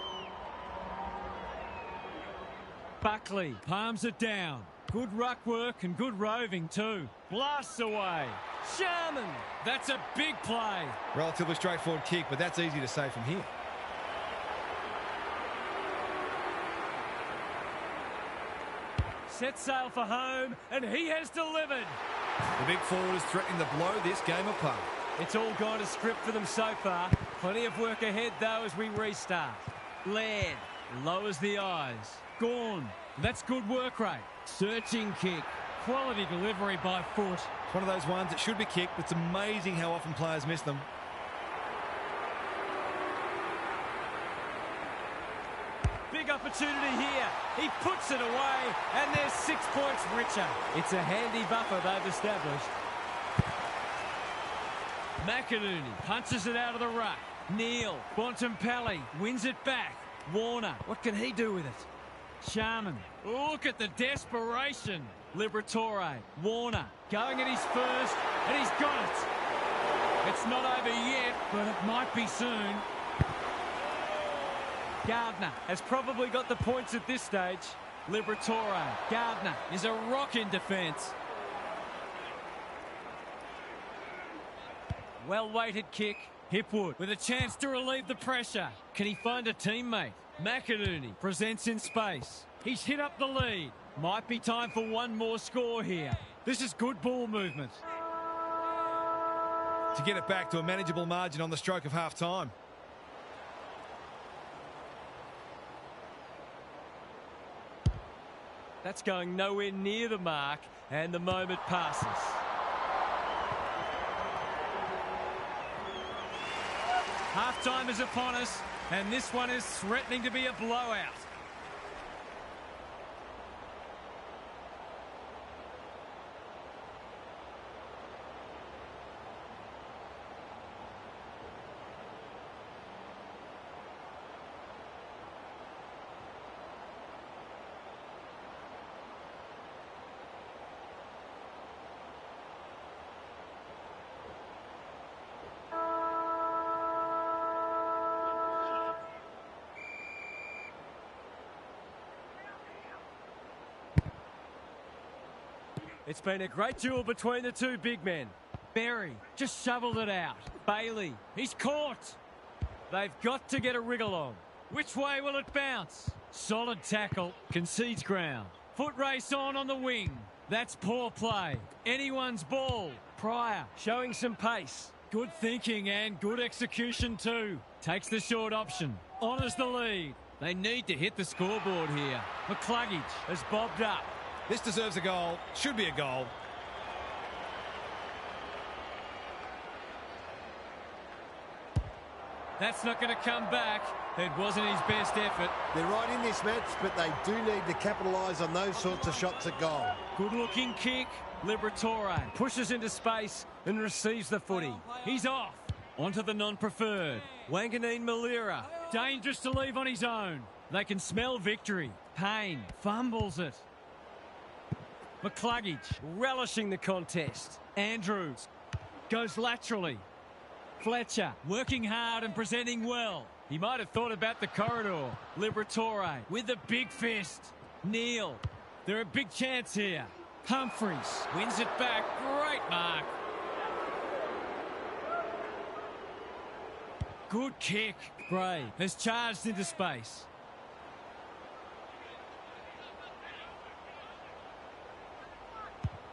Buckley palms it down. Good ruck work and good roving too. Blasts away. Sharman. That's a big play. Relatively straightforward kick, but that's easy to say from here. set sail for home, and he has delivered. The big forward is threatening to blow this game apart. It's all gone to script for them so far. Plenty of work ahead, though, as we restart. Laird lowers the eyes. Gorn, that's good work rate. Searching kick. Quality delivery by foot. It's one of those ones that should be kicked, but it's amazing how often players miss them. Big opportunity here. He puts it away, and they're 6 points richer. It's a handy buffer they've established. McInerney punches it out of the ruck. Neal, Bontempelli wins it back. Warner, what can he do with it? Sharman, look at the desperation. Liberatore, Warner, going at his first, and he's got it. It's not over yet, but it might be soon. Gardner has probably got the points at this stage. Liberatore, Gardner is a rock in defence. Well-weighted kick. Hipwood with a chance to relieve the pressure. Can he find a teammate? McInerney presents in space. He's hit up the lead. Might be time for one more score here. This is good ball movement. To get it back to a manageable margin on the stroke of half-time. That's going nowhere near the mark, and the moment passes. Half-time is upon us, and this one is threatening to be a blowout. It's been a great duel between the two big men. Berry just shoveled it out. Bailey, he's caught. They've got to get a wriggle on. Which way will it bounce? Solid tackle, concedes ground. Foot race on the wing. That's poor play. Anyone's ball. Pryor showing some pace. Good thinking and good execution too. Takes the short option. Honours the lead. They need to hit the scoreboard here. McCluggage has bobbed up. This deserves a goal. Should be a goal. That's not going to come back. It wasn't his best effort. They're right in this match, but they do need to capitalise on those sorts of shots at goal. Good-looking kick. Liberatore pushes into space and receives the footy. He's off. Onto the non-preferred. Wanganeen Malira. Dangerous to leave on his own. They can smell victory. Payne fumbles it. McCluggage relishing the contest. Andrews goes laterally. Fletcher working hard and presenting well. He might have thought about the corridor. Liberatore with the big fist. Neal. They're a big chance here. Humphreys wins it back. Great mark. Good kick. Bray has charged into space.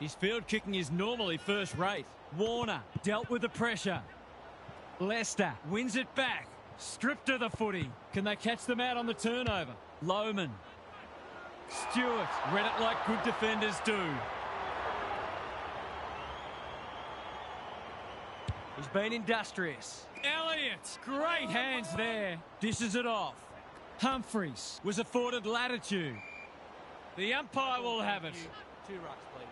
His field kicking is normally first rate. Warner dealt with the pressure. Leicester wins it back. Stripped of the footy. Can they catch them out on the turnover? Lohman. Stewart read it like good defenders do. He's been industrious. Elliott, great hands there. Dishes it off. Humphreys was afforded latitude. The umpire will have it. 2 rucks, please.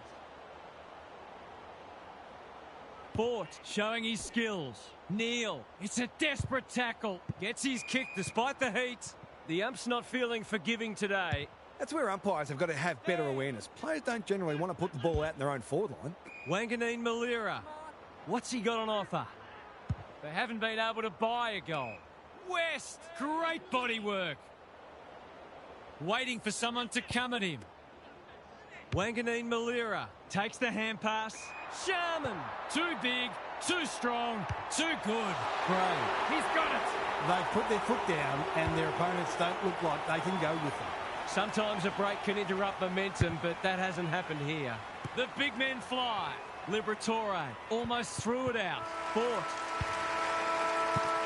Bort showing his skills. Neal, it's a desperate tackle. Gets his kick despite the heat. The ump's not feeling forgiving today. That's where umpires have got to have better awareness. Players don't generally want to put the ball out in their own forward line. Wanganeen Malira. What's he got on offer? They haven't been able to buy a goal. West, great body work. Waiting for someone to come at him. Wanganeen Malira takes the hand pass. Sharman, too big, too strong, too good. Gray, he's got it. They've put their foot down and their opponents don't look like they can go with them. Sometimes a break can interrupt momentum, but that hasn't happened here. The big men fly. Liberatore almost threw it out. Fought.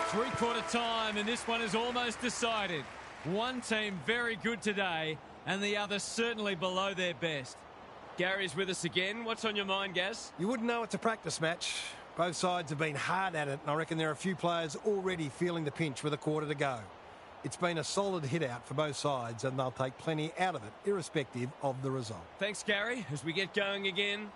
Three-quarter time, and this one is almost decided. One team very good today, and the other certainly below their best. Gary's with us again. What's on your mind, Gaz? You wouldn't know it's a practice match. Both sides have been hard at it, and I reckon there are a few players already feeling the pinch with a quarter to go. It's been a solid hit-out for both sides, and they'll take plenty out of it, irrespective of the result. Thanks, Gary. As we get going again.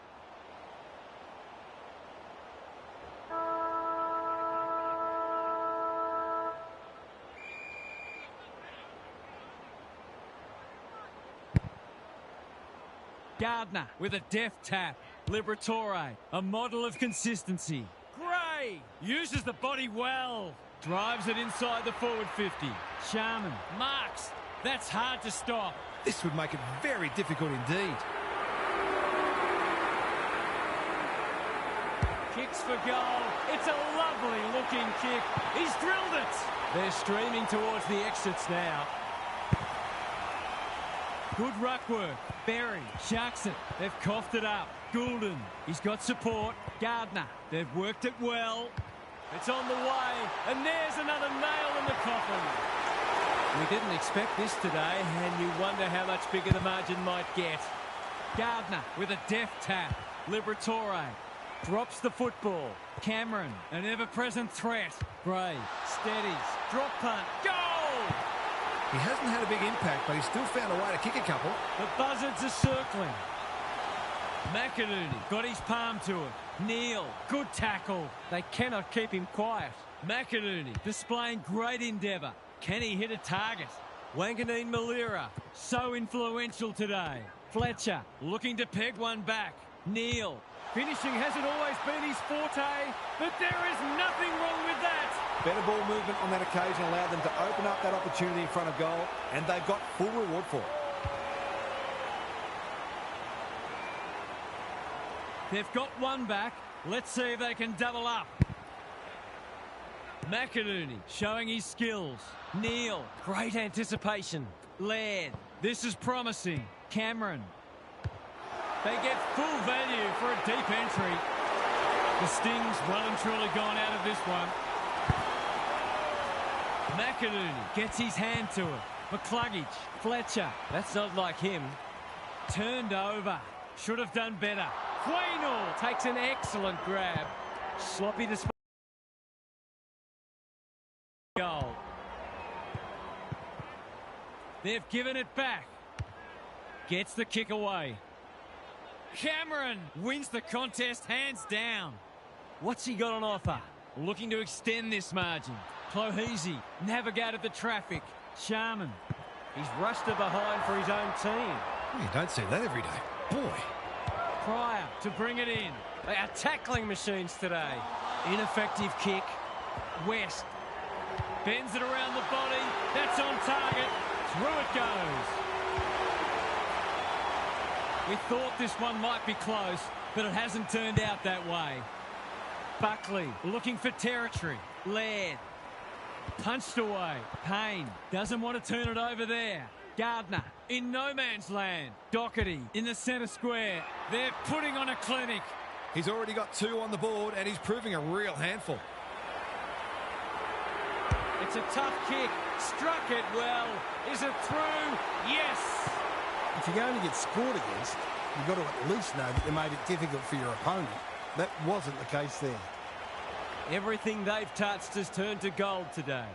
Gardner with a deft tap. Liberatore, a model of consistency. Gray uses the body well. Drives it inside the forward 50. Sharman marks. That's hard to stop. This would make it very difficult indeed. Kicks for goal. It's a lovely looking kick. He's drilled it. They're streaming towards the exits now. Good ruck work. Berry sharks it. They've coughed it up. Goulden, he's got support. Gardner, they've worked it well. It's on the way, and there's another nail in the coffin. We didn't expect this today, and you wonder how much bigger the margin might get. Gardner with a deft tap. Liberatore drops the football. Cameron, an ever-present threat. Gray steadies. Drop punt. Goal! He hasn't had a big impact, but he's still found a way to kick a couple. The buzzards are circling. McInerney got his palm to it. Neal, good tackle. They cannot keep him quiet. McInerney displaying great endeavour. Can he hit a target? Wanganeen Malira, so influential today. Fletcher looking to peg one back. Neal, finishing hasn't always been his forte, but there is nothing wrong with that. Better ball movement on that occasion allowed them to open up that opportunity in front of goal, and they've got full reward for it. They've got one back. Let's see if they can double up. McInerney showing his skills. Neal, great anticipation. Laird, this is promising. Cameron. They get full value for a deep entry. The Sting's well and truly gone out of this one. McInerney gets his hand to it. McCluggage, Fletcher, that's not like him. Turned over. Should have done better. Quaynor takes an excellent grab. Sloppy display. Goal. They've given it back. Gets the kick away. Cameron wins the contest hands down. What's he got on offer? Looking to extend this margin. Clohese navigated the traffic. Sharman. He's rushed to behind for his own team. You don't see that every day. Boy. Pryor to bring it in. They are tackling machines today. Ineffective kick. West. Bends it around the body. That's on target. Through it goes. We thought this one might be close, but it hasn't turned out that way. Buckley looking for territory. Laird. Punched away. Payne doesn't want to turn it over there. Gardner in no man's land. Doherty in the centre square. They're putting on a clinic. He's already got 2 on the board, and he's proving a real handful. It's a tough kick. Struck it well. Is it through? Yes. If you're going to get scored against, you've got to at least know that you made it difficult for your opponent. That wasn't the case there. Everything they've touched has turned to gold today.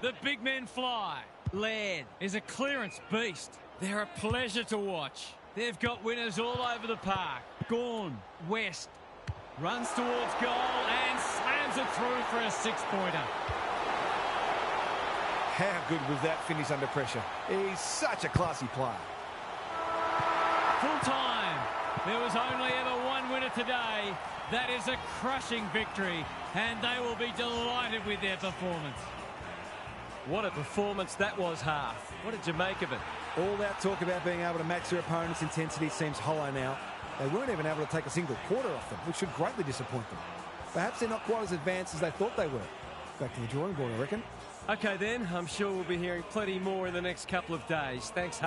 The big men fly. Laird is a clearance beast. They're a pleasure to watch. They've got winners all over the park. Gawn, West, runs towards goal and slams it through for a 6-pointer. How good was that finish under pressure? He's such a classy player. Full time. There was only ever one winner today. That is a crushing victory, and they will be delighted with their performance. What a performance that was, Half. What did you make of it? All that talk about being able to match their opponent's intensity seems hollow now. They weren't even able to take a single quarter off them, which should greatly disappoint them. Perhaps they're not quite as advanced as they thought they were. Back to the drawing board, I reckon. Okay then, I'm sure we'll be hearing plenty more in the next couple of days. Thanks.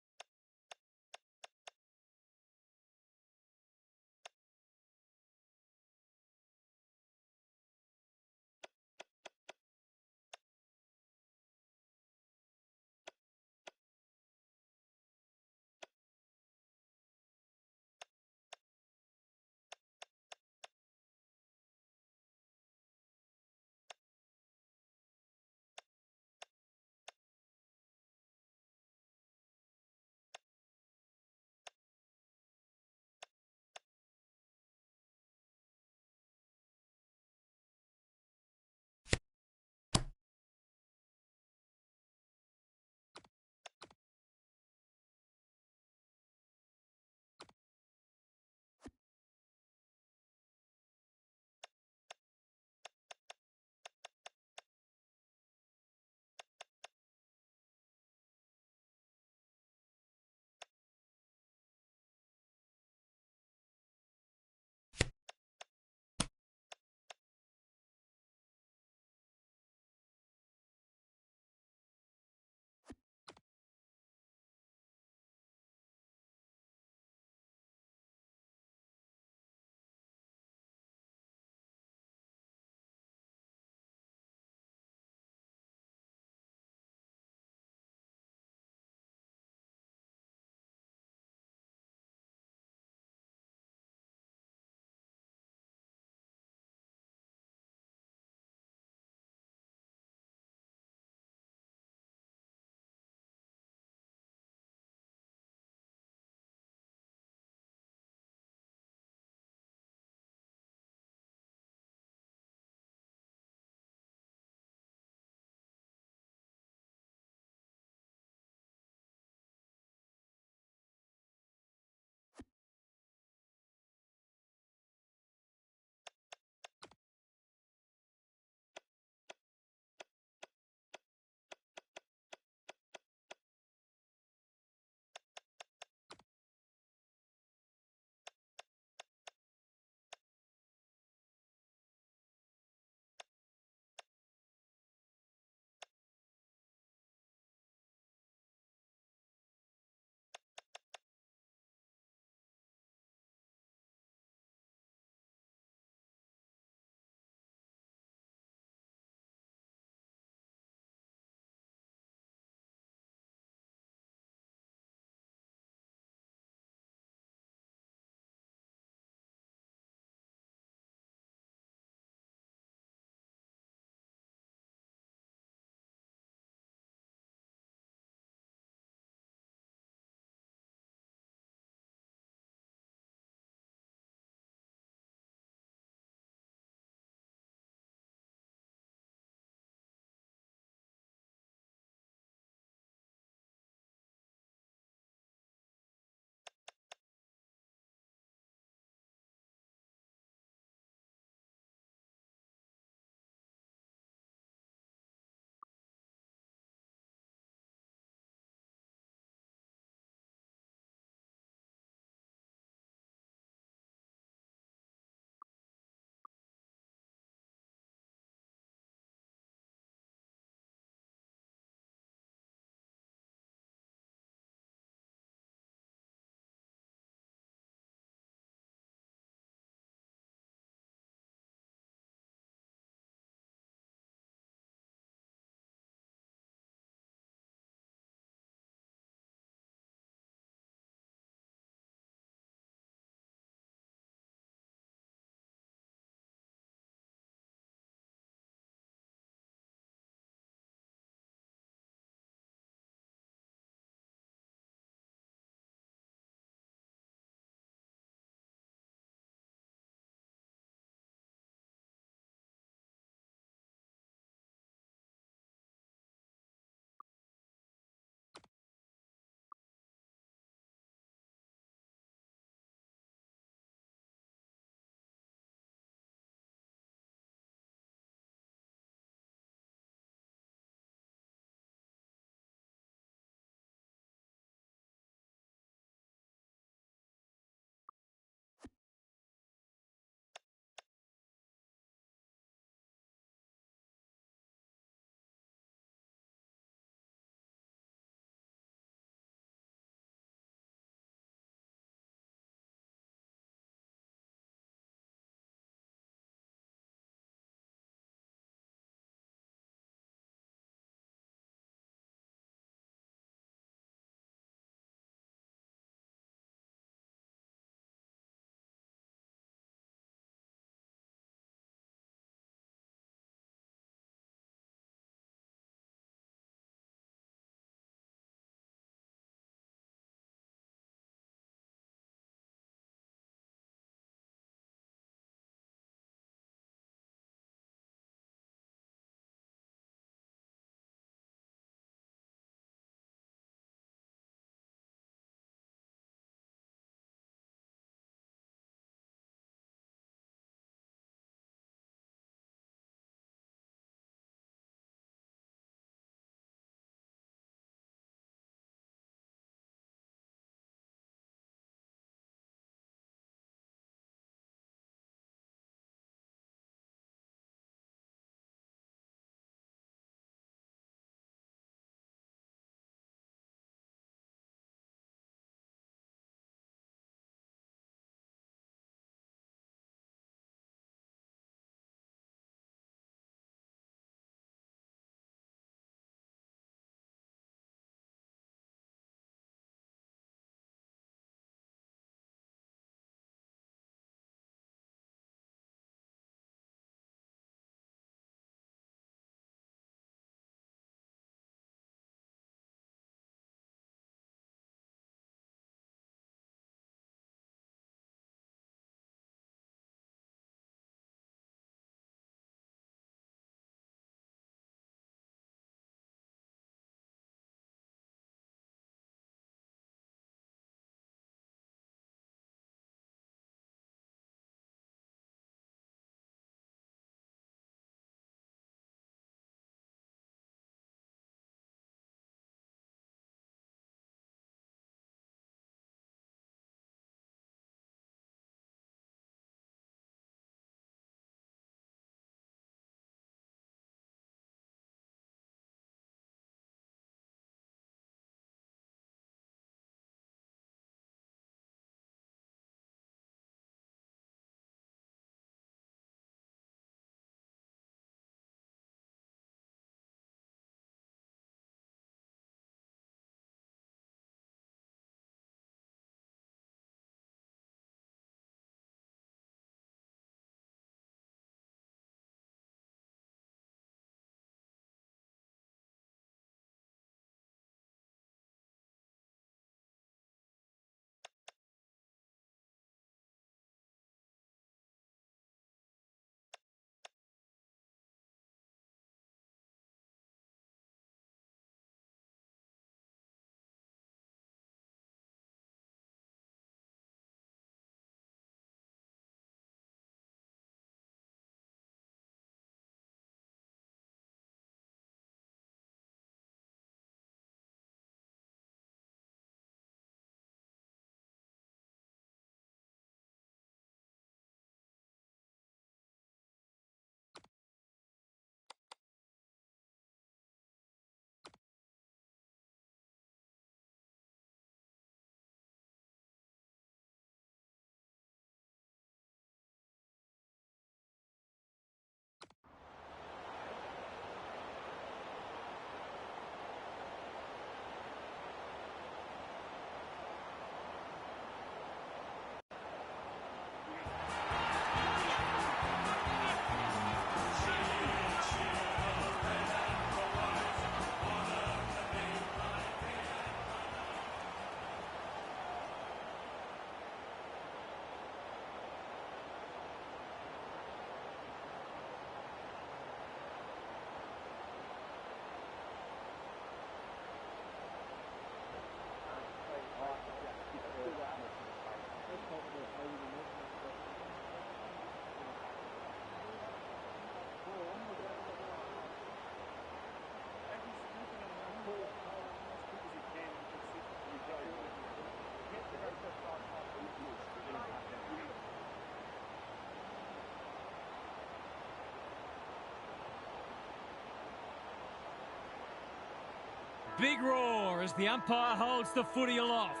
big roar as the umpire holds the footy aloft.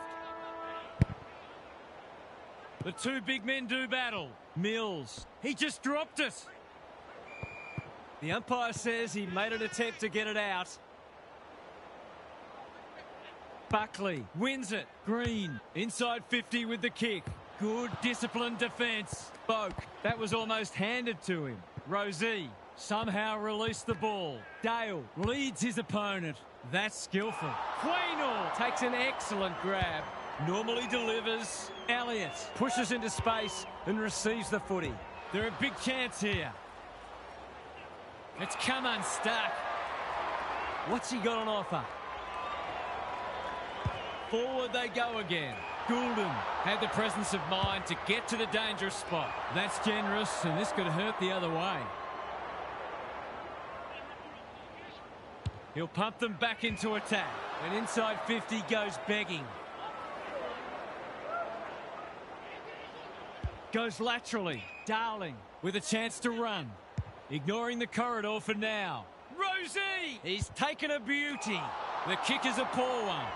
The two big men do battle. Mills, he just dropped it. The umpire says he made an attempt to get it out. Buckley wins it. Green inside 50 with the kick. Good disciplined defence. Boak, that was almost handed to him. Rosie somehow released the ball. Dale leads his opponent. That's skillful. Quaynor takes an excellent grab. Normally delivers. Elliott pushes into space and receives the footy. They're a big chance here. It's come unstuck. What's he got on offer? Forward they go again. Goulden had the presence of mind to get to the dangerous spot. That's generous, and this could hurt the other way. He'll pump them back into attack. And inside 50 goes begging. Goes laterally. Darling with a chance to run. Ignoring the corridor for now. Rosie! He's taken a beauty. The kick is a poor one.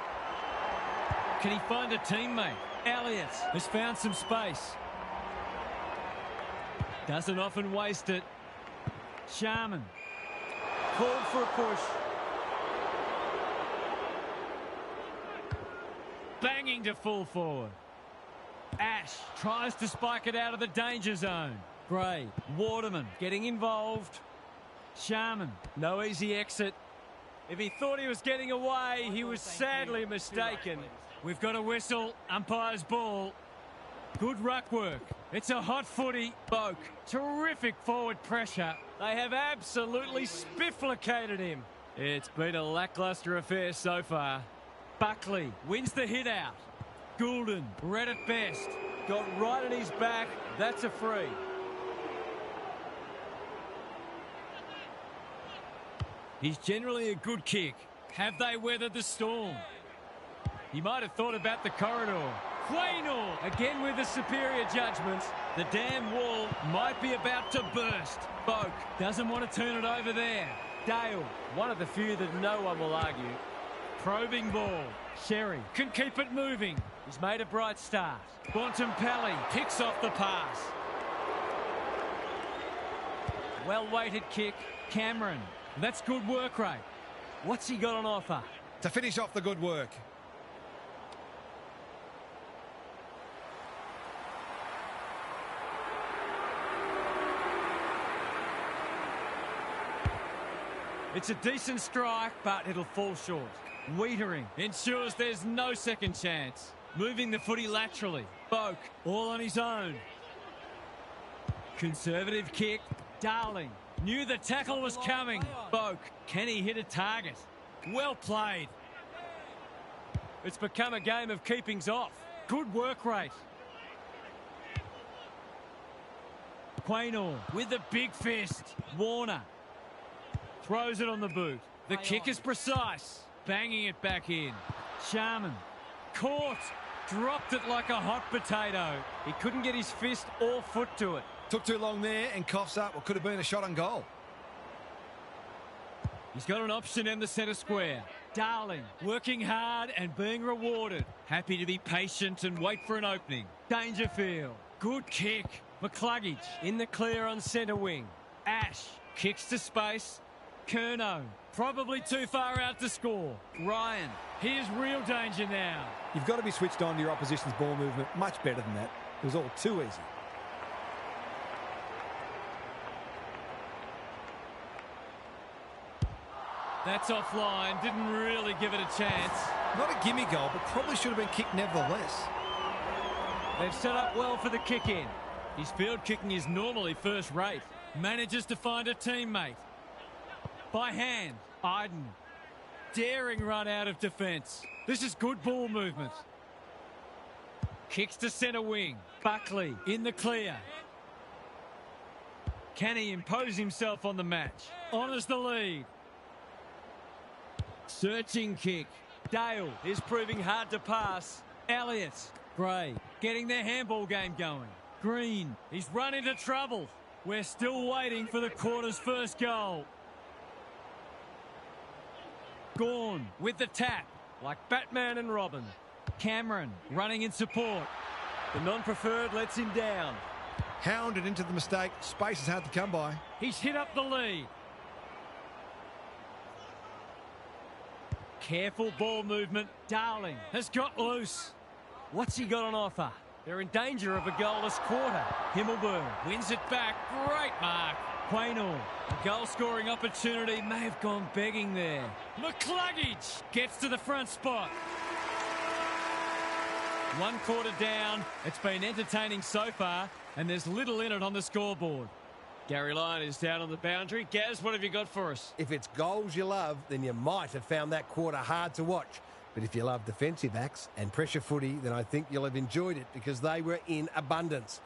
Can he find a teammate? Elliott has found some space. Doesn't often waste it. Sharman called for a push. Banging to full forward. Ash tries to spike it out of the danger zone. Gray, Waterman getting involved. Sharman, no easy exit. If he thought he was getting away, he was sadly mistaken. We've got a whistle, umpire's ball. Good ruck work. It's a hot footy. Boak, terrific forward pressure. They have absolutely spifflicated him. It's been a lacklustre affair so far. Buckley wins the hit out. Goulden read it best. Got right on his back. That's a free. He's generally a good kick. Have they weathered the storm? He might have thought about the corridor. Quaynor again with the superior judgment. The damn wall might be about to burst. Boak doesn't want to turn it over there. Dale, one of the few that no one will argue. Probing ball. Sherry can keep it moving. He's made a bright start. Bontempelli picks off the pass. Well-weighted kick. Cameron. That's good work rate. What's he got on offer? To finish off the good work. It's a decent strike, but it'll fall short. Wiedering ensures there's no second chance. Moving the footy laterally. Boak all on his own. Conservative kick. Darling knew the tackle was coming. Boak, can he hit a target? Well played. It's become a game of keepings off. Good work rate. Quaynor with the big fist. Warner throws it on the boot. The kick is precise. Banging it back in. Sharman caught. Dropped it like a hot potato. He couldn't get his fist or foot to it. Took too long there and coughs up what could have been a shot on goal. He's got an option in the centre square. Darling working hard and being rewarded. Happy to be patient and wait for an opening. Dangerfield. Good kick. McCluggage in the clear on centre wing. Ash kicks to space. Curnow probably too far out to score. Ryan, here's real danger now. You've got to be switched on to your opposition's ball movement much better than that. It was all too easy. That's offline. Didn't really give it a chance. Not a gimme goal, but probably should have been kicked nevertheless. They've set up well for the kick in. His field kicking is normally first rate. Manages to find a teammate. By hand, Iden. Daring run out of defence. This is good ball movement. Kicks to centre wing. Buckley in the clear. Can he impose himself on the match? Honours the lead. Searching kick. Dale is proving hard to pass. Elliott. Gray getting their handball game going. Green, he's run into trouble. We're still waiting for the quarter's first goal. Gone with the tap, like Batman and Robin. Cameron running in support. The non-preferred lets him down. Hounded into the mistake. Space is hard to come by. He's hit up the lead. Careful ball movement. Darling has got loose. What's he got on offer? They're in danger of a goalless quarter. Himmelberg wins it back. Great mark. Quaynor, a goal-scoring opportunity may have gone begging there. McCluggage gets to the front spot. 1 quarter down. It's been entertaining so far, and there's little in it on the scoreboard. Gary Lyon is down on the boundary. Gaz, what have you got for us? If it's goals you love, then you might have found that quarter hard to watch. But if you love defensive acts and pressure footy, then I think you'll have enjoyed it because they were in abundance.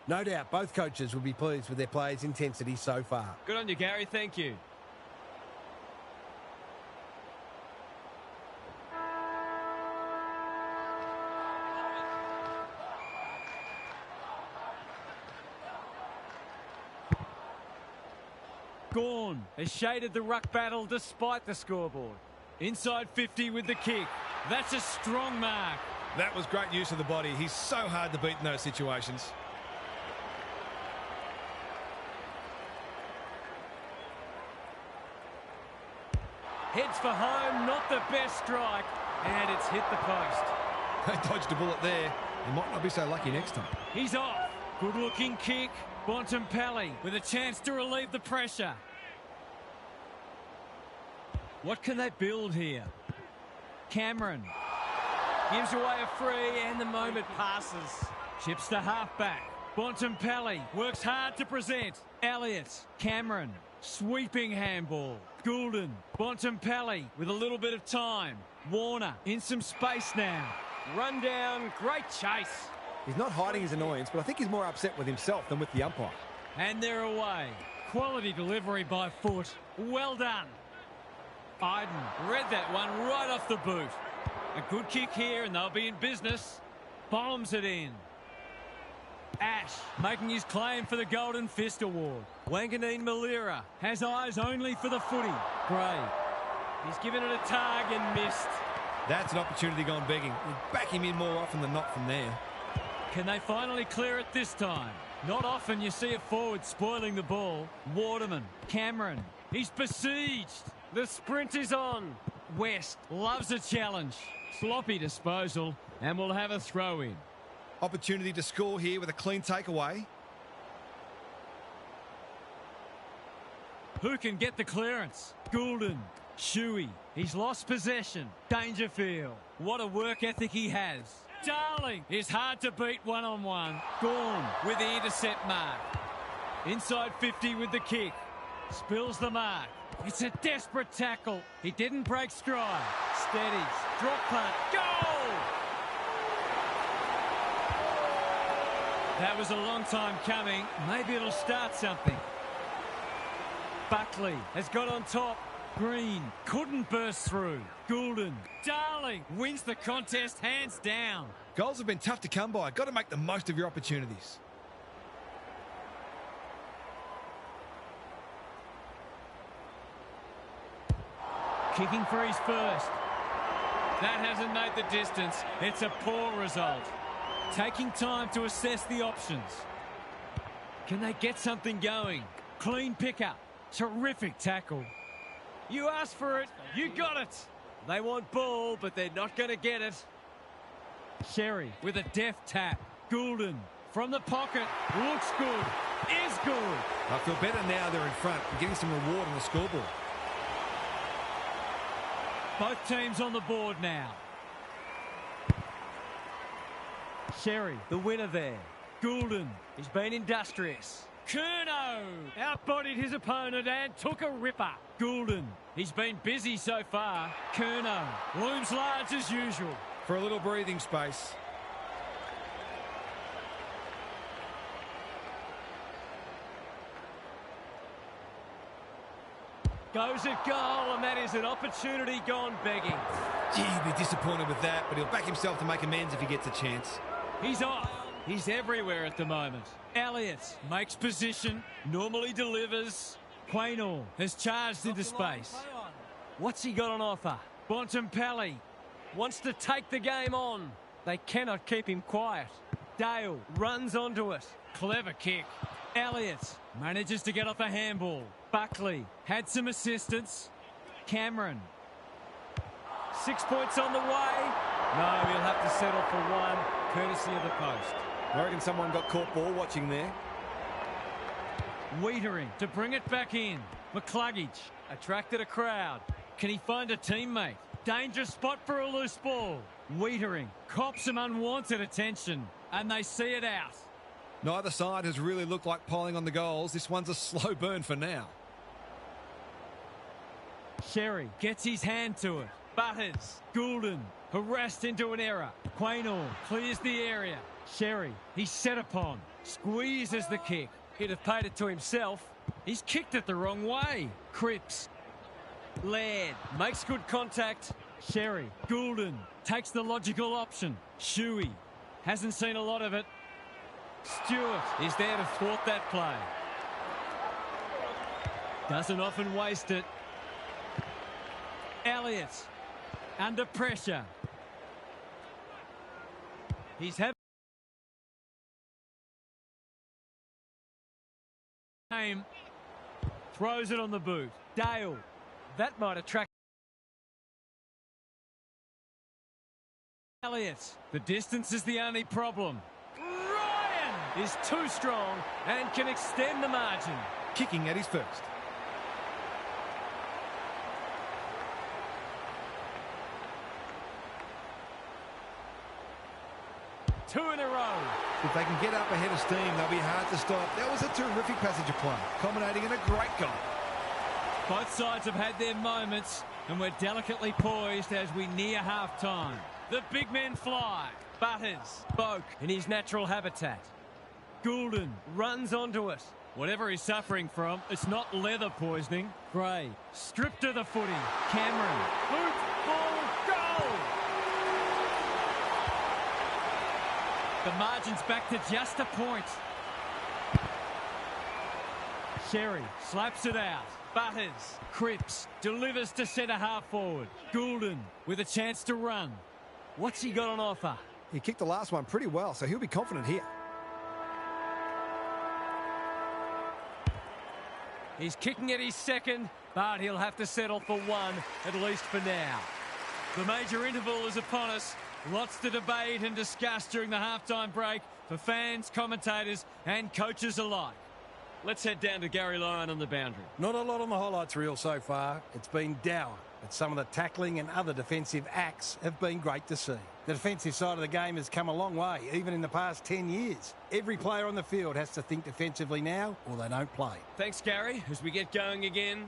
No doubt both coaches will be pleased with their players' intensity so far. Good on you, Gary. Thank you. Gawn has shaded the ruck battle despite the scoreboard. Inside 50 with the kick. That's a strong mark. That was great use of the body. He's so hard to beat in those situations. Heads for home, not the best strike. And it's hit the post. They dodged a bullet there. He might not be so lucky next time. He's off. Good-looking kick. Bontempelli with a chance to relieve the pressure. What can they build here? Cameron gives away a free and the moment passes. Chips to halfback. Bontempelli works hard to present. Elliott, Cameron, sweeping handball. Goulden, Bontempelli with a little bit of time. Warner in some space now. Run down, great chase. He's not hiding his annoyance, but I think he's more upset with himself than with the umpire. And they're away. Quality delivery by foot. Well done. Iden read that one right off the boot. A good kick here and they'll be in business. Bombs it in. Ash making his claim for the Golden Fist Award. Wanganeen Malira has eyes only for the footy. Gray. He's given it a tug and missed. That's an opportunity gone begging. We'll back him in more often than not from there. Can they finally clear it this time? Not often you see a forward spoiling the ball. Waterman, Cameron, he's besieged. The sprint is on. West loves a challenge. Sloppy disposal, and we'll have a throw in. Opportunity to score here with a clean takeaway. Who can get the clearance? Goulden, Shuey, he's lost possession. Dangerfield, what a work ethic he has. Darling is hard to beat one-on-one. Gawn with the intercept mark. Inside 50 with the kick. Spills the mark. It's a desperate tackle. He didn't break stride. Steadies. Drop punt. Goal! That was a long time coming. Maybe it'll start something. Buckley has got on top. Green couldn't burst through. Goulden. Darling wins the contest hands down. Goals have been tough to come by. Got to make the most of your opportunities. Kicking for his first. That hasn't made the distance. It's a poor result. Taking time to assess the options. Can they get something going? Clean pickup. Terrific tackle. You asked for it. You got it. They want ball, but they're not going to get it. Sherry with a deft tap. Goulden from the pocket. Looks good. Is good. I feel better now they're in front and getting some reward on the scoreboard. Both teams on the board now. Sherry, the winner there. Goulden, he's been industrious. Curnow outbodied his opponent and took a ripper. Goulden, he's been busy so far. Curnow looms large as usual. For a little breathing space. Goes at goal, and that is an opportunity gone begging. Gee, he'll be disappointed with that, but he'll back himself to make amends if he gets a chance. He's off. He's everywhere at the moment. Elliott makes position, normally delivers. Quaynor has charged into space. What's he got on offer? Bontempelli wants to take the game on. They cannot keep him quiet. Dale runs onto it. Clever kick. Elliott manages to get off a handball. Buckley had some assistance. Cameron. 6 points on the way. No, he'll have to settle for one, courtesy of the post. I reckon someone got caught ball watching there. Wiedering to bring it back in. McCluggage attracted a crowd. Can he find a teammate? Dangerous spot for a loose ball. Wiedering cops some unwanted attention, and they see it out. Neither side has really looked like piling on the goals. This one's a slow burn for now. Sherry gets his hand to it. Butters. Goulden harassed into an error. Quaynor clears the area. Sherry, he's set upon. Squeezes the kick. He'd have paid it to himself. He's kicked it the wrong way. Cripps. Laird makes good contact. Sherry. Goulden takes the logical option. Shuey hasn't seen a lot of it. Stewart is there to thwart that play. Doesn't often waste it. Elliott under pressure. He's having game. Throws it on the boot. Dale. That might attract Elliott. The distance is the only problem. Ryan is too strong and can extend the margin. Kicking at his first. Two in a row. If they can get up ahead of steam, they'll be hard to stop. That was a terrific passage of play, culminating in a great goal. Both sides have had their moments, and we're delicately poised as we near half-time. The big men fly. Butters. Boak in his natural habitat. Goulden runs onto it. Whatever he's suffering from, it's not leather poisoning. Gray stripped to the footy. Cameron. Boot, ball, goal! The margin's back to just a point. Sherry slaps it out. Butters. Cripps delivers to centre half forward. Goulden with a chance to run. What's he got on offer? He kicked the last one pretty well, so he'll be confident here. He's kicking at his second, but he'll have to settle for one, at least for now. The major interval is upon us. Lots to debate and discuss during the halftime break for fans, commentators and coaches alike. Let's head down to Gary Lyon on the boundary. Not a lot on the highlights reel so far. It's been dour, but some of the tackling and other defensive acts have been great to see. The defensive side of the game has come a long way, even in the past 10 years. Every player on the field has to think defensively now, or they don't play. Thanks, Gary. As we get going again.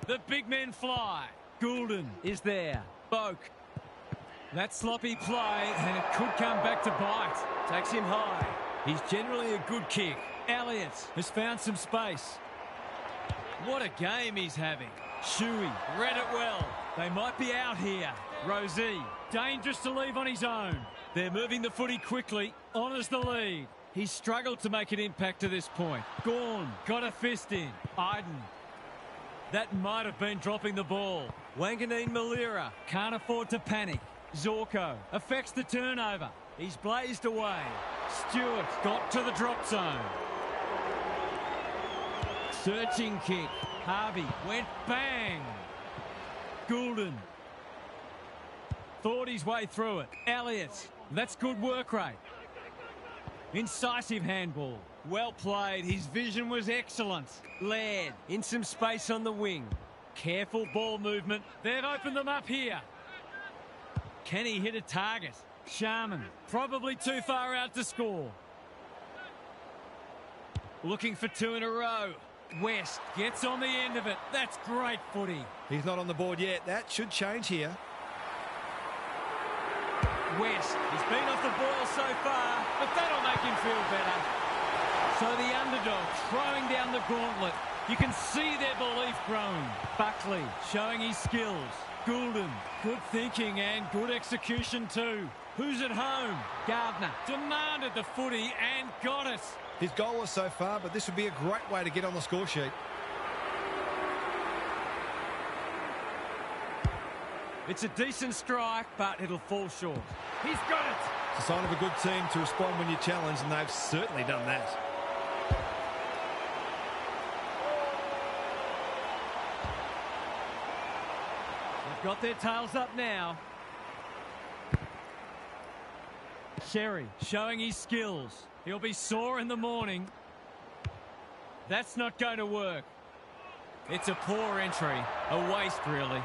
The big men fly. Goulden is there. Boak. That sloppy play, and it could come back to bite. Takes him high. He's generally a good kick. Elliott has found some space. What a game he's having. Shuey read it well. They might be out here. Rosie, dangerous to leave on his own. They're moving the footy quickly. Honours the lead. He's struggled to make an impact to this point. Gawn got a fist in. Iden. That might have been dropping the ball. Wanganeen Malira can't afford to panic. Zorko affects the turnover. He's blazed away. Stewart got to the drop zone. Searching kick. Harvey went bang. Goulden thought his way through it. Elliott, that's good work rate. Incisive handball. Well played. His vision was excellent. Laird in some space on the wing. Careful ball movement. They've opened them up here. Can he hit a target? Sharman probably too far out to score. Looking for two in a row. West gets on the end of it. That's great footy. He's not on the board yet. That should change here. West, he's been off the boil so far, but that'll make him feel better. So the underdog throwing down the gauntlet. You can see their belief growing. Buckley showing his skills. Goulden, good thinking and good execution too. Who's at home? Gardner demanded the footy and got it. His goal was so far, but this would be a great way to get on the score sheet. It's a decent strike, but it'll fall short. He's got it. It's a sign of a good team to respond when you're challenged, and they've certainly done that. They've got their tails up now. Sherry showing his skills. He'll be sore in the morning. That's not going to work. It's a poor entry. A waste, really.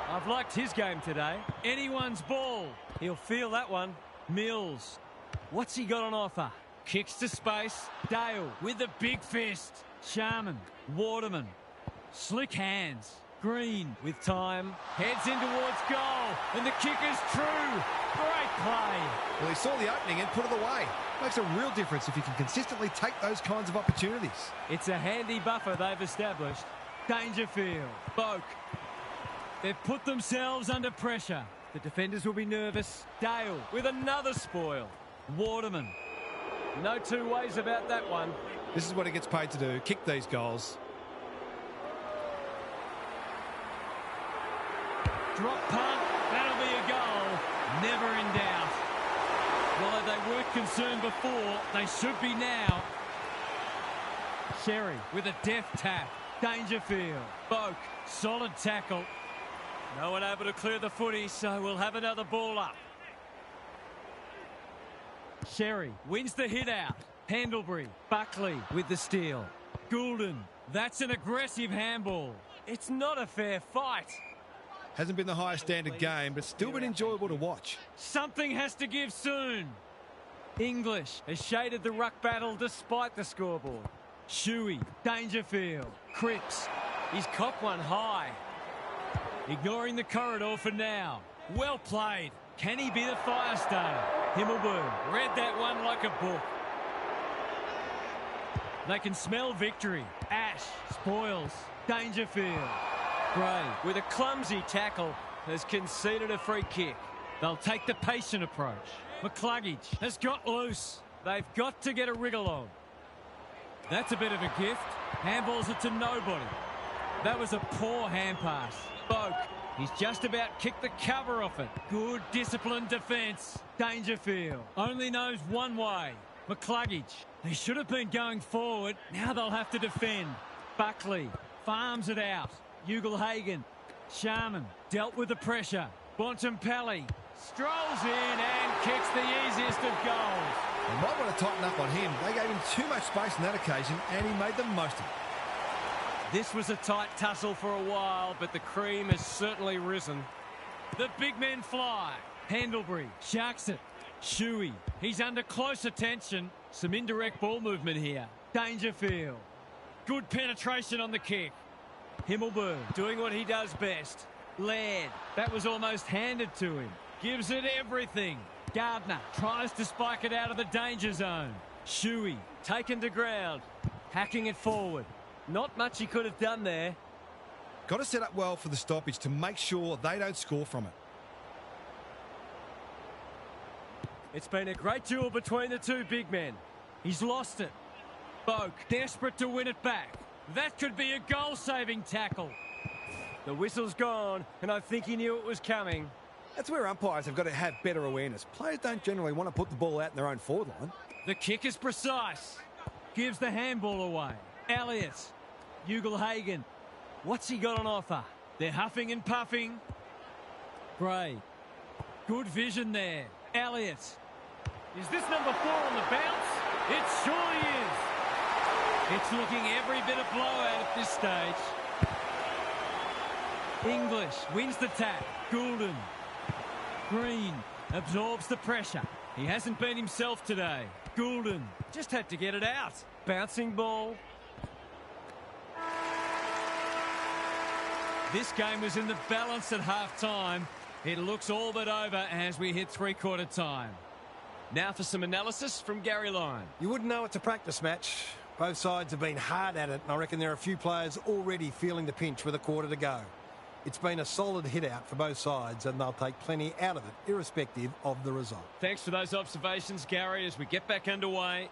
I've liked his game today. Anyone's ball. He'll feel that one. Mills. What's he got on offer? Kicks to space. Dale with a big fist. Sharman. Waterman. Slick hands. Green with time. Heads in towards goal. And the kick is true. Great play. Well, he saw the opening and put it away. Makes a real difference if you can consistently take those kinds of opportunities. It's a handy buffer they've established. Dangerfield. Boak. They've put themselves under pressure. The defenders will be nervous. Dale with another spoil. Waterman. No two ways about that one. This is what he gets paid to do, kick these goals. Drop punt. That'll be a goal. Never in doubt. Well, if they weren't concerned before, they should be now. Sherry with a deft tap. Dangerfield. Boak. Solid tackle. No one able to clear the footy, so we'll have another ball up. Sherry wins the hit out. Pendlebury. Buckley with the steal. Goulden. That's an aggressive handball. It's not a fair fight. Hasn't been the highest standard game, but still been enjoyable to watch. Something has to give soon. English has shaded the ruck battle despite the scoreboard. Shuey. Dangerfield. Cripps. He's copped one high. Ignoring the corridor for now. Well played. Can he be the fire starter? Himmelberg read that one like a book. They can smell victory. Ash. Spoils. Dangerfield. Gray with a clumsy tackle has conceded a free kick. They'll take the patient approach. McCluggage has got loose. They've got to get a wriggle on. That's a bit of a gift. Handballs it to nobody. That was a poor hand pass. Boak. He's just about kicked the cover off it. Good disciplined defence. Dangerfield only knows one way. McCluggage. They should have been going forward. Now they'll have to defend. Buckley farms it out. Ugle-Hagan. Sharman dealt with the pressure. Bontempelli strolls in and kicks the easiest of goals. They might want to tighten up on him. They gave him too much space on that occasion, and he made the most of it. This was a tight tussle for a while, but the cream has certainly risen. The big men fly. Pendlebury sharks it. Shuey. He's under close attention. Some indirect ball movement here. Dangerfield. Good penetration on the kick. Himmelberg doing what he does best. Laird. That was almost handed to him. Gives it everything. Gardner tries to spike it out of the danger zone. Shuey taken to ground. Hacking it forward. Not much he could have done there. Got to set up well for the stoppage to make sure they don't score from it. It's been a great duel between the two big men. He's lost it. Boak desperate to win it back. That could be a goal-saving tackle. The whistle's gone, and I think he knew it was coming. That's where umpires have got to have better awareness. Players don't generally want to put the ball out in their own forward line. The kick is precise. Gives the handball away. Elliott. Ugle-Hagan. What's he got on offer? They're huffing and puffing. Gray. Good vision there. Elliott. Is this number 4 on the bounce? It surely is. It's looking every bit of blowout at this stage. English wins the tap. Goulden. Green absorbs the pressure. He hasn't been himself today. Goulden just had to get it out. Bouncing ball. This game was in the balance at half-time. It looks all but over as we hit three-quarter time. Now for some analysis from Gary Lyon. You wouldn't know it's a practice match. Both sides have been hard at it, and I reckon there are a few players already feeling the pinch with a quarter to go. It's been a solid hit out for both sides, and they'll take plenty out of it, irrespective of the result. Thanks for those observations, Gary, as we get back underway.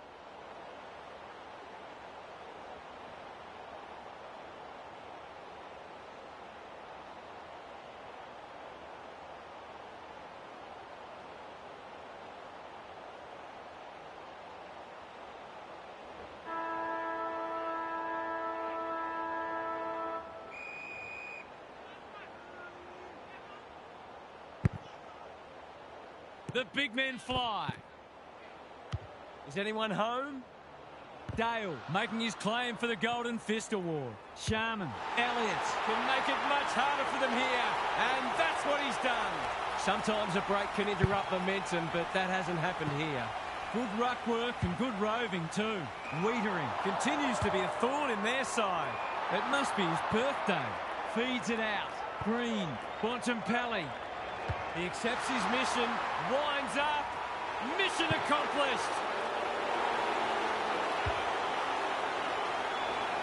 The big men fly. Is anyone home? Dale making his claim for the Golden Fist Award. Sharman, Elliott can make it much harder for them here. And that's what he's done. Sometimes a break can interrupt momentum, but that hasn't happened here. Good ruck work and good roving too. Wiedering continues to be a thorn in their side. It must be his birthday. Feeds it out. Green, Bontempelli. He accepts his mission, winds up, mission accomplished.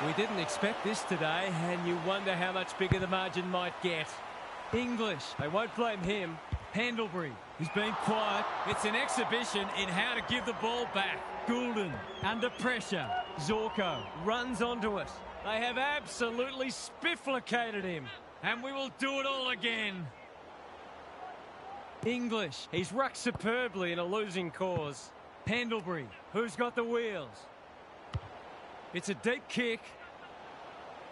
We didn't expect this today, and you wonder how much bigger the margin might get. English, they won't blame him. Pendlebury, he's been quiet. It's an exhibition in how to give the ball back. Goulden, under pressure. Zorko runs onto it. They have absolutely spifflicated him, and we will do it all again. English, he's rucked superbly in a losing cause. Pendlebury, who's got the wheels? It's a deep kick.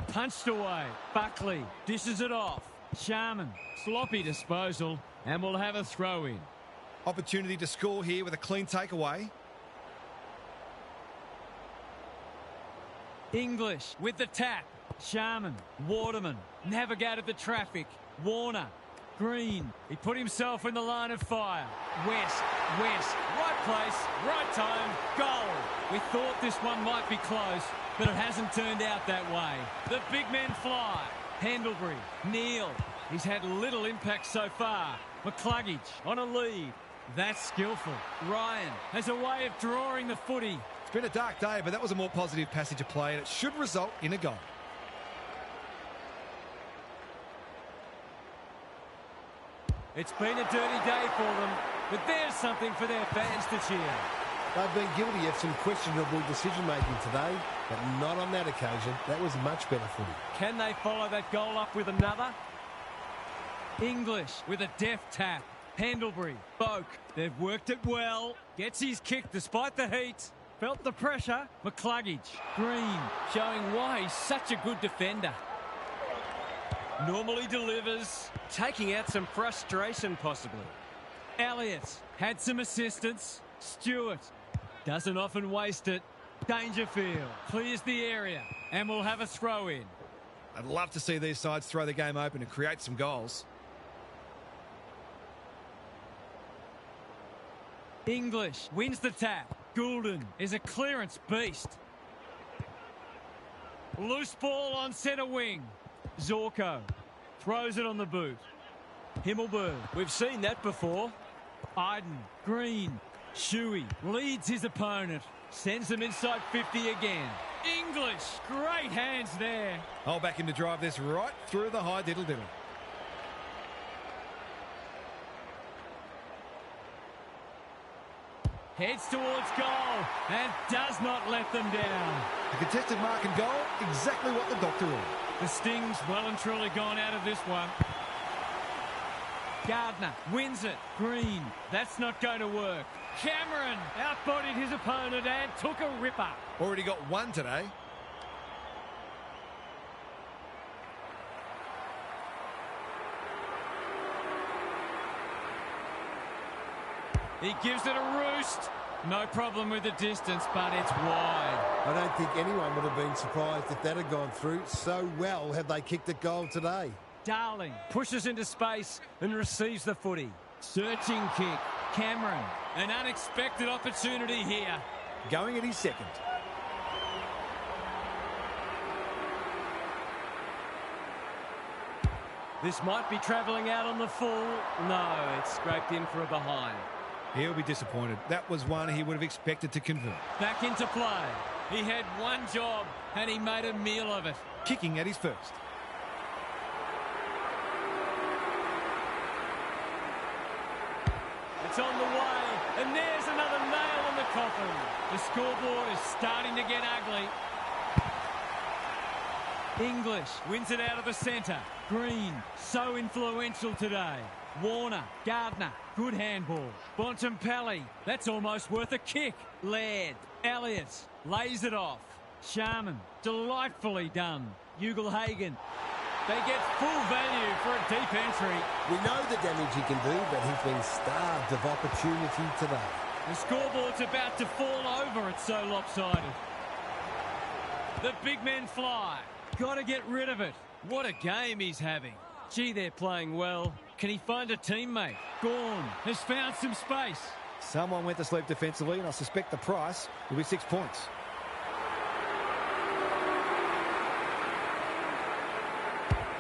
Punched away. Buckley dishes it off. Sharman, sloppy disposal, and we'll have a throw in. Opportunity to score here with a clean takeaway. English with the tap. Sharman, Waterman, navigated the traffic. Warner. Green, he put himself in the line of fire. West, right place, right time, goal. We thought this one might be close, but it hasn't turned out that way. The big men fly. Pendlebury, Neal, he's had little impact so far. McCluggage on a lead. That's skillful. Ryan has a way of drawing the footy. It's been a dark day, but that was a more positive passage of play, and it should result in a goal. It's been a dirty day for them, but there's something for their fans to cheer. They've been guilty of some questionable decision-making today, but not on that occasion. That was much better footy. Can they follow that goal up with another? English with a deft tap. Pendlebury, Boak, they've worked it well. Gets his kick despite the heat. Felt the pressure. McCluggage, Green, showing why he's such a good defender. Normally delivers, taking out some frustration possibly. Elliott had some assistance. Stewart doesn't often waste it. Dangerfield clears the area and we'll have a throw in. I'd love to see these sides throw the game open and create some goals. English wins the tap. Goulden is a clearance beast. Loose ball on centre wing. Zorko throws it on the boot. Himmelberg, we've seen that before. Iden, Green, Shuey leads his opponent. Sends them inside 50 again. English, great hands there. I'll back him to drive this right through the high diddle-diddle. Heads towards goal and does not let them down. A contested mark and goal, exactly what the doctor ordered. The Sting's well and truly gone out of this one. Gardner wins it. Green, that's not going to work. Cameron outbodied his opponent and took a ripper. Already got one today. He gives it a roost. No problem with the distance, but it's wide. I don't think anyone would have been surprised if that had gone through. So well have they kicked it goal today. Darling pushes into space and receives the footy. Searching kick. Cameron, an unexpected opportunity here. Going at his second. This might be travelling out on the full. No, it's scraped in for a behind. He'll be disappointed. That was one he would have expected to convert. Back into play. He had one job and he made a meal of it. Kicking at his first. It's on the way, and there's another nail in the coffin. The scoreboard is starting to get ugly. English wins it out of the centre. Green, so influential today. Warner, Gardner, good handball. Bontempelli, that's almost worth a kick. Laird, Elliott, lays it off. Sharman, delightfully done. Ugle-Hagan, they get full value for a deep entry. We know the damage he can do, but he's been starved of opportunity today. The scoreboard's about to fall over, it's so lopsided. The big men fly. Got to get rid of it. What a game he's having. Gee, they're playing well. Can he find a teammate? Gawn has found some space. Someone went to sleep defensively, and I suspect the price will be 6 points.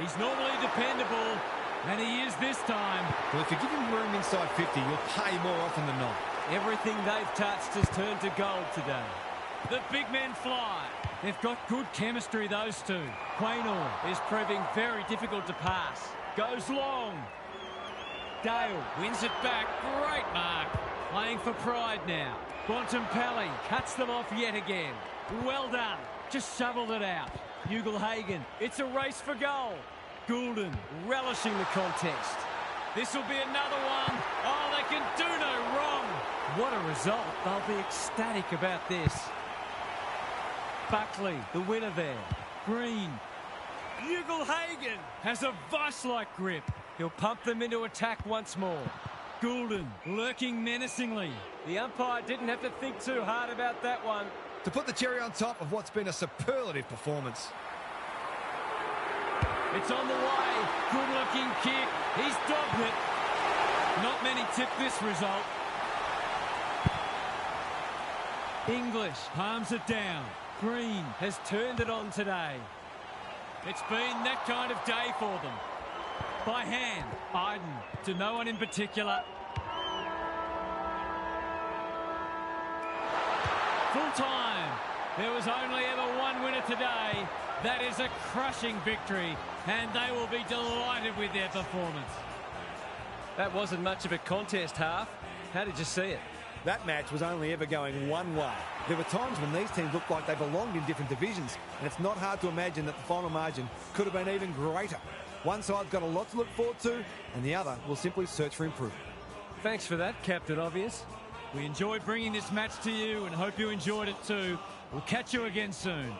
He's normally dependable, and he is this time. Well, if you give him room inside 50, you'll pay more often than not. Everything they've touched has turned to gold today. The big men fly. They've got good chemistry, those two. Quaynor is proving very difficult to pass. Goes long. Dale wins it back. Great mark. Playing for pride now. Bontempelli cuts them off yet again. Well done. Just shoveled it out. Ugle-Hagan. It's a race for goal. Goulden relishing the contest. This will be another one. Oh, they can do no wrong. What a result. They'll be ecstatic about this. Buckley, the winner there. Green. Ugle-Hagan has a vice-like grip. He'll pump them into attack once more. Goulden lurking menacingly. The umpire didn't have to think too hard about that one. To put the cherry on top of what's been a superlative performance. It's on the way. Good-looking kick. He's dogged it. Not many tip this result. English palms it down. Green has turned it on today. It's been that kind of day for them. By hand, Iden to no one in particular. Full time. There was only ever one winner today. That is a crushing victory, and they will be delighted with their performance. That wasn't much of a contest, Half. How did you see it? That match was only ever going one way. There were times when these teams looked like they belonged in different divisions, and it's not hard to imagine that the final margin could have been even greater. One side's got a lot to look forward to, and the other will simply search for improvement. Thanks for that, Captain Obvious. We enjoyed bringing this match to you and hope you enjoyed it too. We'll catch you again soon.